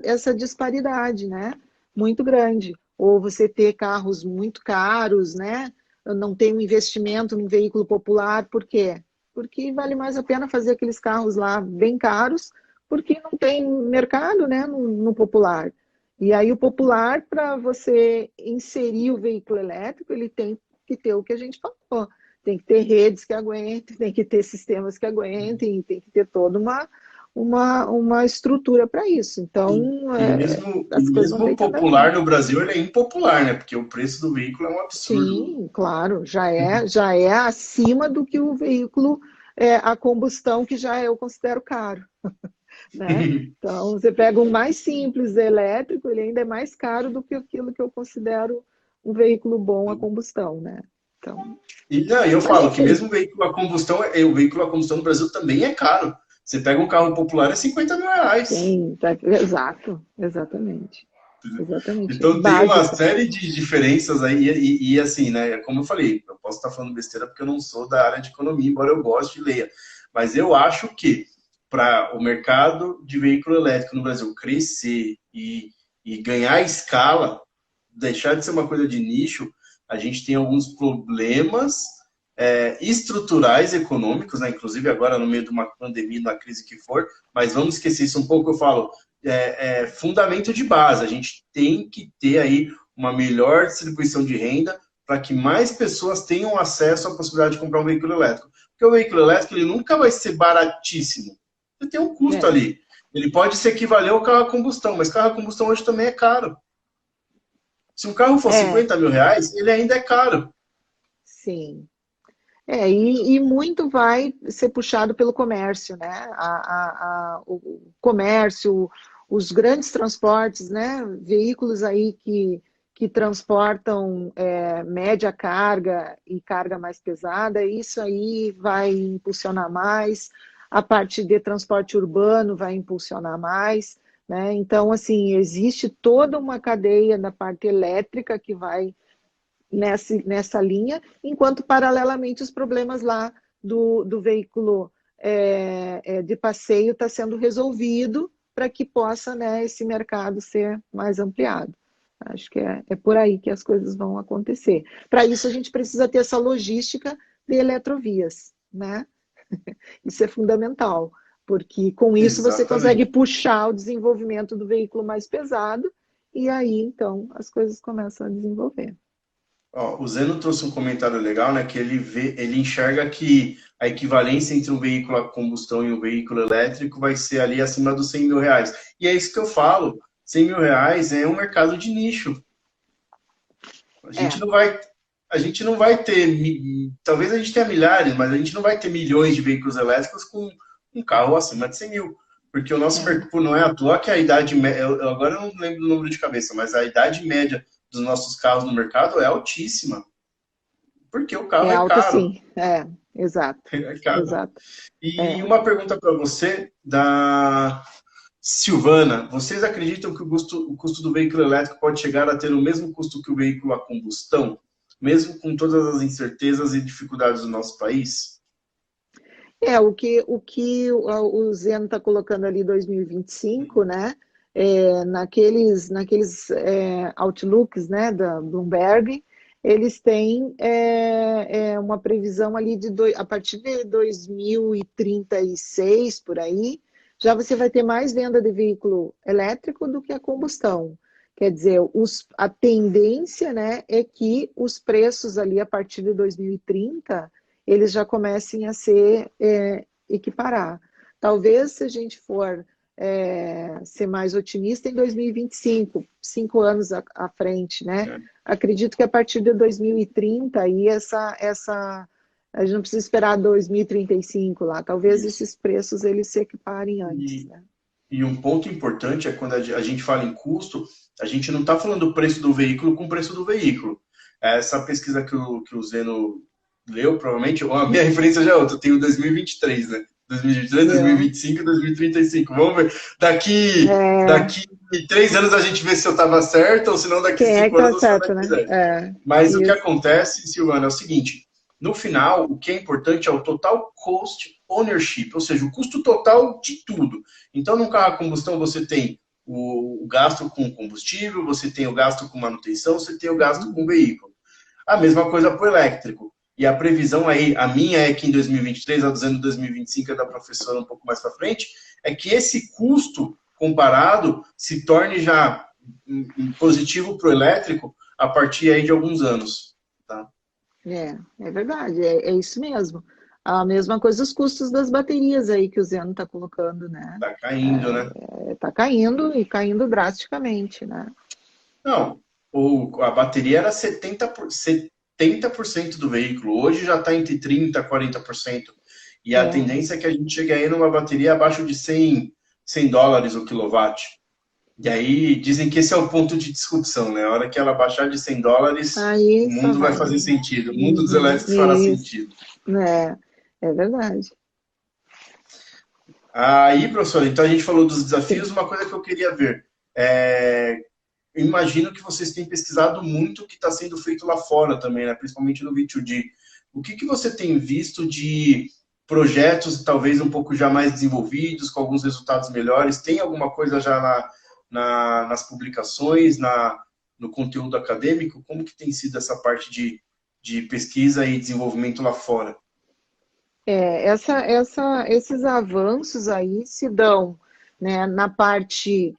essa disparidade, né? Muito grande. Ou você ter carros muito caros, né? Não tem um investimento num veículo popular, por quê? Porque vale mais a pena fazer aqueles carros lá bem caros, porque não tem mercado, né, no popular. E aí o popular, para você inserir o veículo elétrico, ele tem que ter o que a gente falou. Tem que ter redes que aguentem, tem que ter sistemas que aguentem, tem que ter toda uma estrutura para isso. Então, E as coisas vão ter mesmo que andar popular junto. no Brasil, ele é impopular, né? Porque o preço do veículo é um absurdo. Sim, claro, já é acima do que o veículo a combustão, que já eu considero caro, né? Então, você pega um mais simples elétrico, ele ainda é mais caro do que aquilo que eu considero um veículo bom a combustão, né? Então, E não, eu mas falo que enfim, mesmo o veículo a combustão no Brasil também é caro. Você pega um carro popular, é 50 mil reais. sim, exato, exatamente. Exatamente. Então tem uma Básico. série de diferenças aí, assim, né? Como eu falei, eu posso estar falando besteira porque eu não sou da área de economia, embora eu goste de ler. Mas eu acho que para o mercado de veículo elétrico no Brasil crescer e ganhar escala, deixar de ser uma coisa de nicho, a gente tem alguns problemas estruturais econômicos, né? Inclusive agora no meio de uma pandemia, na crise que for, mas vamos esquecer isso um pouco, eu falo, fundamento de base, a gente tem que ter aí uma melhor distribuição de renda para que mais pessoas tenham acesso à possibilidade de comprar um veículo elétrico. Porque o veículo elétrico ele nunca vai ser baratíssimo, ele tem um custo É, ali. Ele pode se equivaler ao carro a combustão, mas carro a combustão hoje também é caro. Se um carro for é, 50 mil reais, ele ainda é caro. sim. E muito vai ser puxado pelo comércio, né? O comércio, os grandes transportes, né? Veículos aí que transportam média carga e carga mais pesada, isso aí vai impulsionar mais. A parte de transporte urbano vai impulsionar mais, né? Então, assim, existe toda uma cadeia da parte elétrica que vai nessa linha, enquanto paralelamente os problemas lá do veículo de passeio está sendo resolvido para que possa, né, esse mercado ser mais ampliado. Acho que é por aí que as coisas vão acontecer. Para isso, a gente precisa ter essa logística de eletrovias, né? Isso é fundamental, porque com isso você consegue Exatamente. puxar o desenvolvimento do veículo mais pesado, e aí, então, as coisas começam a desenvolver. Ó, o Zeno trouxe um comentário legal, né? Que ele enxerga que a equivalência entre um veículo a combustão e um veículo elétrico vai ser ali acima dos 100 mil reais. E é isso que eu falo. 100 mil reais é um mercado de nicho. A gente É, não vai, a gente não vai ter, talvez a gente tenha milhares, mas a gente não vai ter milhões de veículos elétricos com um carro acima de 100 mil. Porque o nosso é. mercado não é à toa que a idade média, agora eu não lembro do número de cabeça, mas a idade média dos nossos carros no mercado é altíssima. Porque o carro É é alta, caro. sim. Exato, É caro. exato. E É, uma pergunta para você, da Silvana. Vocês acreditam que o custo do veículo elétrico pode chegar a ter o mesmo custo que o veículo a combustão? Mesmo com todas as incertezas e dificuldades do nosso país? o Zeno está colocando ali 2025, né? Naqueles outlooks, né, da Bloomberg, eles têm uma previsão ali a partir de 2036, por aí, já você vai ter mais venda de veículo elétrico do que a combustão. Quer dizer, a tendência, né, é que os preços ali a partir de 2030 eles já comecem a equiparar. Talvez se a gente for ser mais otimista em 2025, 5 anos à frente, né? Acredito que a partir de 2030 aí a gente não precisa esperar 2035 lá. Talvez esses preços eles se equiparem antes, né? E um ponto importante é quando a gente fala em custo, a gente não está falando do preço do veículo com o preço do veículo. Essa pesquisa que o Zeno leu, provavelmente, a minha referência já é outra, eu tenho 2023, né? 2023, 2025 e 2035. Vamos ver. Daqui 3 anos a gente vê se eu estava certo ou se não daqui 5 anos ou se eu daqui 10. Mas o que acontece, Silvana, é o seguinte, no final, o que é importante é o total cost ownership, ou seja, o custo total de tudo. Então, num carro a combustão, você tem o gasto com combustível, você tem o gasto com manutenção, você tem o gasto com o veículo. A mesma coisa para o elétrico. E a previsão aí, a minha é que em 2023, a dizendo 2025 é da professora um pouco mais para frente, é que esse custo comparado se torne já positivo para o elétrico a partir aí de alguns anos. Tá? É verdade, é isso mesmo. A mesma coisa os custos das baterias aí que o Zeno está colocando, né? Está caindo, né? Está caindo e caindo drasticamente, né? Não, a bateria era 70% do veículo, hoje já está entre 30% e 40%. E a tendência é que a gente chegue aí numa bateria abaixo de $100 o quilowatt. E aí dizem que esse é o ponto de disrupção, né? A hora que ela baixar de $100, o mundo vai fazer sentido. O mundo dos elétricos fará sentido. É verdade. Aí, professor, então a gente falou dos desafios. Uma coisa que eu queria ver. Eu imagino que vocês têm pesquisado muito o que está sendo feito lá fora também, né? Principalmente no V2G. O que você tem visto de projetos talvez um pouco já mais desenvolvidos, com alguns resultados melhores? Tem alguma coisa já nas publicações, no conteúdo acadêmico? Como que tem sido essa parte de pesquisa e desenvolvimento lá fora? Esses avanços aí se dão, né, na parte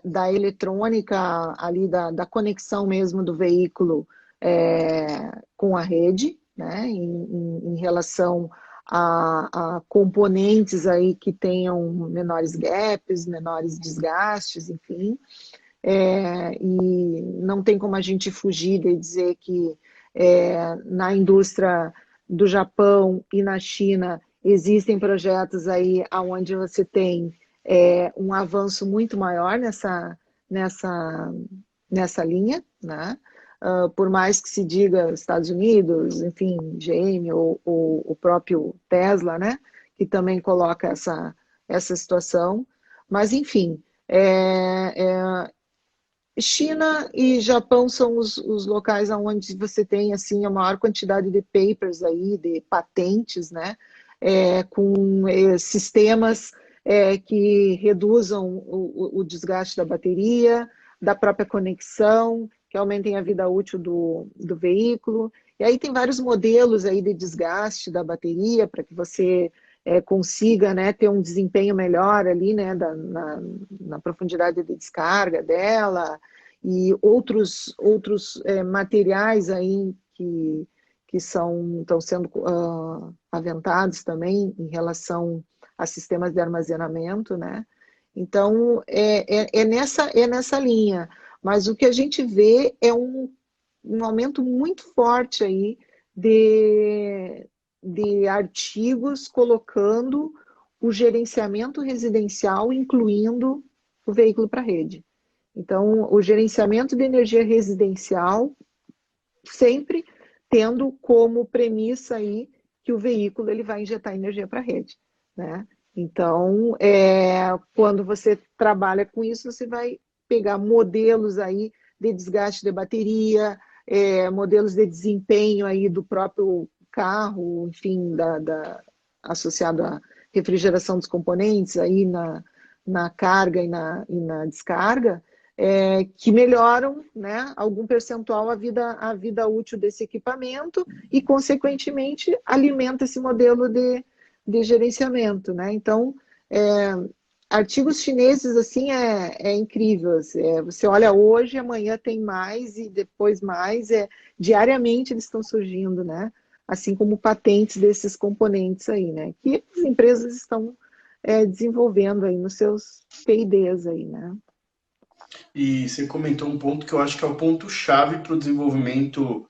da eletrônica, ali da conexão mesmo do veículo com a rede, né, em relação a componentes aí que tenham menores gaps, menores desgastes, enfim. E não tem como a gente fugir de dizer que na indústria do Japão e na China existem projetos aí onde você tem um avanço muito maior nessa linha, né? Por mais que se diga Estados Unidos, enfim, GM ou o próprio Tesla, né? Que também coloca essa situação. Mas, enfim, China e Japão são os locais onde você tem assim a maior quantidade de papers aí, de patentes, né, com sistemas que reduzam o desgaste da bateria, da própria conexão, que aumentem a vida útil do veículo. E aí tem vários modelos aí de desgaste da bateria para que você consiga, né, ter um desempenho melhor ali, né, na profundidade de descarga dela, e outros materiais aí que estão sendo aventados também em relação a sistemas de armazenamento, né? Então, é nessa linha. Mas o que a gente vê é um aumento muito forte aí de artigos colocando o gerenciamento residencial, incluindo o veículo para a rede. Então, o gerenciamento de energia residencial sempre tendo como premissa aí que o veículo ele vai injetar energia para a rede, né? Então, quando você trabalha com isso, você vai pegar modelos aí de desgaste de bateria, modelos de desempenho aí do próprio carro, enfim, associado à refrigeração dos componentes aí na carga e na descarga, que melhoram, né, algum percentual a vida útil desse equipamento e, consequentemente, alimenta esse modelo de gerenciamento, né? Então, artigos chineses, assim, é incrível. Você olha hoje, amanhã tem mais e depois mais. Diariamente eles estão surgindo, né? Assim como patentes desses componentes aí, né? Que as empresas estão desenvolvendo aí nos seus P&Ds aí, né? E você comentou um ponto que eu acho que é o ponto-chave para o desenvolvimento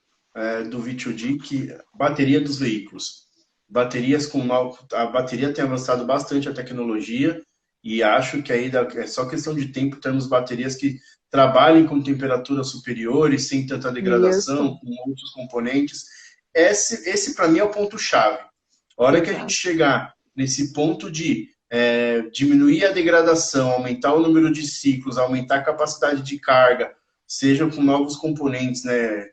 do V2G, que bateria dos veículos. A bateria tem avançado bastante a tecnologia e acho que aí é só questão de tempo termos baterias que trabalhem com temperaturas superiores, sem tanta degradação, Isso, com outros componentes. Esse para mim é o ponto-chave. A hora que a gente exato. chegar nesse ponto de diminuir a degradação, aumentar o número de ciclos, aumentar a capacidade de carga, seja com novos componentes, né?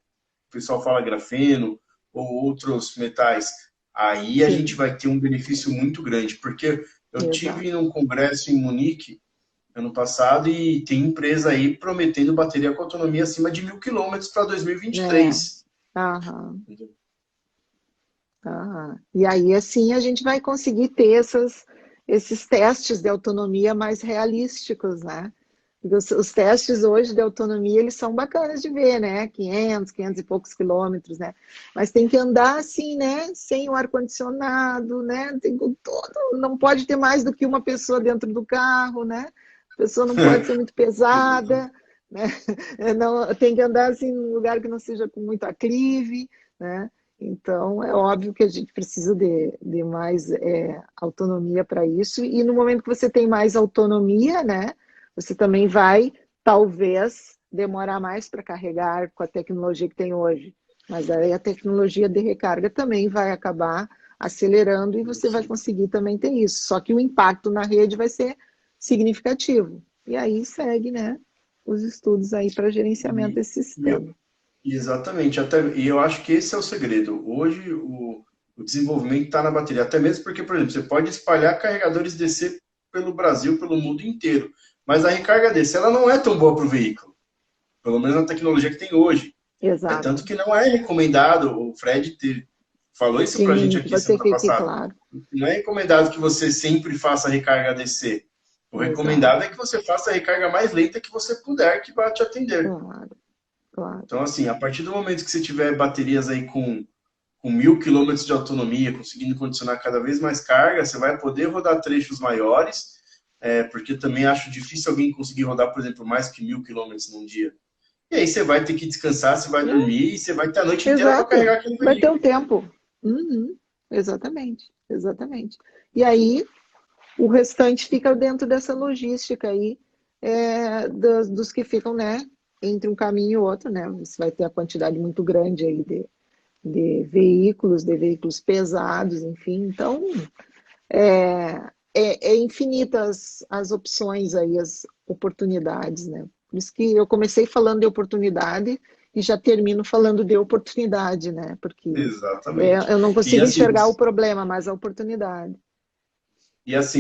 O pessoal fala grafeno ou outros metais, aí a gente Sim, vai ter um benefício muito grande, porque eu exato. tive num congresso em Munique ano passado e tem empresa aí prometendo bateria com autonomia acima de 1.000 quilômetros para É, 2023. aham. E aí, assim, a gente vai conseguir ter esses testes de autonomia mais realísticos, né? Porque os testes hoje de autonomia, eles são bacanas de ver, né? 500 e poucos quilômetros, né? Mas tem que andar assim, né? Sem o ar-condicionado, né? Não pode ter mais do que uma pessoa dentro do carro, né? A pessoa não pode ser muito pesada, né? Não, tem que andar assim num lugar que não seja com muito aclive, né? Então, é óbvio que a gente precisa de mais autonomia para isso. E no momento que você tem mais autonomia, né, você também vai, talvez, demorar mais para carregar com a tecnologia que tem hoje. Mas aí a tecnologia de recarga também vai acabar acelerando e você vai conseguir também ter isso. Só que o impacto na rede vai ser significativo. E aí segue, né, os estudos aí para gerenciamento E, desse e sistema. Exatamente, e eu acho que esse é o segredo. Hoje o desenvolvimento está na bateria, até mesmo porque, por exemplo, você pode espalhar carregadores DC pelo Brasil, pelo mundo inteiro, mas a recarga DC ela não é tão boa para o veículo, pelo menos na tecnologia que tem hoje. É tanto Exato. que não é recomendado, o falou isso para a gente Sim, que aqui você semana fique passada, claro. não é recomendado que você sempre faça recarga DC. O recomendado Exato. é que você faça a recarga mais lenta que você puder, que vai te atender. Claro, claro. Então, assim, a partir do momento que você tiver baterias aí com 1.000 quilômetros de autonomia, conseguindo condicionar cada vez mais carga, você vai poder rodar trechos maiores, porque também acho difícil alguém conseguir rodar, por exemplo, mais que 1.000 quilômetros num dia. E aí você vai ter que descansar, você vai dormir e você vai ter a noite inteira para Exato. carregar aquele Vai ter o veículo. tempo. Uhum. Exatamente, exatamente. E aí, o restante fica dentro dessa logística aí, dos que ficam, né, entre um caminho e outro, né? Você vai ter a quantidade muito grande aí de veículos pesados, enfim. Então, é infinitas as opções aí, as oportunidades, né? Por isso que eu comecei falando de oportunidade e já termino falando de oportunidade, né? Porque Exatamente. eu não E consigo assim, enxergar o problema, mas a oportunidade.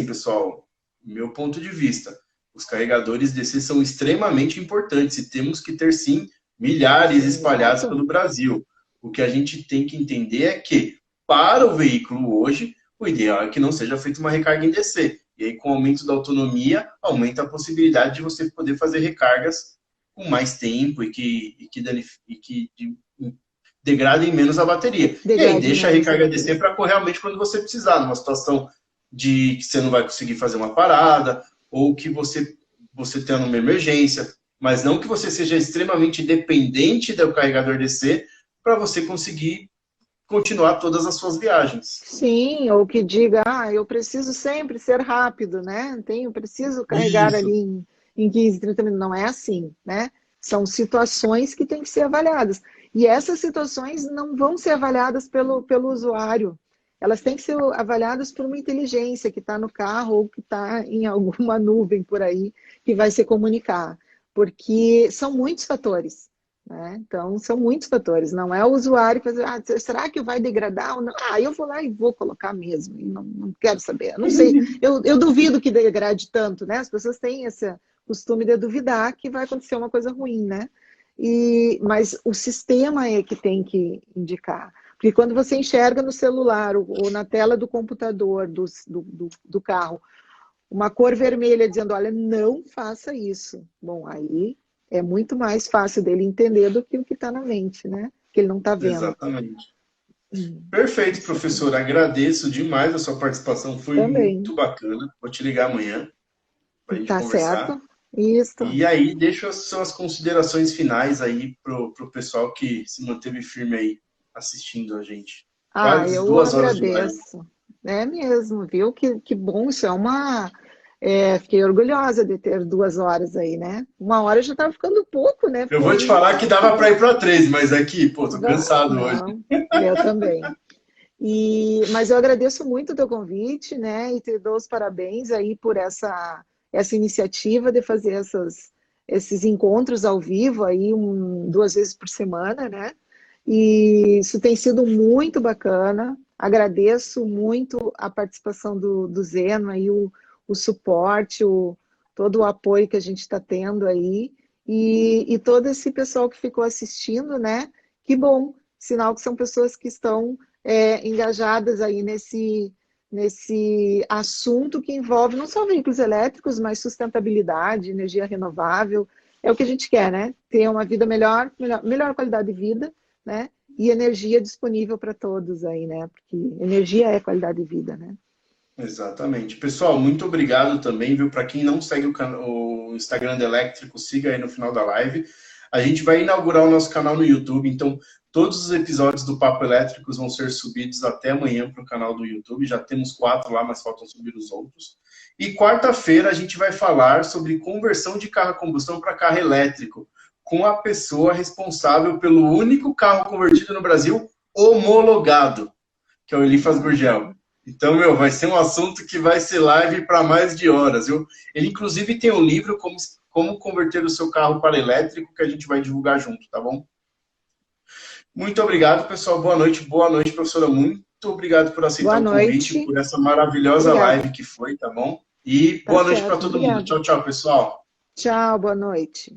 pessoal, meu ponto de vista, os carregadores DC são extremamente importantes e temos que ter sim milhares espalhados Exato, pelo Brasil. O que a gente tem que entender é que, para o veículo hoje, o ideal é que não seja feita uma recarga em DC. E aí, com o aumento da autonomia, aumenta a possibilidade de você poder fazer recargas com mais tempo e que degradem menos a bateria. E aí, degrade deixa a menos a recarga bateria. DC para realmente quando você precisar, numa situação de que você não vai conseguir fazer uma parada, ou que você tenha uma emergência, mas não que você seja extremamente dependente do carregador DC para você conseguir continuar todas as suas viagens. Sim, ou que diga, eu preciso sempre ser rápido, né? Preciso carregar ali Isso, em 15, 30 minutos. Não é assim, né? São situações que têm que ser avaliadas. E essas situações não vão ser avaliadas pelo usuário. Elas têm que ser avaliadas por uma inteligência que está no carro ou que está em alguma nuvem por aí que vai se comunicar. Porque são muitos fatores. Né? Então, são muitos fatores. Não é o usuário fazer, será que vai degradar ou não? Eu vou lá e vou colocar mesmo. E não quero saber. Eu não sei. Eu duvido que degrade tanto, né? As pessoas têm esse costume de duvidar que vai acontecer uma coisa ruim, né? Mas o sistema é que tem que indicar. Porque quando você enxerga no celular ou na tela do computador do carro uma cor vermelha dizendo, olha, não faça isso. Bom, aí é muito mais fácil dele entender do que o que está na mente, né? Que ele não está vendo. Exatamente. Perfeito, professor. Agradeço demais a sua participação. Foi Também. muito bacana. Vou te ligar amanhã para a gente Tá conversar. certo. Isso. E aí, deixa as suas considerações finais aí pro pessoal que se manteve firme aí assistindo a gente. Quase Eu 2 horas de live. agradeço. É mesmo, viu? Que bom, isso é uma... fiquei orgulhosa de ter 2 horas aí, né? 1 hora já estava ficando pouco, né? Eu vou te falar que dava para ir para 3, mas aqui, pô, tô cansado hoje. Eu também. Mas eu agradeço muito o teu convite, né? E te dou os parabéns aí por essa iniciativa de fazer esses encontros ao vivo aí 2 vezes por semana, né? E isso tem sido muito bacana. Agradeço muito a participação do Zeno aí, o suporte, todo o apoio que a gente está tendo aí. E todo esse pessoal que ficou assistindo, né? Que bom, sinal que são pessoas que estão engajadas aí nesse assunto que envolve não só veículos elétricos, mas sustentabilidade, energia renovável. É o que a gente quer, né? Ter uma vida melhor qualidade de vida, né? E energia disponível para todos aí, né? Porque energia é qualidade de vida, né? Exatamente. Pessoal, muito obrigado também, viu? Para quem não segue o Instagram da Elétrico, siga aí no final da live. A gente vai inaugurar o nosso canal no YouTube, então todos os episódios do Papo Elétricos vão ser subidos até amanhã para o canal do YouTube. Já temos 4 lá, mas faltam subir os outros. E quarta-feira a gente vai falar sobre conversão de carro a combustão para carro elétrico, com a pessoa responsável pelo único carro convertido no Brasil homologado, que é o Elifas Gurgel. Então, vai ser um assunto que vai ser live para mais de horas, viu? Ele, inclusive, tem um livro como converter o seu carro para elétrico, que a gente vai divulgar junto, tá bom? Muito obrigado, pessoal. Boa noite, professora. Muito obrigado por aceitar o convite, por essa maravilhosa live que foi, tá bom? E boa noite para todo mundo. Tchau, tchau, pessoal. Tchau, boa noite.